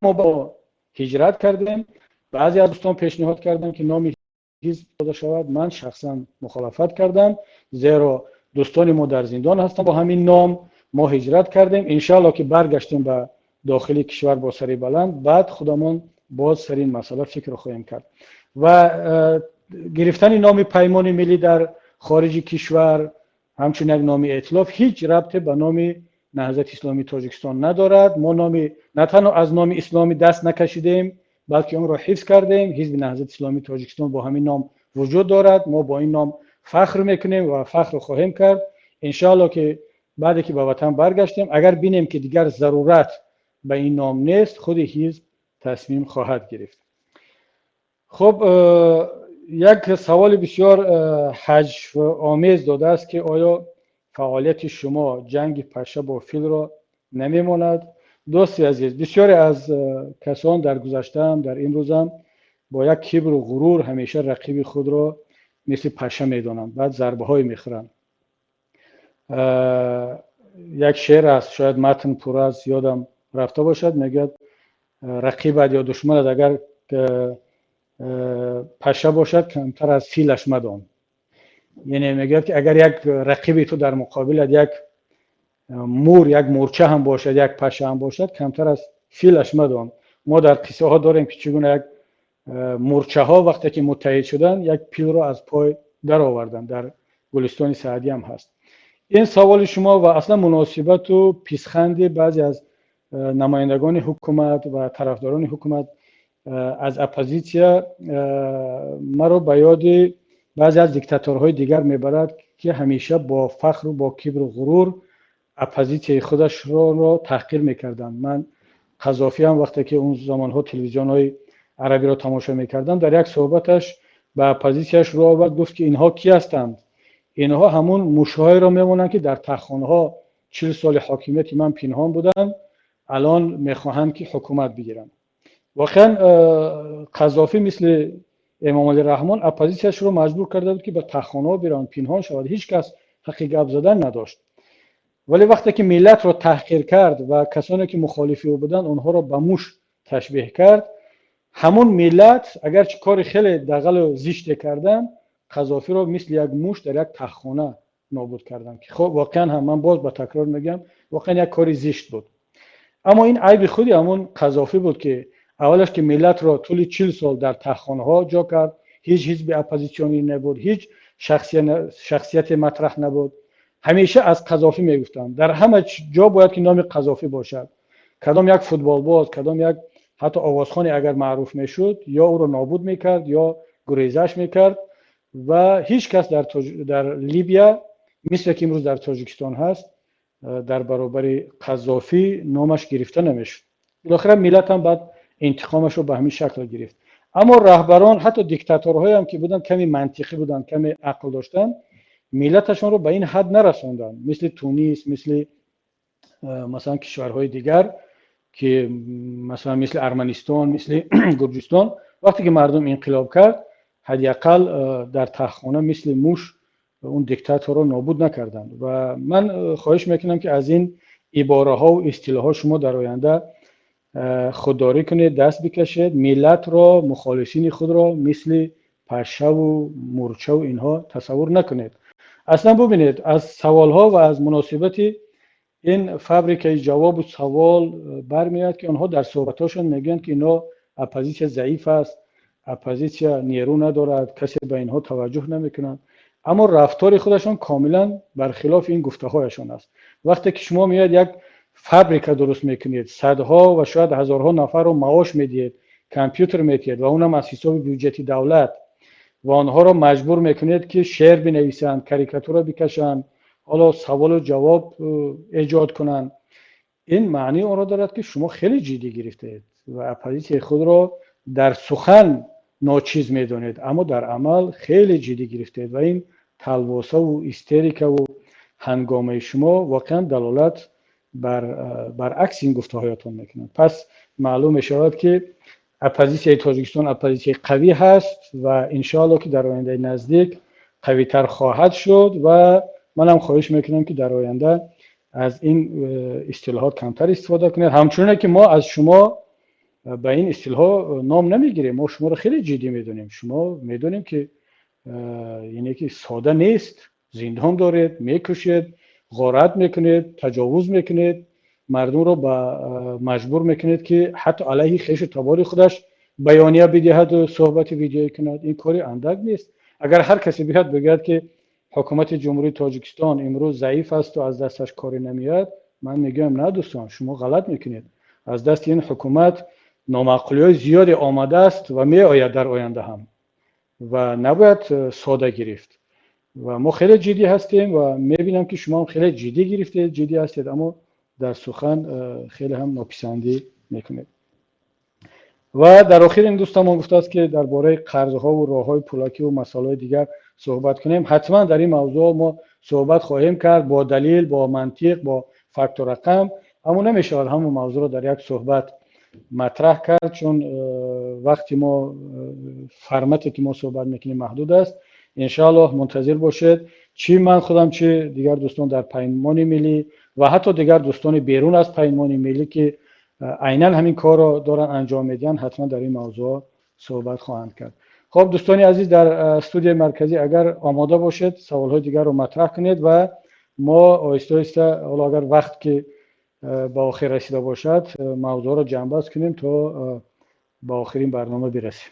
اما با هجرت کردیم. بعضی از دوستان پیشنهاد کردن که نام حزب داده شود، من شخصا مخالفت کردم، زیرا دوستان ما در زندان هستن. با همین نام ما هجرت کردیم، انشالله که برگشتیم به داخل کشور با سری بلند، بعد خودمون باز سر این مسئله فکر خواهیم کرد. و گرفتن نام پیمان ملی در خارج کشور، همچنین نام ائتلاف، هیچ ربطی به نام نهضت اسلامی تاجیکستان ندارد. ما نه تنها از نام اسلامی دست نکشیدیم بلکه اون را حفظ کردیم. حزب نهضت اسلامی تاجیکستان با همین نام وجود دارد، ما با این نام فخر میکنیم و فخر خواهیم کرد. انشالله که بعد که به وطن برگشتیم اگر بینیم که دیگر ضرورت به این نام نیست، خود حزب تصمیم خواهد گرفت. خب یک سوال بسیار حجو آمیز داده است که آیا فعالیت شما جنگ پشه با فیل را نمیماند؟ دوستی عزیز، بسیاری از کسان در گذشته هم در این روز هم با یک کبر و غرور همیشه رقیب خود را مثل پشه میدانند، بعد ضربه های میخورند. یک شعر است، شاید متن پر از یادم رفته باشد، میگه رقیبت یا دشمنت اگر پشه باشد کمتر از فیلش مدان. یعنی میگه که اگر یک رقیبی تو در مقابلت یک مور، یک مورچه هم باشد، یک پشه هم باشد، کمتر از فیلش مدان. ما در قصه ها داریم که چگونه یک مورچه ها وقتی که متحد شدن یک پیل را از پای در آوردن. در گلستان سعدی هم هست. این سوال شما و اصلا مناسبت و پیشخند بعضی از نمایندگان حکومت و طرفداران حکومت از اپوزیسیا مرا به یاد بعضی از دیکتاتورهای دیگر میبرد که همیشه با فخر و با کبر و غرور اپوزیسیای خودش را تحقیر میکردند. من قذافی هم وقتی که اون زمانها تلویزیون های عربی را تماشا میکردم، در یک صحبتش به اپوزیسیاش رو آورد، گفت که اینها کی هستند؟ اینها همون موشهای را میمونند که در تخانه ها 40 سال حاکمیت من پنهان بودند، الان میخواهند که حکومت بگیرند. واقعا قذافی مثل امام علی رحمان اپوزیسیاش رو مجبور کرده بود که به تخانه ها برن، پنهان شود، هیچ کس حق گپ زدن نداشت. ولی وقتی که ملت رو تحقیر کرد و کسانی که مخالفی او بودند اونها رو به موش تشبیه کرد، همون ملت اگر چه کار خیلی دغل و زشت کردن، قذافی رو مثل یک موش در یک تخانه نابود کردن که خب واقعا هم من باز با تکرار میگم واقعا یک کاری زشت بود. اما این عیب خودی همون قذافی بود که اولش که ملت رو طول 40 سال در تخانه ها جا کرد، هیچ حزب اپوزیسیونی نبود، هیچ شخصیت مطرح نبود. همیشه از قذافی میگفتن در همه جا باید که نام قذافی باشد. کدام یک فوتبال باز، کدام یک حتی آوازخوانی اگر معروف میشد یا او رو نابود میکرد یا گریزش میکرد و هیچ کس در لیبیا مثل که امروز در تاجیکستان هست در برابر قذافی نامش گرفته نمیشد. بالاخره ملت هم بعد انتقامش رو به همین شکل گرفت. اما رهبران حتی دیکتاتورهای هم که بودن کمی منطقی بودن، کمی عقل داشتن، ملتشون رو به این حد نرسوندن، مثل تونس، مثلا کشورهای دیگر که مثلا مثل ارمنستان، مثل گرجستان، وقتی که مردم انقلاب کرد حداقل در تخانه مثل موش اون دیکتاتور رو نابود نکردند. و من خواهش میکنم که از این عباره ها و اصطلاح ها شما در آینده خودداری کنید، دست بکشید، ملت را، مخالفین خود را مثل پشه و مورچه و اینها تصور نکنید. اصلا ببینید از سوال ها و از مناسبت این فابریکه جواب و سوال برمیاد که آنها در صحبتاشون میگن که اینا اپوزیسیا ضعیف است، اپوزیسیا نیرو ندارد، کسی به اینها توجه نمیکنند. اما رفتار خودشون کاملا برخلاف این گفته هایشون است. وقتی که شما میاد یک فابریکه درست میکنید، صدها و شاید هزارها نفر رو معاش میدید، کامپیوتر میدید و اونم از حساب بودجه دولت و آنها رو مجبور میکنید که شعر بنویسند، کاریکاتور بکشند، حالا سوال و جواب ایجاد کنند، این معنی آن را دارد که شما خیلی جدی گرفتید و اپوزیسیای خود را در سخن ناچیز میدونید اما در عمل خیلی جدی گرفتید و این تلواسه و استریکا و هنگامه شما واقعا دلالت بر عکس این گفته هایتون میکنند. پس معلوم میشود که اپوزیسیای تاجیکستان اپوزیسیای قوی هست و انشاءالله که در آینده نزدیک قوی تر خواهد شد و منم خواهش میکنم که در آینده از این اصطلاحات کمتر استفاده کنید. همچنین که ما از شما به این اصطلاح نام نمیگیریم، ما شما رو خیلی جدی میدونیم. شما میدونیم که یعنی که ساده نیست، زندان دارید، میکشید، غارت میکنید، تجاوز میکنید، مردم رو مجبور میکنید که حتی علیه خویش تبار خودش بیانیه بدهد و صحبت ویدیویی کند. این کاری اندک نیست. اگر هر کسی بیاد بگه که حکومت جمهوری تاجیکستان امروز ضعیف است و از دستش کاری نمیاد، من میگم نه دوستان، شما غلط میکنید. از دست این حکومت نامعقولی‌های زیادی آمده است و می آید در آینده هم و نباید ساده گرفت. و ما خیلی جدی هستیم و میبینم که شما هم خیلی جدی گرفتید، جدی هستید، اما در سخن خیلی هم ناپسندی میکنید. و در آخر این دوستان ما گفته است که درباره قرضها و راههای پولاکی و مسائل دیگر صحبت کنیم. حتما در این موضوع ما صحبت خواهیم کرد با دلیل، با منطق، با فکت و رقم. اما نمیشه همون موضوع رو در یک صحبت مطرح کرد، چون وقتی ما فرمتی که ما صحبت میکنیم محدود است. انشاءالله منتظر باشید، چی من خودم چی دیگر دوستان در پیمان ملی و حتی دیگر دوستان بیرون از پیمان ملی که عیناً همین کار رو دارن انجام میدن، حتما در این موضوع صحبت خواهند کرد. خب دوستان عزیز در استودیو مرکزی اگر آماده باشید سوال‌های دیگر رو مطرح کنید و ما آهسته آهسته حالا اگر وقت که با آخر رسیده باشد موضوع رو جنببست کنیم تا با آخرین برنامه برسیم.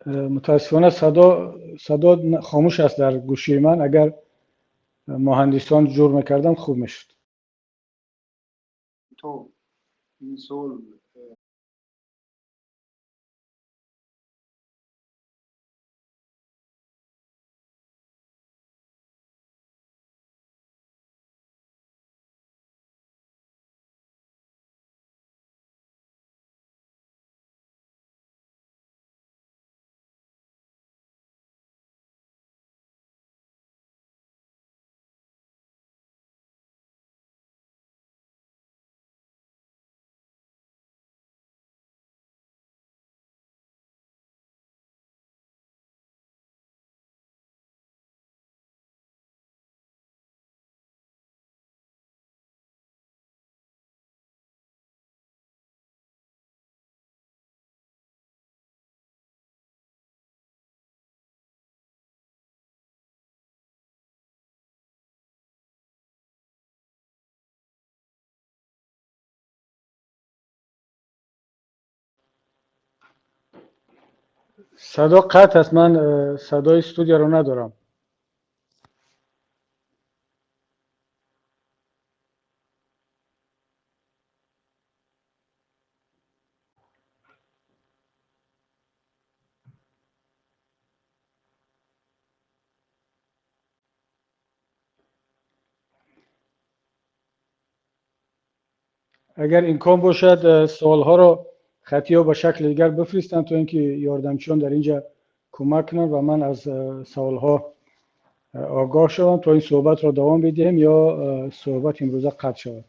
متاسفانه صدا خاموش است در گوشی من، اگر مهندسان جور میکردم خوب میشد. تو این سوال صدا قطع است، من صدای استودیو رو ندارم. اگر امکان باشد سوالها رو خطی یا به شکل دیگر بفرستن تا اینکه یاردمچیان در اینجا کمک کنن و من از سوالها آگاه شوم تا این صحبت را دوام بدیم یا صحبت امروزه قطع شود.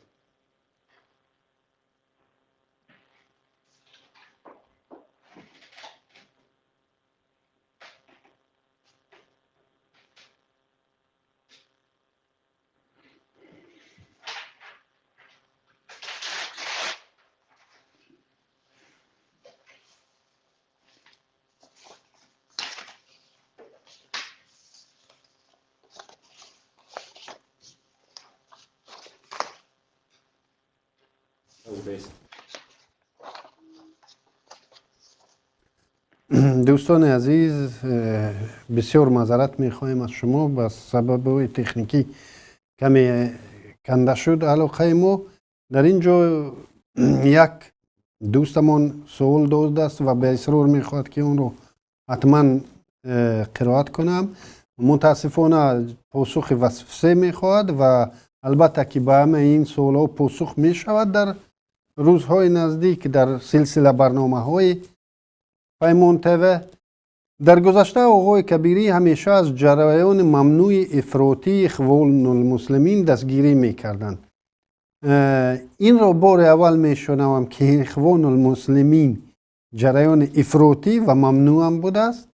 دوستان عزیز بسیار معذرت میخواهیم از شما، به سبب تکنیکی کمی کنده شد علاقه ما. در اینجا یک دوستمان سوال داشته است و به اصرار میخواد که اون رو حتما قرائت کنم. متاسفانه پاسخ وسوسه میخواد و البته که به همه این سوال ها پاسخ میشود در روزهای نزدیک در سلسله برنامه های پیمان تیوی. در گذشته آقای کبیری همیشه از جریان ممنوع افراطی اخوان المسلمین دستگیری میکردند. این را بار اول میشنوم که اخوان المسلمین جریان افراطی و ممنوع هم بوده است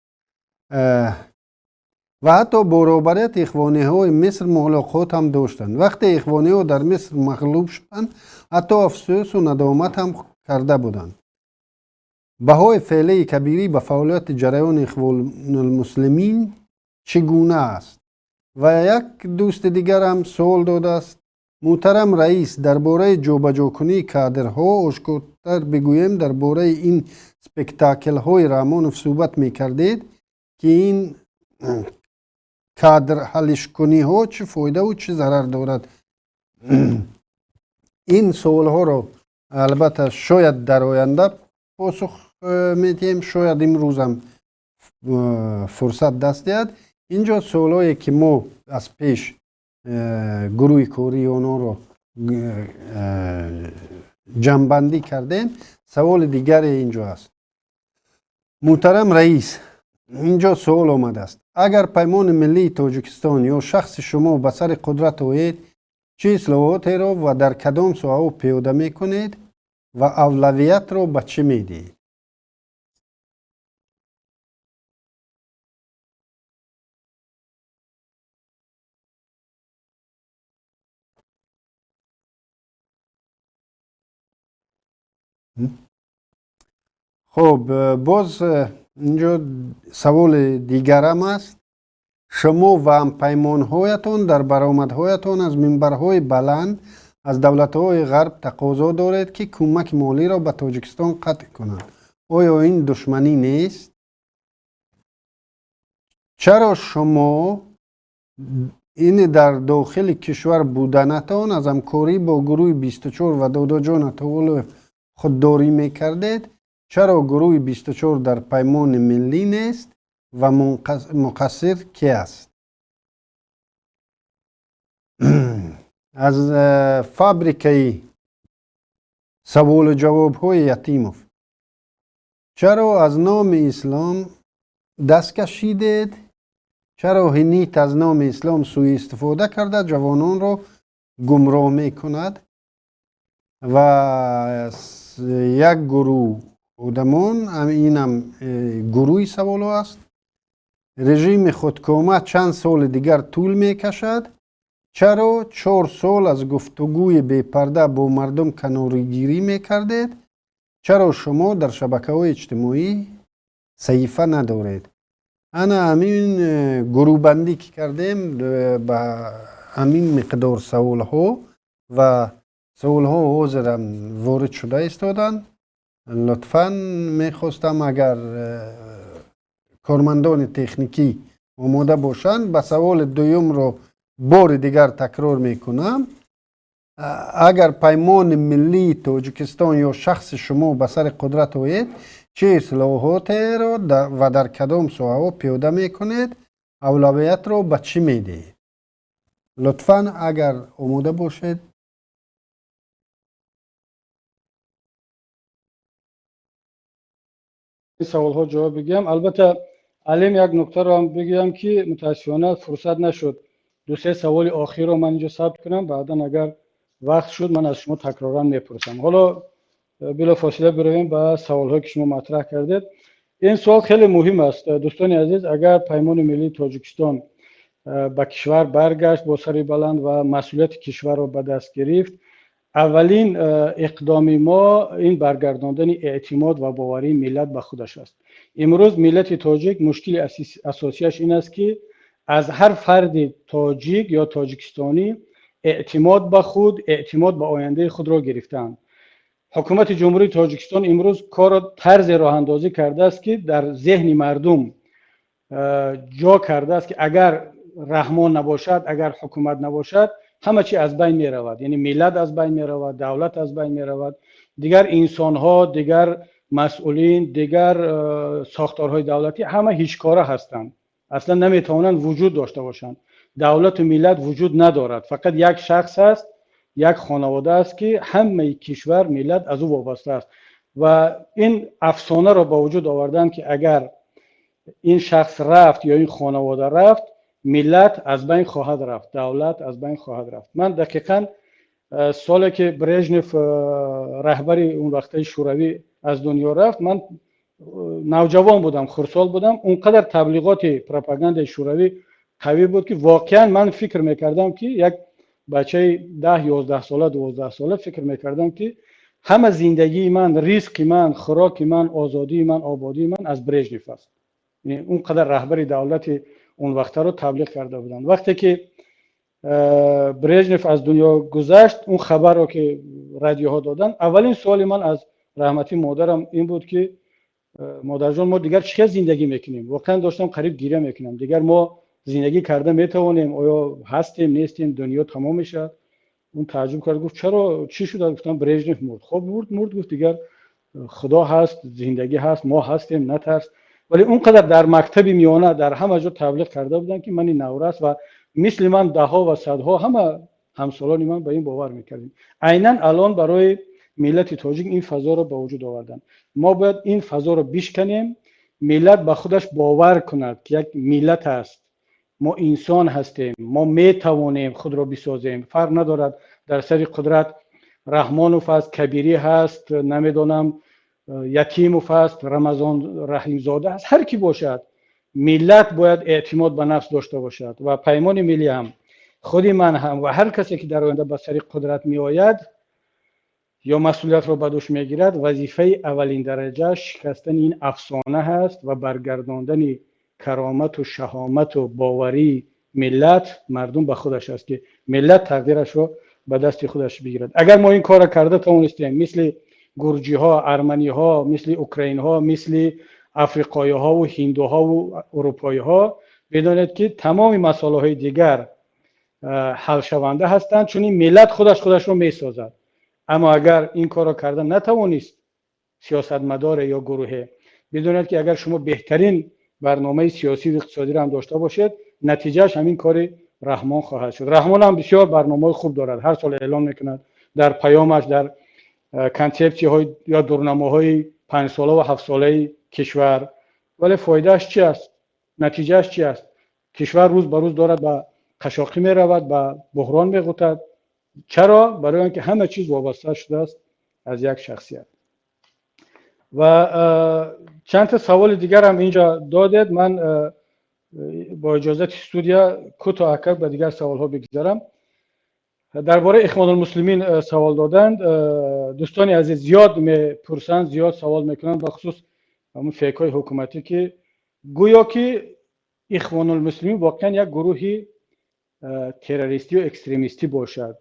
و حتی برابریت اخوانی های مصر ملاقات هم داشتند. وقتی اخوانی ها در مصر مغلوب شدند حتی افسوس و ندامت هم کرده بودند. بهای فعلی کبیری به فعالیت جریان اخوان المسلمین چگونه است؟ و یک دوست دیگر هم سوال داده است: محترم رئیس، درباره جابجا کنی کادرها آشکارتر بگویم درباره این سپکتاکل های رحمانوف صحبت میکردید که این کادر حلش کنی ها چه فایده و چه ضرر دارد. این سوال ها رو البته شاید در آینده پاسخ میدیم، شاید امروز هم فرصت دست دهد. اینجا سوال هایی که ما از پیش گروه کاری اونا رو جمع‌بندی کردیم. سوال دیگر اینجا است. محترم رئیس، اینجا سوال آمده است: اگر پیمان ملی تاجیکستان یا شخص شما به سر قدرت آید، چه اصلاحاتی را و در کدام ساحه پیاده می کنید و اولویت را به چه می دهید؟ خب باز اینجا سوال دیگر هم است. شما و هم پیمانهایتان در برآمدهایتان از منبرهای بلند از دولت‌های غرب تقاضا دارید که کمک مالی را به تاجیکستان قطع کنند. آیا این دشمنی نیست؟ چرا شما این در داخل کشور بودنتان از همکاری با گروه 24 و دادا جان طول خودداری میکردید؟ چرا گروه 24 در پیمان ملی نیست و مقصر کی است؟ از فابریکه سوال و جواب های یتیموف: چرا از نام اسلام دست کشیدید؟ چرا هنیت از نام اسلام سوء استفاده کرده جوانان را گمراه می کند؟ و یک گروه آدمان، اینم گروهی سوال است: رژیم خودکامه چند سال دیگر طول می کشد؟ چرا 4 سال از گفتگوی بی پرده با مردم کنارگیری می کردید؟ چرا شما در شبکه‌های اجتماعی صحیفه ندارید؟ انا همین گروه بندی که کردیم با همین مقدار سوال ها و سوال ها حاضرم وارد شده استادن. لطفاً میخواستم اگر کارمندان تکنیکی آماده باشند به سوال دوم رو بار دیگر تکرار میکنم. اگر پیمان ملی تاجیکستان یا شخص شما به سر قدرت آید، چه اصلاحات را و در کدام ساحه پیاده میکنید؟ اولویت را به چی میدهید؟ لطفاً اگر آماده باشید. این سوال ها جواب بگم. البته علیم یک نکته رو هم بگم که متاسفانه فرصت نشد 2-3 سوال آخر رو من اینجا ثبت کنم. بعدا اگر وقت شد من از شما تکرارا میپرسم. حالا بلا فاصله برویم به سوال هایی که شما مطرح کردید. این سوال خیلی مهم است دوستان عزیز. اگر پیمان ملی تاجیکستان به کشور برگشت با سر بلند و مسئولیت کشور را به دست گرفت، اولین اقدام ما این برگرداندن اعتماد و باوری ملت به خودش است. امروز ملت تاجیک مشکل اساسیش این است که از هر فرد تاجیک یا تاجیکستانی اعتماد به خود، اعتماد به آینده خود را گرفتند. حکومت جمهوری تاجیکستان امروز کار طرز راه اندازی کرده است که در ذهن مردم جا کرده است که اگر رحمان نباشد، اگر حکومت نباشد، همه چی از بین می رود. یعنی ملت از بین می رود، دولت از بین می رود، دیگر انسان ها، دیگر مسئولین، دیگر ساختارهای دولتی همه هیچ کاره هستند، اصلا نمی توانند وجود داشته باشند. دولت و ملت وجود ندارد، فقط یک شخص است، یک خانواده است که همه کشور ملت از او وابسته است. و این افسانه را با وجود آوردن که اگر این شخص رفت یا این خانواده رفت، ملت از بین خواهد رفت، دولت از بین خواهد رفت. من دقیقاً سالی که برژنف رهبری اون وقته شوروی از دنیا رفت، من نوجوان بودم، خردسال بودم. اونقدر تبلیغات پروپاگاند شوروی قوی بود که واقعا من فکر میکردم که یک بچه 10-11 ساله 12 ساله فکر میکردم که همه زندگی من، ریسک من، خوراک من، آزادی من، آبادی من از برژنف است. یعنی اونقدر رهبری دولت اون وقت رو تبلیغ کرده بودن. وقتی که برژنف از دنیا گذشت، اون خبر رو که رادیوها دادن، اولین سوال من از رحمتی مادرم این بود که مادر جان ما دیگر چه زندگی میکنیم؟ واقعا داشتم قریب گیره میکنم. دیگر ما زندگی کرده میتوانیم؟ آیا هستیم نیستیم؟ دنیا تمام میشه؟ اون تعجب کرد، گفت چرا چی شد؟ گفتم برژنف مرد. خب مرد. گفت دیگر خدا هست، زندگی هست، ما هستیم، نترس. ولی اونقدر در مکتب میانه در همه جا تبلیغ کرده بودن که من این نورست و مثل من ده ها و صدها همه همسالان من به این باور میکردیم. عیناً الان برای ملت تاجیک این فضا رو به وجود آوردن. ما باید این فضا رو بشکنیم، ملت به خودش باور کند که یک ملت است، ما انسان هستیم، ما میتوانیم خود را بسازیم. فرق ندارد در سر قدرت رحمانوف است، کبیری هست، نمیدونم یتیموف است، رمضان رحیم زاده است، هر کی باشد ملت باید اعتماد به نفس داشته باشد و پیمان ملی هم، خودی من هم و هر کسی که در آینده به سر قدرت می آید یا مسئولیت را به دوش میگیرد، وظیفه اولین درجه شکستن این افسانه هست و برگرداندن کرامت و شهامت و باوری ملت مردم به خودش است که ملت تقدیرش رو به دست خودش بگیرد. اگر ما این کار کرده توانستیم مثل گرجی ها، ارمنی ها، مثل اوکراین ها، مثل افریقایی ها و هندوها و اروپایی ها، بدانید که تمام مسائل های دیگر حل شونده هستند، چون این ملت خودش رو میسازد. اما اگر این کار را کردن نتوانست سیاستمدار یا گروه، بدونید که اگر شما بهترین برنامه سیاسی و اقتصادی را هم داشته باشید، نتیجهش همین کار رحمان خواهد شد. رحمان هم بسیار برنامه خوب دارد، هر سال اعلام میکند در پیامش، در کانسپسی های یا دورنامه های 5 ساله و 7 ساله کشور. ولی فایدهش چی است؟ نتیجهش چی است؟ کشور روز به روز دارد به قشاقی می رود، به بحران می غوطد. چرا؟ برای اینکه همه چیز وابسته شده است از یک شخصیت. و چند تا سوال دیگر هم اینجا دادید. من با اجازه استودیا کوتاه به دیگر سوال ها بگذارم. درباره اخوان المسلمین سوال دادند. دوستانی عزیز زیاد میپرسند، زیاد سوال میکنند بخصوص همون فکرهای حکومتی که گویا که اخوان المسلمین واقعا یک گروهی تروریستی و اکستریمیستی باشد.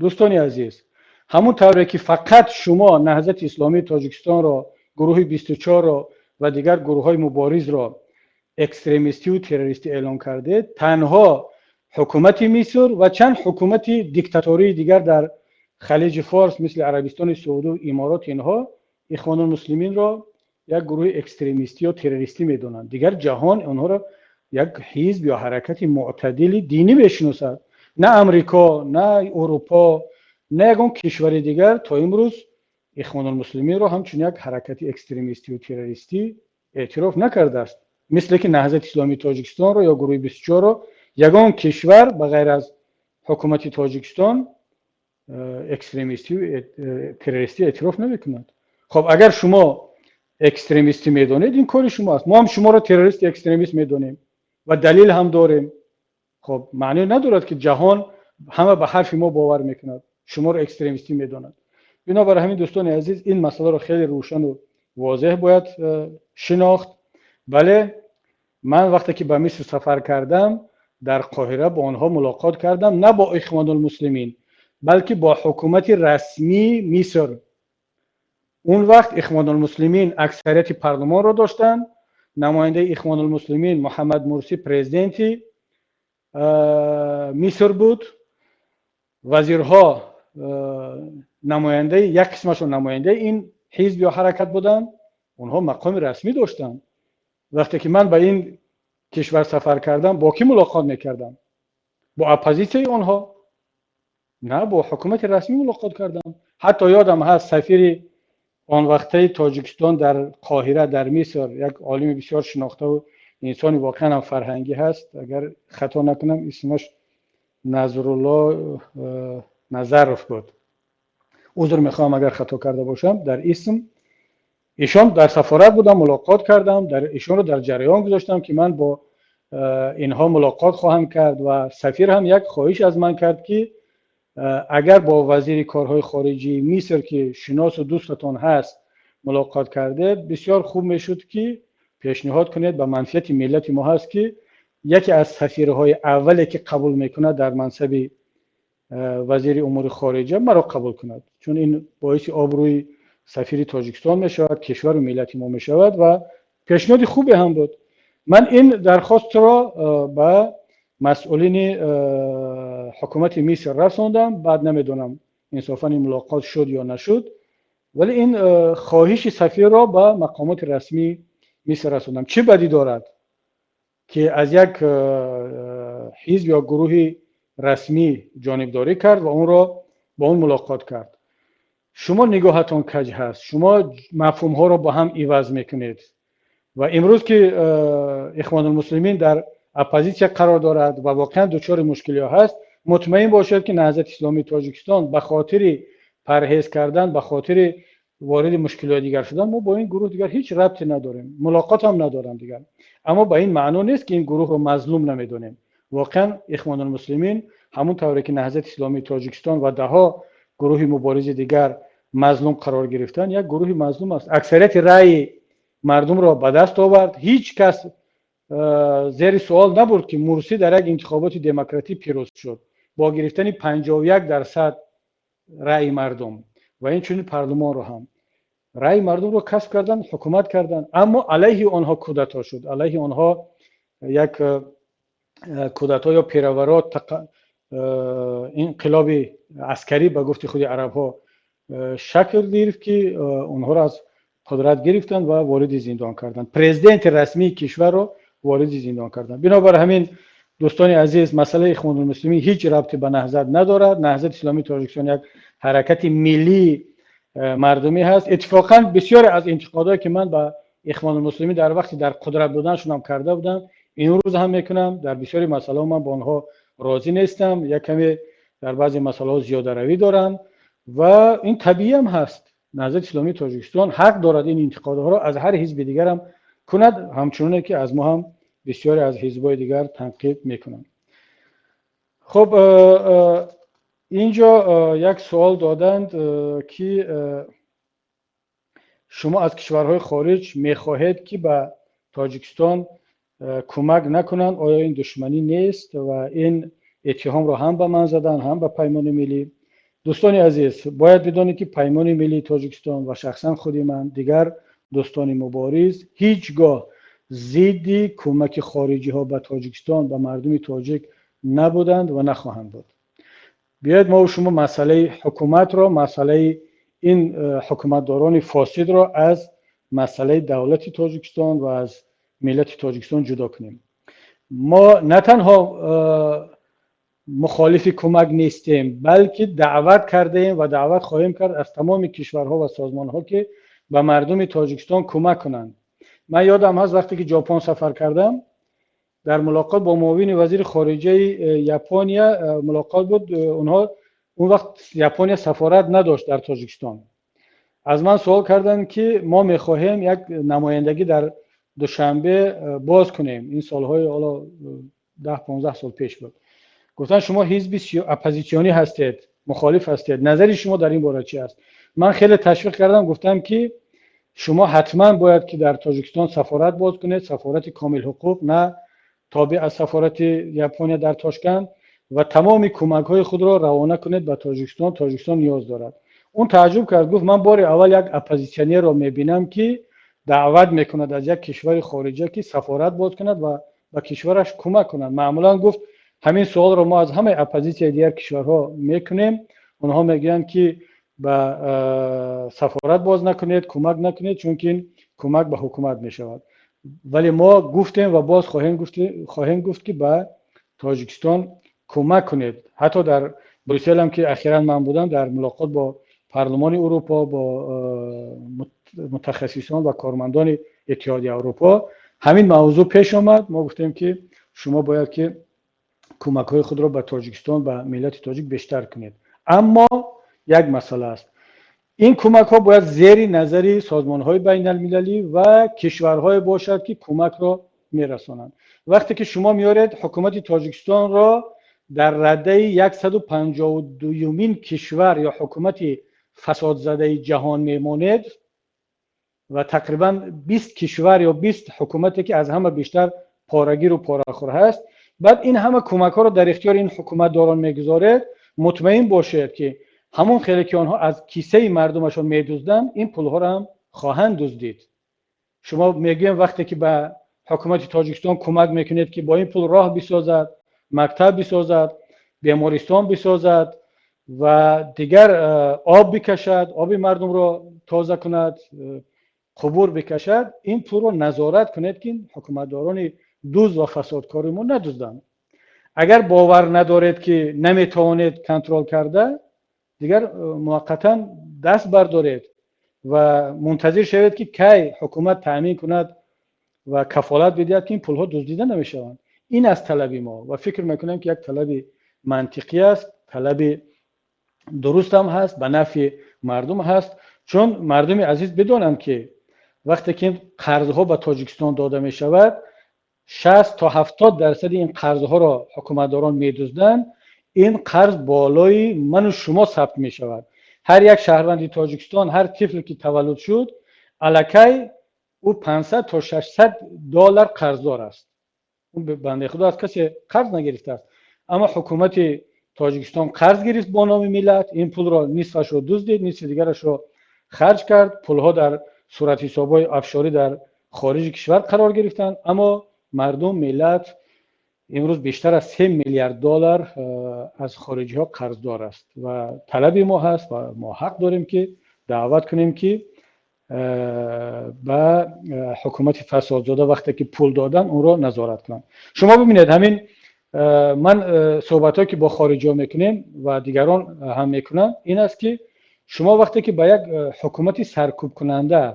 دوستانی عزیز، همون طوری که فقط شما نهضت اسلامی تاجیکستان را، گروه 24 را و دیگر گروه های مبارز را اکستریمیستی و تروریستی اعلام کرده، تنها حکومت مصر و چند حکومت دیکتاتوری دیگر در خلیج فارس مثل عربستان سعودی و امارات، اینها اخوان المسلمین را یک گروه اکستریمیستی و تروریستی میدونند. دیگر جهان اونها را یک حزب یا حرکت معتدل دینی بشناسد. نه امریکا، نه اروپا، نه یگان کشور دیگر تا امروز اخوان المسلمین را همچون یک حرکت اکستریمیستی و تروریستی اعتراف نکرده است. مثل که نهضت اسلامی تاجیکستان را یا گروه 24 را یگان کشور به غیر از حکومت تاجیکستان اکستریمیستی و تروریستی اعتراف نمیکند. خب اگر شما اکستریمیستی میدونید این کار شماست. ما هم شما را تروریست اکستریمیست میدونیم و دلیل هم داریم. خب معنی ندارد که جهان همه به حرف ما باور میکند شما را اکستریمیستی میدونند. بنابراین همین دوستان عزیز این مسئله را خیلی روشن و واضح باید شناخت. بله، من وقتی که به مصر سفر کردم در قاهره با آنها ملاقات کردم، نه با اخوان المسلمین بلکه با حکومت رسمی مصر. اون وقت اخوان المسلمین اکثریت پارلمان را داشتن. نماینده اخوان المسلمین محمد مرسی پرزیدنتی مصر بود. وزیرها نماینده، یک قسمشون نماینده این حزب یا حرکت بودن، اونها مقام رسمی داشتن. وقتی که من به این کشور سفر کردم با کی ملاقات میکردم؟ با اپوزیسیون آنها؟ نه، با حکومت رسمی ملاقات کردم. حتی یادم هست سفیر آن وقته تاجیکستان در قاهره در مصر، یک عالم بسیار شناخته و انسانی واقعا هم فرهنگی هست، اگر خطا نکنم اسمش نظرالله نظرف بود، عذر میخوام اگر خطا کرده باشم در اسم. ایشان در سفارت بودم، ملاقات کردم، ایشان رو در جریان گذاشتم که من با اینها ملاقات خواهم کرد و سفیر هم یک خواهش از من کرد که اگر با وزیر کارهای خارجی مصر که شناس و دوستتان هست ملاقات کرده، بسیار خوب میشد که پیشنهاد کنید به منفعت ملت ما هست که یکی از سفیرهای اولی که قبول میکنه در منصب وزیر امور خارجه مرا قبول کند، چون این باعث آبروی سفیر تاجیکستان می شود، کشور و ملت ما می شود و پیشنهاد خوبی هم بود. من این درخواست را به مسئولین حکومت مصر رساندم. بعد نمیدونم انصافا این ملاقات شد یا نشد، ولی این خواهش سفیر را به مقامات رسمی مصر رساندم. چه بدی دارد که از یک حزب یا گروه رسمی جانبداری کرد و اون را با اون ملاقات کرد؟ شما نگاهتان کج هست، شما مفهوم ها را با هم عوض میکنید و امروز که اخوان المسلمین در اپوزیسیا قرار دارد و واقعا دچار مشکلی ها هست، مطمئن باشد که نهضت اسلامی تاجیکستان به خاطر پرهیز کردن، به خاطر وارد مشکلات دیگر شدن، ما با این گروه دیگر هیچ ربطی نداریم، ملاقات هم ندارم دیگر. اما با این معنی نیست که این گروه رو مظلوم نمیدونیم. واقعا اخوان المسلمین همون طوری که نهضت اسلامی تاجیکستان و دهها گروه مبارز دیگر مظلوم قرار گرفتن، یک گروه مظلوم است. اکثریت رأی مردم را به دست آورد. هیچ کس زیر سوال نبرد که مرسی در یک انتخابات دموکراتیک پیروز شد با گرفتن 51% رأی مردم و این چنین پارلمان رو هم رأی مردم رو کسب کردن، حکومت کردن. اما علیه آنها کودتا شد، علیه آنها یک کودتا یا پیرورات انقلاب عسکری به گفت خود عرب ها شکل گرفت که اونها را از قدرت گرفتن و وارد زندان کردن. پرزیدنت رسمی کشور رو وارد زندان کردن. بنابر همین دوستان عزیز، مسئله اخوان المسلمین هیچ ربطی به نهضت ندارد. نهضت اسلامی تاجیکستان یک حرکت ملی مردمی هست. اتفاقا بسیار از انتقادات که من به اخوان المسلمین در وقتی در قدرت بودنشون هم کرده بودم، این روز هم میکنم. در بسیاری مسائل من با آنها راضی نیستم، یک کمی در بعضی مسائل زیاده روی دارن و این طبیعی هم هست. نهضت اسلامی تاجیکستان حق دارد این انتقادها را از هر حزب دیگر هم کند، همچنانه که از ما هم بسیاری از حزب‌های دیگر تنقید میکنن. خب اینجا یک سوال دادند که شما از کشورهای خارج میخواهید که به تاجیکستان کمک نکنند، آیا این دشمنی نیست؟ و این اتهام را هم به من زدن، هم به پیمان ملی. دوستان عزیز، باید بدانید که پیمان ملی تاجیکستان و شخصا خود من، دیگر دوستان مبارز، هیچگاه ضد کمک خارجی ها به تاجیکستان و مردم تاجیک نبودند و نخواهند بود. بیاید ما و شما مسئله حکومت را، مسئله این حکومتداران فاسد را از مسئله دولت تاجیکستان و از ملت تاجیکستان جدا کنیم. ما نه تنها مخالف کمک نیستیم، بلکه دعوت کرده ایم و دعوت خواهیم کرد از تمام کشورها و سازمانها که به مردم تاجیکستان کمک کنند. من یادم هست وقتی که ژاپن سفر کردم، در ملاقات با معاون وزیر خارجه ژاپنیا ملاقات بود. اونها اون وقت ژاپنیا سفارت نداشت در تاجیکستان. از من سوال کردن که ما میخواهیم یک نمایندگی در دوشنبه باز کنیم. این سالهای حالا 10-15 سال پیش بود. گفتن شما حزب اپوزیسیونی هستید، مخالف هستید، نظر شما در این باره چی است؟ من خیلی تشویق کردم، گفتم که شما حتما باید که در تاجیکستان سفارت باز کنید، سفارت کامل حقوق، نه تابع از سفارت ژاپن در تاشکند، و تمام کمک های خود را روانه کنید به تاجیکستان. تاجیکستان نیاز دارد. اون تعجب کرد، گفت من بار اول یک اپوزیسیونی را میبینم که دعوت میکند از یک کشور خارجی که سفارت باز کند و به کشورش کمک کند. معمولا گفت همین سوال را ما از همه اپوزیسیون دیگر کشورها میکنیم، اونها میگن که به سفارت باز نکنید، کمک نکنید، چون که این کمک به حکومت میشود. ولی ما گفتیم و باز خواهیم گفت که به تاجیکستان کمک کنید. حتی در بروسل هم که اخیراً من بودم، در ملاقات با پارلمان اروپا، با متخصصان و کارمندان اتحادیه اروپا، همین موضوع پیش آمد. ما گفتیم که شما باید که کمک های خود را به تاجیکستان، به ملت تاجیک بیشتر کنید. اما یک مسئله است، این کمک ها باید زیر نظر سازمان های بین المللی و کشورهای باشد که کمک را میرسانند. وقتی که شما میارید حکومت تاجیکستان را در رده 152مین کشور یا حکومت فساد زده جهان میمانید و تقریبا 20 کشور یا 20 حکومتی که از همه بیشتر پارگیر و پاره‌خور هست، بعد این همه کمک ها را در اختیار این حکومت داران میگذارید، مطمئن باشید که همون خیلی که آنها از کیسه مردمشون میدزدن این پولها را هم خواهند دزدید. شما میگیم وقتی که به حکومت تاجیکستان کمک میکنید که با این پول راه بسازد، مکتب بسازد، بیمارستان بسازد و دیگر آب بکشد، آب مردم رو تازه کند، قبور بکشد، این پول رو نظارت کنید که حکومتداران دزد و فسادکار ما ندزدند. اگر باور ندارید که نمیتوانید کنترل کرده، دیگر موقتا دست بردارید و منتظر شوید که کی حکومت تامین کند و کفالت بدهد که این پولها دزدیده نمیشوند. این از طلب ما و فکر میکنم که یک طلب منطقی است، طلب درست هم هست، به نفع مردم هست. چون مردم عزیز بدانند که وقتی که قرضها به تاجیکستان داده می شود 60 تا 70% این قرضها را حکومتداران میدزدند. این قرض بالای من و شما ثبت می شود. هر یک شهروند تاجیکستان، هر طفلی که تولد شد الکی او 500 تا 600 دلار قرضدار است. اون بنده خدا از کسی قرض نگرفته است، اما حکومت تاجیکستان قرض گرفت با نام ملت، این پول را نصفش رو دزدید، نصف دیگرش رو خرج کرد. پولها در صورت حساب‌های افشاری در خارج کشور قرار گرفتند، اما مردم ملت امروز بیشتر از 3 میلیارد دلار از خارجی ها قرضدار است و طلب ما هست و ما حق داریم که دعوت کنیم که به حکومت فسادزاده وقتی که پول دادن اون رو نظارت کنن. شما ببینید همین من صحبت که با خارجی ها میکنیم و دیگران هم میکنن این است که شما وقتی که به یک حکومت سرکوب کننده،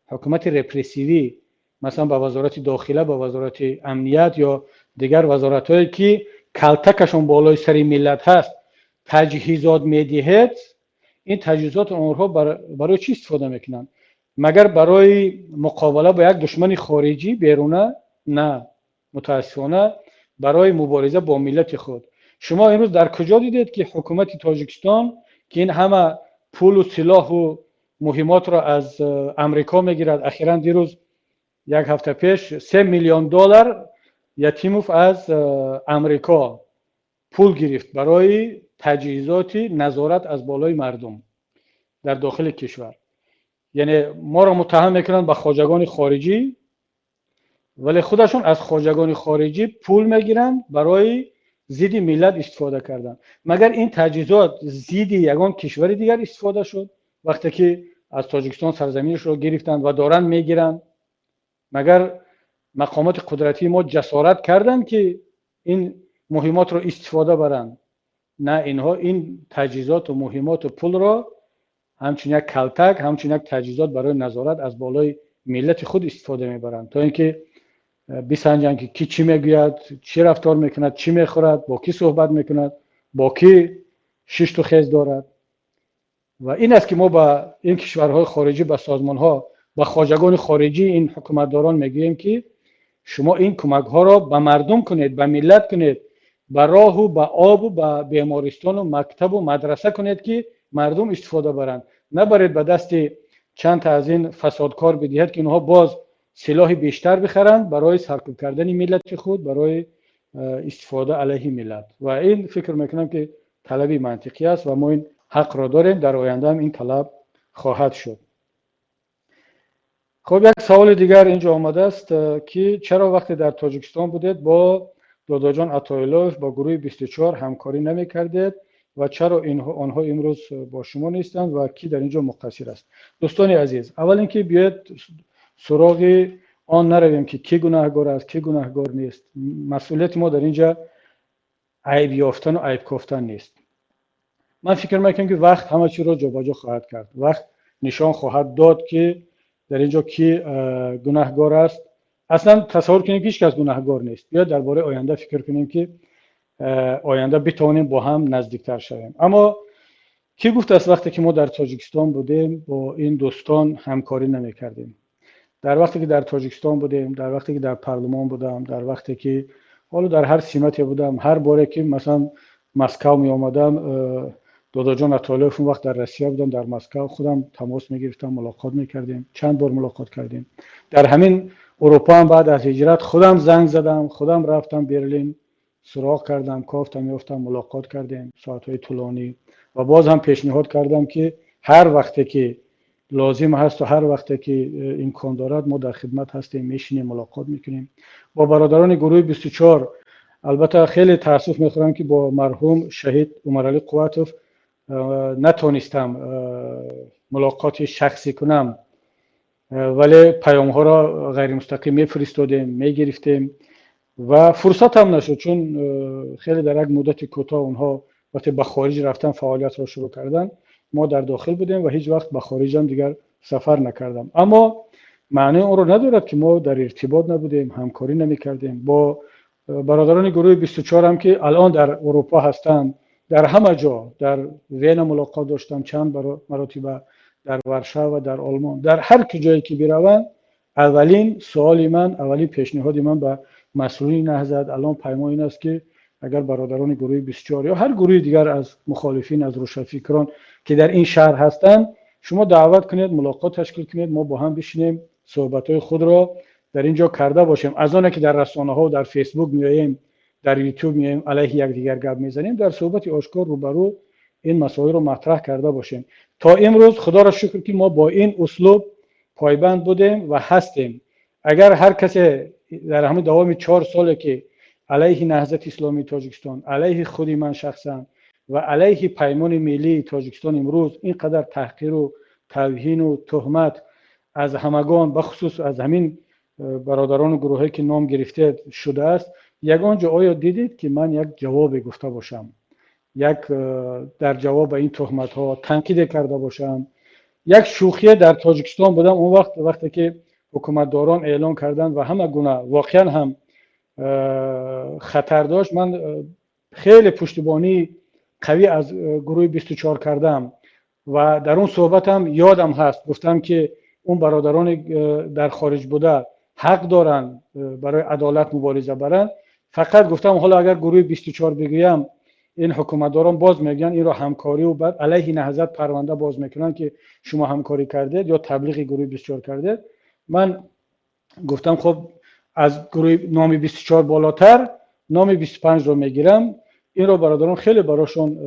حکومت رپرسیوی، مثلا با وزارت داخله، با وزارت امنیت یا دیگر وزارت هایی که کلتکشون بالای سر ملت هست تجهیزات میدهید، این تجهیزات اونها برای چی استفاده میکنن؟ مگر برای مقابله با یک دشمن خارجی بیرونه؟ نه، متاسفانه برای مبارزه با ملت خود. شما امروز در کجا دیدید که حکومت تاجیکستان که این همه پول و سلاح و مهمات را از امریکا میگیرد، اخیراً دیروز یک هفته پیش 3 میلیون دلار یتیموف از امریکا پول گرفت برای تجهیزات نظارت از بالای مردم در داخل کشور. یعنی ما را متهم میکنند به خواجگان خارجی، ولی خودشون از خواجگان خارجی پول میگیرند برای ضد ملت استفاده کردن. مگر این تجهیزات ضد یگان کشور دیگر استفاده شد وقتی که از تاجیکستان سرزمینش رو گرفتند و دارن میگیرند؟ مگر مقامات قدرتی ما جسارت کردند که این مهمات رو استفاده برند؟ نه، اینها این تجهیزات و مهمات و پول را همچون یک کلتک، همچون یک تجهیزات برای نظارت از بالای ملت خود استفاده میبرند تا اینکه بسنجند که کی چی میگوید، چی رفتار میکند، چی میخورد، با کی صحبت میکند، با کی شش تو خیز دارد. و این است که ما با این کشورهای خارجی، با سازمانها، با خواجگان خارجی این حکومتداران میگوییم که شما این کمک ها را به مردم کنید، به ملت کنید، به راه و به آب و به بیمارستان و مکتب و مدرسه کنید که مردم استفاده برند. نبرید به دست چند تا از این فسادکار بدهید که اونها باز سلاح بیشتر بخرند برای سرکوب کردن ملت خود، برای استفاده علیه ملت. و این فکر میکنم که طلبی منطقی است و ما این حق را داریم. در آینده هم این طلب خواهد شد. خب یک سوال دیگر اینجا آمده است که چرا وقتی در تاجیکستان بودید با داداجان عطایلوف با گروه 24 همکاری نمی کردید و چرا آنها امروز با شما نیستند و کی در اینجا مقصر است؟ دوستان عزیز، اول اینکه بیاید سراغ آن نرویم که کی گناهگار است، کی گناهگار نیست. مسئولیت ما در اینجا عیب یافتن و عیب گفتن نیست. من فکر میکنم که وقت همه چی را جابجا خواهد کرد. وقت نشان خواهد داد که در اینجا کی گناهگار است. اصلا تصور کنیم که هیچ کس گناهگار نیست. بیا درباره آینده فکر کنیم که آینده بتوانیم با هم نزدیکتر شویم. اما کی گفت است وقتی که ما در تاجیکستان بودیم با این دوستان همکاری نمیکردیم؟ در وقتی که در تاجیکستان بودیم، در وقتی که در پارلمان بودم، در وقتی که حالا در هر سمتی بودم، هر باره که مثلا مسکو می آمدم، داداجان عطایلوف اون وقت در روسیه بودن، در مسکو خودم تماس میگرفتم، ملاقات میکردیم، چند بار ملاقات کردیم. در همین اروپا هم بعد از هجرت خودم زنگ زدم، خودم رفتم برلین سراغ کردم، کافتم یافتم، ملاقات کردیم ساعت‌های طولانی و باز هم پیشنهاد کردم که هر وقتی که لازم هست و هر وقتی که امکان دارد ما در خدمت هستیم، میشینیم ملاقات میکنیم با برادران گروه 24. البته خیلی تاسف میخورم که با مرحوم شهید عمرعلی قواتوف نتونستم ملاقات شخصی کنم، ولی پیام ها را غیر مستقیم میفرستادیم، میگرفتیم و فرصت هم نشد، چون خیلی در یک مدت کوتاه اونها وقتی به خارج رفتن فعالیت را شروع کردن، ما در داخل بودیم و هیچ وقت به خارج هم دیگر سفر نکردم. اما معنی اون رو ندارد که ما در ارتباط نبودیم، همکاری نمیکردیم. با برادران گروه 24 هم که الان در اروپا هستند، در همه جا، در وین ملاقات داشتم، چند مراتب در ورشو و در آلمان، در هر جایی که بروند اولین سوال من، اولین پیشنهاد من به مسئولین نهضت الان پیمان این است که اگر برادران گروه 24 یا هر گروه دیگر از مخالفین، از روشنفکران که در این شهر هستند، شما دعوت کنید، ملاقات تشکیل کنید، ما با هم بشینیم صحبت‌های خود را در اینجا کرده باشیم. از آنه که در رسانه‌ها و در فیسبوک میاییم، در یوتیوب میاییم علیه یکدیگر گپ میزنیم، در صحبت آشکار روبرو این مسائل رو مطرح کرده باشیم. تا امروز خدا را شکر که ما با این اسلوب پایبند بودیم و هستیم. اگر هر کسی در همین دوام 4 ساله که علیه نهضت اسلامی تاجیکستان، علیه خودی من شخصا و علیه پیمان ملی تاجیکستان امروز اینقدر تحقیر و توهین و تهمت از همگان، بخصوص از همین برادران و گروهی که نام گرفته شده است، یگان جا آیا دیدید که من یک جواب گفته باشم، یک در جواب این تهمت ها تنقید کرده باشم؟ یک شوخی در تاجیکستان بودم اون وقتی که حکومتداران اعلان کردند و همه گونه واقعا هم خطر داشت، من خیلی پشتیبانی قوی از گروه 24 کردم و در اون صحبتم یادم هست گفتم که اون برادران در خارج بوده حق دارن برای عدالت مبارزه برن. فقط گفتم حالا اگر گروه 24 بگویم این حکومتداران باز میگن این رو همکاری و بعد علیه نهضت پرونده باز میکنن که شما همکاری کردید یا تبلیغ گروه 24 کردید. من گفتم خب از گروه نام 24 بالاتر نام 25 رو میگیرم. این رو برادران خیلی براشون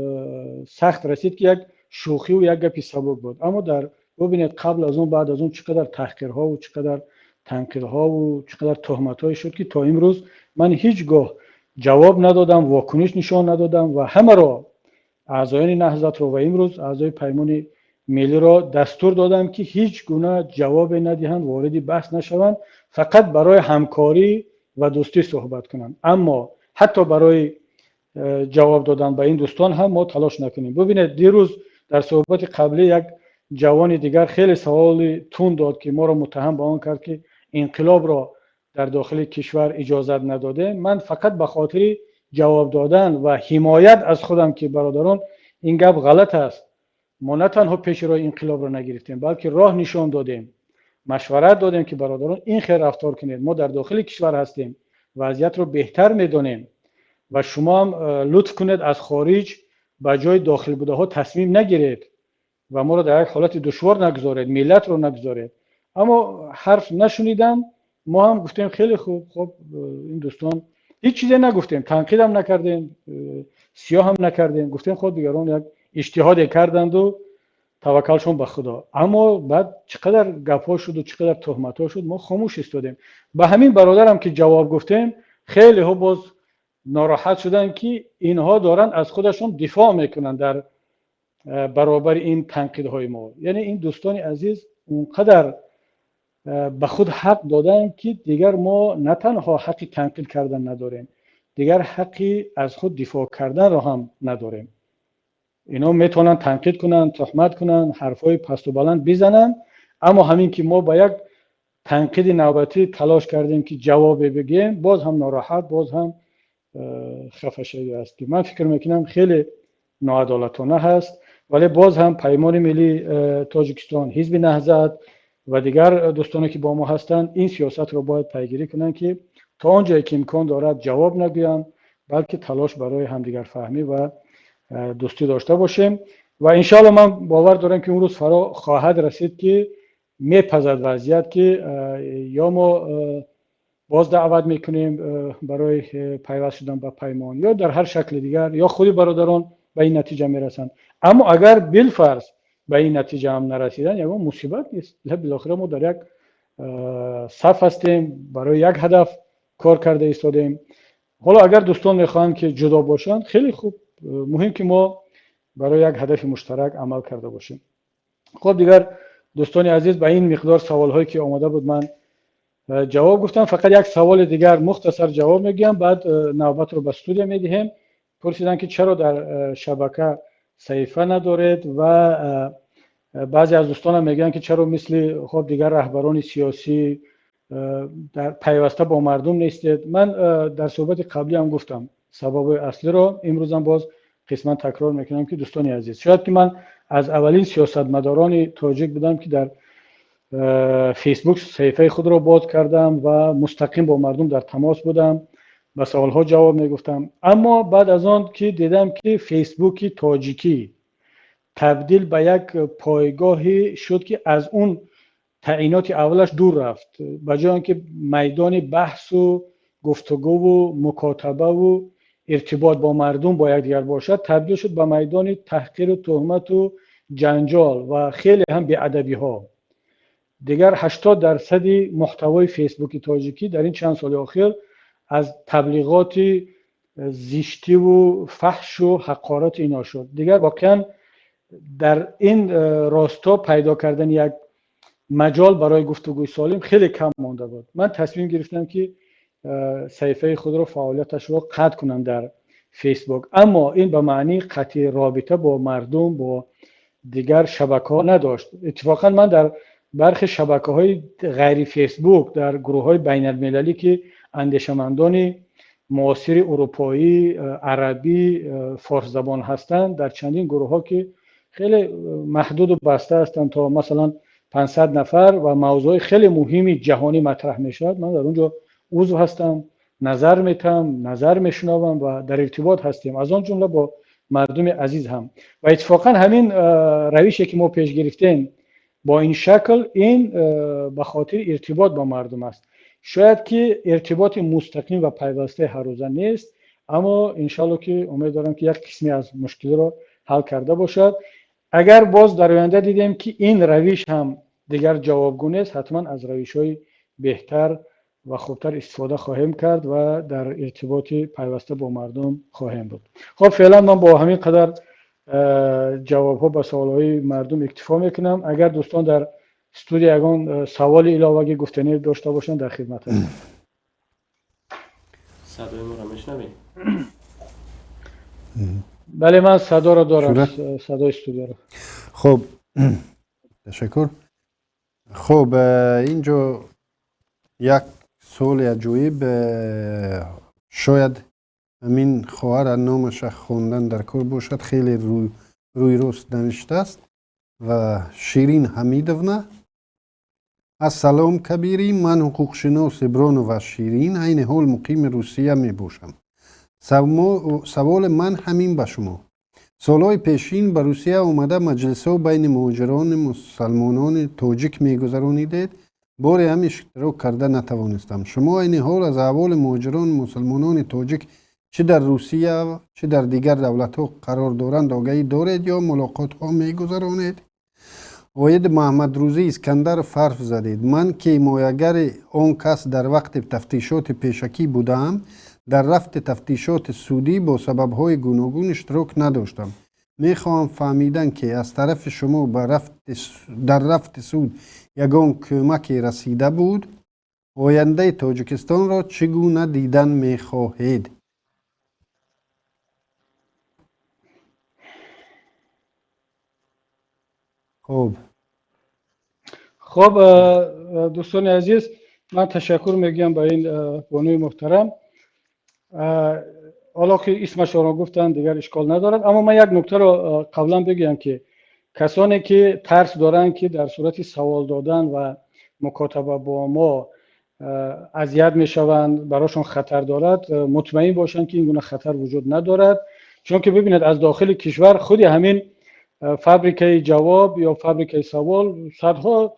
سخت رسید که یک شوخی و یک گپی سبک بود، اما در ببینید قبل از اون بعد از اون چقدر تحقیرها و چقدر تنقیدها و چقدر تهمت‌های شد که تا امروز من هیچگاه جواب ندادم، واکنش نشان ندادم و همه را اعضایان نهضت رو و امروز اعضای پیمان ملی را دستور دادم که هیچ گونه جواب ندهند، وارد بحث نشوند، فقط برای همکاری و دوستی صحبت کنند. اما حتی برای جواب دادن به این دوستان هم ما تلاش نکنیم. ببینید دیروز در صحبت قبلی یک جوان دیگر خیلی سوال تون داد که ما را متهم به آن کرد که انقلاب را در داخل کشور اجازت نداده. من فقط به خاطر جواب دادن و حمایت از خودم که برادران این گپ غلط است، ما نه تنها پیش روی انقلاب را نگرفتیم بلکه راه نشان دادیم، مشورت دادیم که برادران این خیر رفتار کنید، ما در داخل کشور هستیم، وضعیت رو بهتر میدونیم و شما هم لطف کنید از خارج به جای داخل بوده ها تصمیم نگیرید و ما رو در یک حالت دشوار نگذارید، ملت رو نگذارید. اما حرف نشنیدن. ما هم گفتیم خیلی خوب، خب این دوستان هیچ چیزی نگفتیم، تنقید هم نکردیم، سیاه هم نکردیم، گفتیم خود دیگران یک اجتهاد کردند و توکلشون به خدا. اما بعد چقدر گپا شد و چقدر تهمت‌ها شد، ما خاموش ایستادیم. به همین برادرم که جواب گفتیم خیلی ها باز ناراحت شدن که اینها دارن از خودشون دفاع میکنن در برابر این تنقیدهای ما. یعنی این دوستان عزیز اونقدر به خود حق دادن که دیگر ما نه تنها حق تنقید کردن نداریم، دیگر حقی از خود دفاع کردن را هم نداریم. اینا میتونن تنقید کنن، تهمت کنن، حرفای پست و بلند بزنن، اما همین که ما با یک تنقید نوبتی تلاش کردیم که جواب بگیم، باز هم ناراحت، باز هم خفه شده است که من فکر میکنم خیلی ناعدالتانه هست. ولی باز هم پیمان ملی تاجیکستان، حزب نهضت و دیگر دوستانی که با ما هستند این سیاست رو باید پیگیری کنن که تا آنجایی که امکان دارد جواب نگویند، بلکه تلاش برای همدیگر فهمی و دوستی داشته باشیم. و انشالله من باور دارم که اون روز فرا خواهد رسید که میپذیرد وضعیت که یا ما باز دعوت میکنیم برای پیوست شدن به پیمان یا در هر شکل دیگر، یا خودی برادران به این نتیجه میرسند. اما اگر بالفرض به این نتیجه هم نرسیدن، یعنی مصیبت نیست. بالاخره ما در یک صف هستیم، برای یک هدف کار کرده ایستادیم. حالا اگر دوستان میخوان که جدا باشن، خیلی خوب، مهم که ما برای یک هدف مشترک عمل کرده باشیم. خب دیگر دوستان عزیز، به این مقدار سوال هایی که آماده بود من جواب گفتم. فقط یک سوال دیگر مختصر جواب میگم، بعد نوبت رو به استودیو میدیم. پرسیدن که چرا در شبکه صحیفه ندارید و بعضی از دوستان هم میگن که چرا مثل خب دیگر رهبران سیاسی در پیوسته با مردم نیستید. من در صحبت قبلی هم گفتم سبب اصلی رو، امروز هم باز قسما تکرار میکنم که دوستان عزیز، شاید که من از اولین سیاستمداران تاجیک بودم که در فیسبوک صفحه خود را باز کردم و مستقیم با مردم در تماس بودم، به سوالها جواب میگفتم. اما بعد از آن که دیدم که فیسبوک تاجیکی تبدیل به یک پایگاهی شد که از اون تعیینات اولش دور رفت، به جای آنکه میدان بحث و گفتگو و مکاتبه و ارتباط با مردم با یکدیگر باشد، تبدیل شد به میدان تحقیر و تهمت و جنجال و خیلی هم بی‌ادبی ها. دیگر 80% محتوای فیسبوک تاجیکی در این چند سال اخیر از تبلیغات زشتی و فحش و حقارت اینا شد. دیگر واقعا در این راستا پیدا کردن یک مجال برای گفتگوی سالم خیلی کم مانده بود. من تصمیم گرفتم که صفحه خود رو، فعالیتش رو قطع کنم در فیسبوک. اما این به معنی قطع رابطه با مردم با دیگر شبکه‌ها نداشت. اتفاقا من در برخی شبکه‌های غیر فیسبوک، در گروه‌های بین‌المللی که اندیشمندان معاصر اروپایی، عربی، فارس زبان هستند، در چندین گروه‌ها که خیلی محدود و بسته هستند تا مثلا 500 نفر و موضوع خیلی مهمی جهانی مطرح میشد، من در اونجا عضو هستم، نظر میتم، نظر میشنوم و در ارتباط هستیم، از آن جمله با مردم عزیز هم. و اتفاقا همین روشی که ما پیش گرفتیم با این شکل، این به خاطر ارتباط با مردم است. شاید که ارتباط مستقیم و پیوسته هر روزه نیست، اما انشالله که امید دارم که یک قسمی از مشکل رو حل کرده باشد. اگر باز در آینده دیدیم که این روش هم دیگر جوابگو نیست، حتما از روش‌های بهتر و خوبتر استفاده خواهیم کرد و در ارتباط پیوسته با مردم خواهیم بود. خب فعلا من با همین قدر جواب‌ها به سوال‌های مردم اکتفا میکنم. اگر دوستان در استودیو یگان سوال علاوه گفتنی داشته باشند در خدمت هستم. صدای ما رو میشنوید؟ بله من صدا رو دارم، صدای استودیو رو. خب تشکر. خب اینجا یک سوال عجیب، شاید همین خواهر نامش خوندن در کار باشد، خیلی روی راست نوشته است و شیرین حمیدونا. السلام کبیری، من حقوق شناس برانو و شیرین عین حال مقیم روسیه می باشم. سوال من همین به شما. سالهای پیشین به روسیه اومده مجلس‌ها بین مهاجران مسلمانان تاجیک می‌گذرانیدید، باری هم اشتراک کرده نتوانستم. شما این حال از احوال مهاجران مسلمانان تاجیک چه در روسیه چه در دیگر دولت‌ها قرار دارند آگاهی دارید یا ملاقات‌ها می‌گذرانید؟ آید محمد روزی اسکندر فرف زدید. من که حمایتگر آن کس در وقت تفتیشات پیشکی بودم، در رفت تفتیشات سودی با سبب‌های گوناگون اشتراک نداشتم. میخواهم فهمیدن که از طرف شما در رفت سود یگان کمکی رسیده بود؟ آینده تاجیکستان را چگونه دیدن میخواهید؟ خب دوستان عزیز، من تشکر میگم به این بانوی محترم. حالا که اسمش را گفتن دیگر اشکال ندارد، اما من یک نکته رو قبلا بگم که کسانی که ترس دارن که در صورت سوال دادن و مکاتبه با ما اذیت میشوند، براشون خطر دارد، مطمئن باشند که این گونه خطر وجود ندارد. چون که ببینید از داخل کشور خودی همین فابریکه جواب یا فابریکه سوال صدها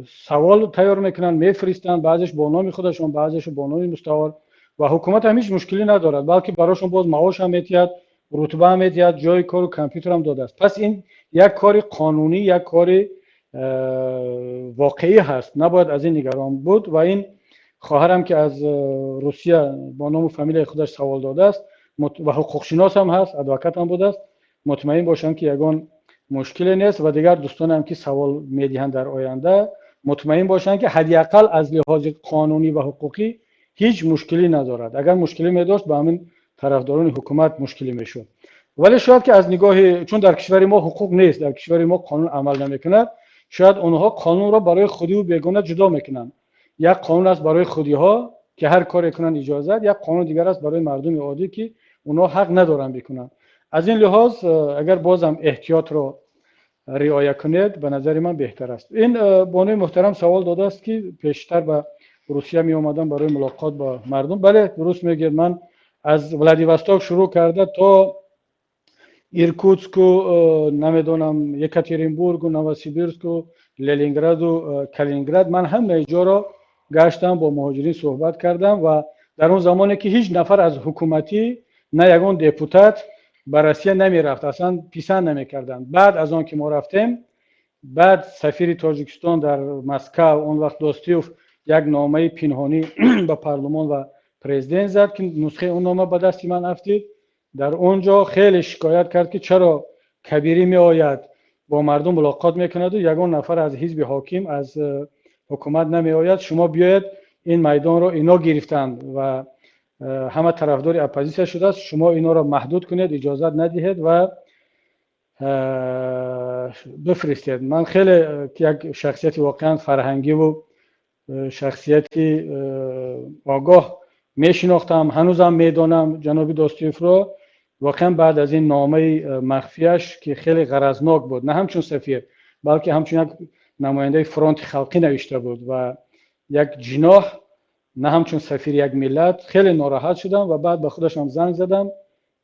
سوال تیار میکنن میفرستن، بعضیش با نام خودشون، بعضیش با نام مستعار، و حکومت هم هیچ مشکلی ندارد، بلکه براشون باز معاش هم میتید، رتبه هم میتید، جای کار و کامپیوتر هم داده است. پس این یک کار قانونی، یک کار واقعی هست، نباید از این نگران بود. و این خواهرم که از روسیه با نام و فامیل خودش سوال داده است و حقوقشناس هم هست، ادوکات هم بوده است، مطمئن باشن که یگان مشکلی نیست. و دیگر دوستان هم که سوال میدهند در آینده مطمئن باشن که حداقل از لحاظ قانونی و حقوقی هیچ مشکلی ندارد. اگر مشکلی می داشت با همین طرفداران حکومت مشکلی میشد. ولی شاید که از نگاه، چون در کشور ما حقوق نیست، در کشور ما قانون عمل نمیکنه، شاید اونها قانون را برای خودی و بیگانه جدا میکنن. یک قانون است برای خودی ها که هر کاری کنن اجازه، یک قانون دیگر است برای مردم عادی که اونها حق ندارن بکنن. از این لحاظ اگر بازم احتیاط رو رعایت کنید به نظر من بهتر است. این بانوی محترم سوال داده است که پیشتر به روسیه می اومدم برای ملاقات با مردم. بله درست میگید، من از ولادیوستوک شروع کرده تا ایرکوتسک و نمیدونم یکاترینبورگ و نوسیبیرسک و لنینگراد و کالینینگراد، من همه جا را گشتم، با مهاجرین صحبت کردم و در اون زمانی که هیچ نفر از حکومتی نه یگان دپوتات بررسی نمی رفت، اصلا پیسند نمی کردن. بعد از آن که ما رفتیم، بعد سفیر تاجیکستان در مسکو اون وقت دوستیوف یک نامه پنهانی به پارلمان و پرزیدنت زد که نسخه اون نامه به دست من افتید. در اونجا خیلی شکایت کرد که چرا کبیری می آید با مردم ملاقات میکند و یگان نفر از حزب حاکم از حکومت نمی آید، شما بیاید این میدان رو اینا گرفتند و همه طرفدار اپوزیسیون شده است، شما اینا رو محدود کنید، اجازه ندهید و بفرستید. من خیلی یک شخصیت واقعا فرهنگی و شخصیتی آگاه میشناختم، هنوزم میدانم جناب دوستیوف رو. واقعا بعد از این نامه مخفیش که خیلی غرضناک بود، نه همچون سفیر بلکه همچون یک نماینده فرانت خلقی نوشته بود و یک جناح، نه همچون سفیر یک ملت، خیلی ناراحت شدم و بعد به خودش هم زنگ زدم،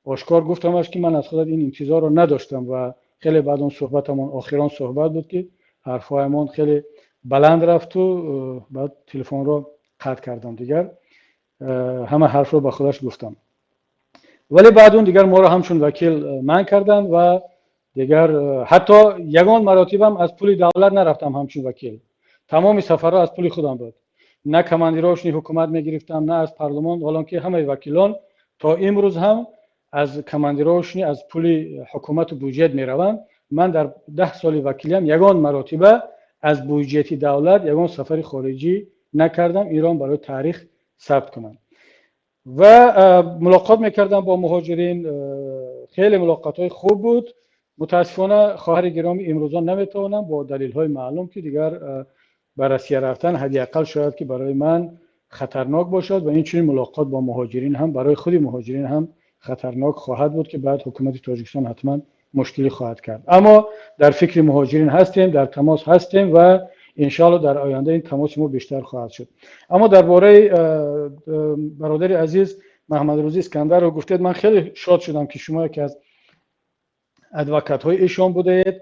آشکار گفتمش که من از خودت این انتظار رو نداشتم و خیلی بعد اون صحبتمون آخران صحبت بود که حرفایمون خیلی بلند رفت و بعد تلفن رو قطع کردم، دیگر همه حرف رو به خودش گفتم. ولی بعد اون دیگر ما رو همچون وکیل من کردن و دیگر حتی یگان مراتبم از پول دولت نرفتم همچون وکیل، تمام سفرها از پول خودم بود، نه کماندیروشنی حکومت میگرفتم نه از پارلمان، حالا که همه وکیلان تا امروز هم از کماندیروشنی از پول حکومت و بودجه میروند. من در 10 سال وکیلیم یگان مراتبه از بودجه دولت یگان سفر خارجی نکردم، ایران برای تاریخ ثبت کنم. و ملاقات میکردم با مهاجرین، خیلی ملاقات های خوب بود. متاسفانه خواهر گرامی امروزان نمیتونم با دلیل های معلوم که دیگر بررسی رفتن حداقل شاید که برای من خطرناک باشد و این چنین ملاقات با مهاجرین هم برای خود مهاجرین هم خطرناک خواهد بود که بعد حکومت تاجیکستان حتما مشکلی خواهد کرد. اما در فکر مهاجرین هستیم، در تماس هستیم و انشالله در آینده این تماس ما بیشتر خواهد شد. اما درباره برادر عزیز محمد روزی اسکندر رو گفتید، من خیلی شاد شدم که شما یکی از ادوکات های ایشان بودید،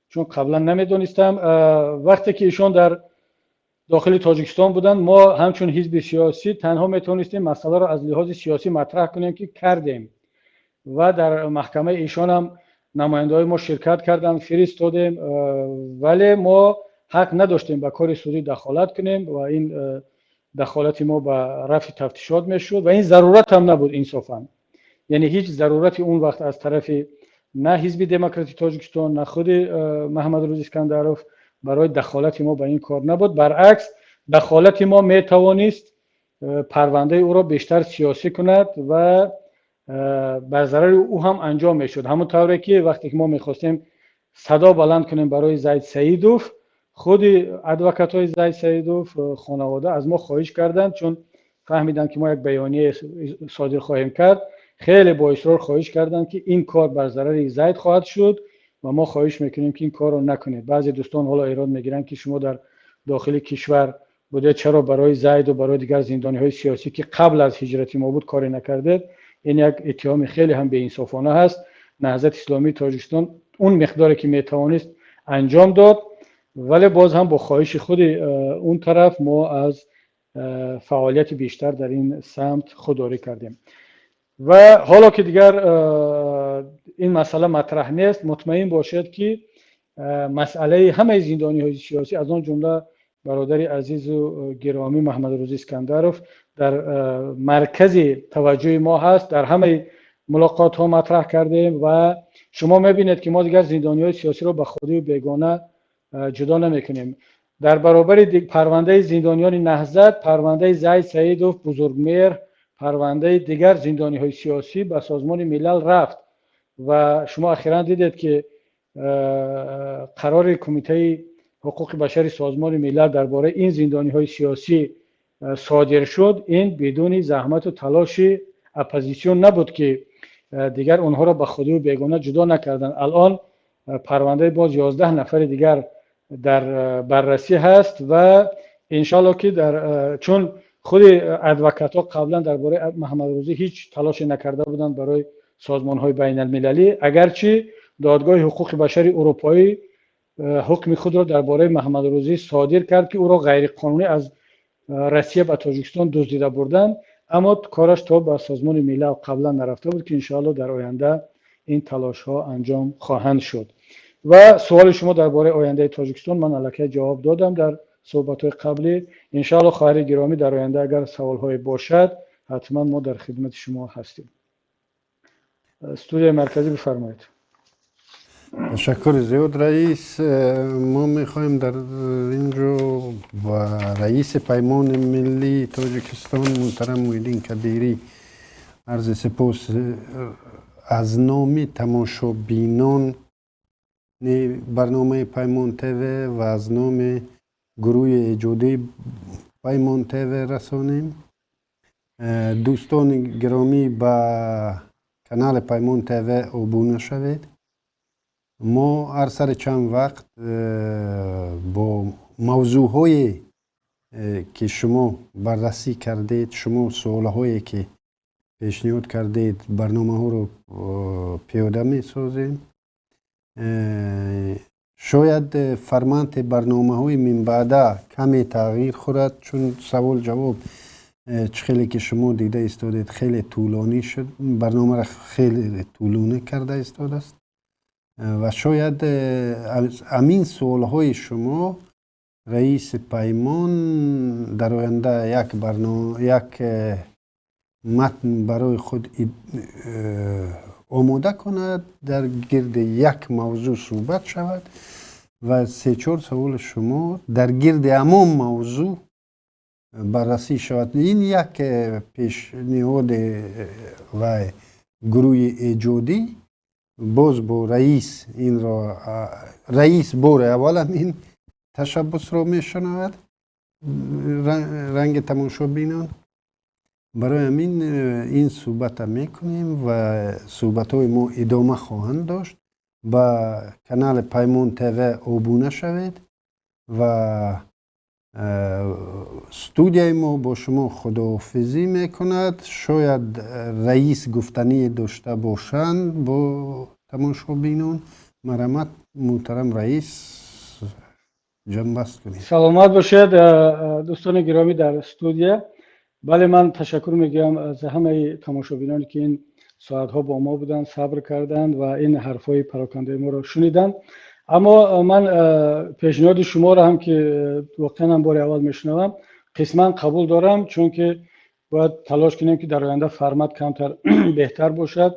چون قبلا نمیدونستم. وقتی که ایشان در داخل تاجیکستان بودن، ما همچون حزب سیاسی تنها میتونستیم مسئله رو از لحاظ سیاسی مطرح کنیم که کردیم و در محکمه ایشان هم نماینده های ما شرکت کردن، فرستادیم، ولی ما حق نداشتیم به کار سودی دخالت کنیم و این دخالت ما به رفع تفتیشات میشد و این ضرورت هم نبود انصافا. یعنی هیچ ضرورتی اون وقت از طرف نه حزب دموکراتی تاجیکستان نه خود محمد روزی اسکندروف برای دخالت ما به این کار نبود. برعکس دخالت ما میتوانست پرونده او را بیشتر سیاسی کند و بر ضرر او هم انجام میشد. همون طوری که وقتی که ما میخواستیم صدا بلند کنیم برای زید سعیدوف، خود ادوکات های زید سعیدوف خانواده از ما خواهش کردند، چون فهمیدن که ما یک بیانیه صادر خواهیم کرد، خیلی با اصرار خواهش کردند که این کار بر ضرر زید خواهد شد و ما خواهش میکنیم که این کار رو نکنید. بعضی دوستان حالا ایراد میگیرن که شما در داخل کشور بوده چرا برای زید و برای دیگر زندانی های سیاسی که قبل از هجرت ما بود کاری نکردید. این یک اتهام خیلی هم به انصافانه هست. نهضت اسلامی تاجیکستان اون مقداری که میتوانست انجام داد ولی باز هم با خواهش خود اون طرف ما از فعالیت بیشتر در این سمت خودداری کردیم و حالا که دیگر این مسئله مطرح نیست، مطمئن باشد که مسئله همه زندانی های سیاسی از آن جمله برادر عزیز و گرامی محمد روزی اسکندرов در مرکز توجه ما هست. در همه ملاقات ها مطرح کردیم و شما میبینید که ما دیگر زندانی های سیاسی را به خودی و بیگانه جدا نمیکنیم. در برابر پرونده زندانیان نهضت، پرونده زید سعیدوف بزرگمهر، پرونده دیگر زندانی های سیاسی به سازمان ملل رفت و شما اخیراً دیدید که قرار کمیته حقوق بشر سازمان ملل درباره این زندانی های سیاسی صادر شد. این بدون زحمت و تلاش اپوزیسیون نبود که دیگر اونها را به خودی و بیگانه جدا نکردن. الان پرونده باز 11 نفر دیگر در بررسی هست و انشالله که چون خود ادوکات ها قبلا درباره محمد روزی هیچ تلاش نکرده بودند برای سازمان های بین المللی، اگرچه دادگاه حقوق بشر اروپایی حکم خود را درباره محمد روزی صادر کرد که او را غیر قانونی از روسیه به تاجیکستان دزدیده بردند، اما کارش تا به سازمان ملل قبلا نرفته بود که انشاءالله در آینده این تلاش ها انجام خواهند شد. و سوال شما درباره آینده تاجیکستان من الکی جواب دادم در صحبت های قبلی. انشاءالله خواهر گرامی در آینده اگر سوال های باشد حتما ما در خدمت شما هستیم. استودیو مرکزی بفرمایید. تشکر زیاد رئیس. ما میخوایم در اینجا و رئیس پیمان ملی تاجیکستان محترم محیدین کبیری عرض سپاس از نام تماشابینان برنامه پیمان تیوی و از نام گروه ایجادی پیمان تیوی رسانیم. دوستان گرامی به کانال پیمان تیوی ابونه شوید. ما هر سر چند وقت با موضوعهای که شما بررسی کردید، شما سوالهایی که پیشنهاد کردید برنامه ها رو پیاده می سازیم. شاید فرمانت برنامه های من بعد کمی تغییر خورد چون سوال جواب خیلی که شما دیده استادید خیلی طولانی شد، برنامه را خیلی طولانی کرده استاد است و شاید امین سوال های شما رئیس پیمان در آینده یک متن برای خود آماده کند در گرد یک موضوع صحبت شود و 3-4 سوال شما در گرد همون موضوع بررسی شود. این یک پیشنهاد و گروه ایجادی باز با رئیس این را رئیس بار اول این تشبس را میشنود رنگ تماشابینان. برای همین این صحبت میکنیم و صحبت های ما ادامه خواهند داشت. با کانال پیمان تیوی ابونه شوید و استودیوی ما با شما خداحافظی میکند. شاید رئیس گفتنی داشته باشند با تماشابینان. مرحمت محترم رئیس جنبست کنید. سلامت باشید دوستان گرامی در استودیو. بله من تشکر میگم از همه تماشابینانی که این ساعتها با ما بودن، صبر کردند و این حرفای پراکنده ما رو شنیدن. اما من پیشنهاد شما را هم که واقعا بار اول میشنوم قسما قبول دارم، چون که باید تلاش کنیم که در آینده فرمت کمتر بهتر باشد.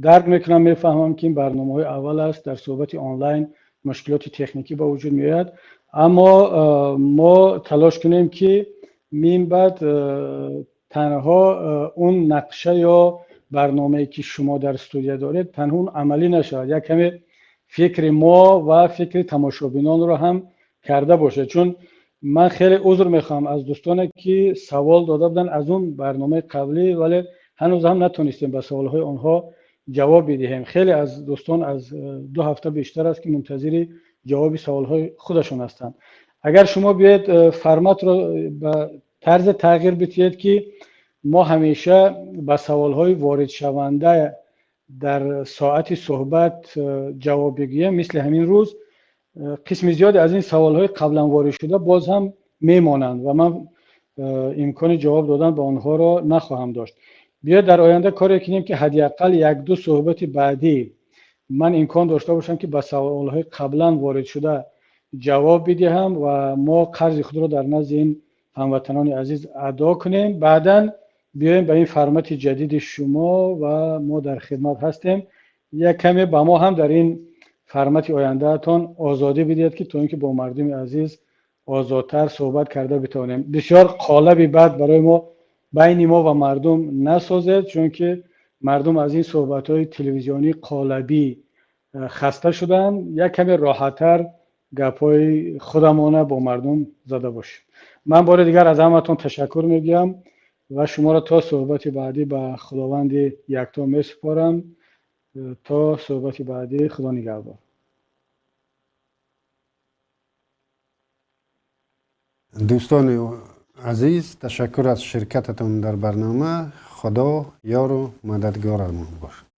درک میکنم، میفهمم که این برنامه های اول است، در صحبت آنلاین مشکلات تکنیکی با وجود میاد، اما ما تلاش کنیم که من بعد تنها اون نقشه یا برنامه‌ای که شما در استودیو دارید پنهون عملی نشود، یک کمی فکر ما و فکر تماشابینان رو هم کرده باشه. چون من خیلی عذر میخوام از دوستانی که سوال داده بودن از اون برنامه قبلی ولی هنوز هم نتونستیم به سوالهای آنها جواب بدهیم. خیلی از دوستان از 2 هفته بیشتر است که منتظر جواب سوالهای خودشون هستند. اگر شما بیاید فرمت رو به طرز تغییر بدید که ما همیشه به سوالهای وارد شونده در ساعت صحبت جواب بگیریم، مثل همین روز قسم زیادی از این سوال‌های قبلا وارد شده باز هم میمانند و من امکان جواب دادن به آنها را نخواهم داشت. بیا در آینده کاری کنیم که حداقل یک دو صحبت بعدی من امکان داشته باشم که به سوال‌های قبلا وارد شده جواب بدهم و ما قرض خود را در نزد این هموطنان عزیز ادا کنیم. بعداً بیایم به این فرمت جدید شما و ما در خدمت هستیم. یک کمی به ما هم در این فرمت آینده تان آزادی بدید که تا اینکه با مردم عزیز آزادتر صحبت کرده بتوانیم. بسیار قالب بد برای ما بین ما و مردم نسازید، چون که مردم از این صحبت‌های تلویزیونی قالبی خسته شدن. یک کمی راحت‌تر گپ‌های خودمانه با مردم زده باشیم. من بار دیگر از همتون تشکر میگم و شما را تا صحبت بعدی به خداوند یکتا میسپارم. تا صحبت بعدی، خدا نگهدار. دوستان عزیز، تشکر از شرکتتون در برنامه. خدا یار و مددگار ما باشد.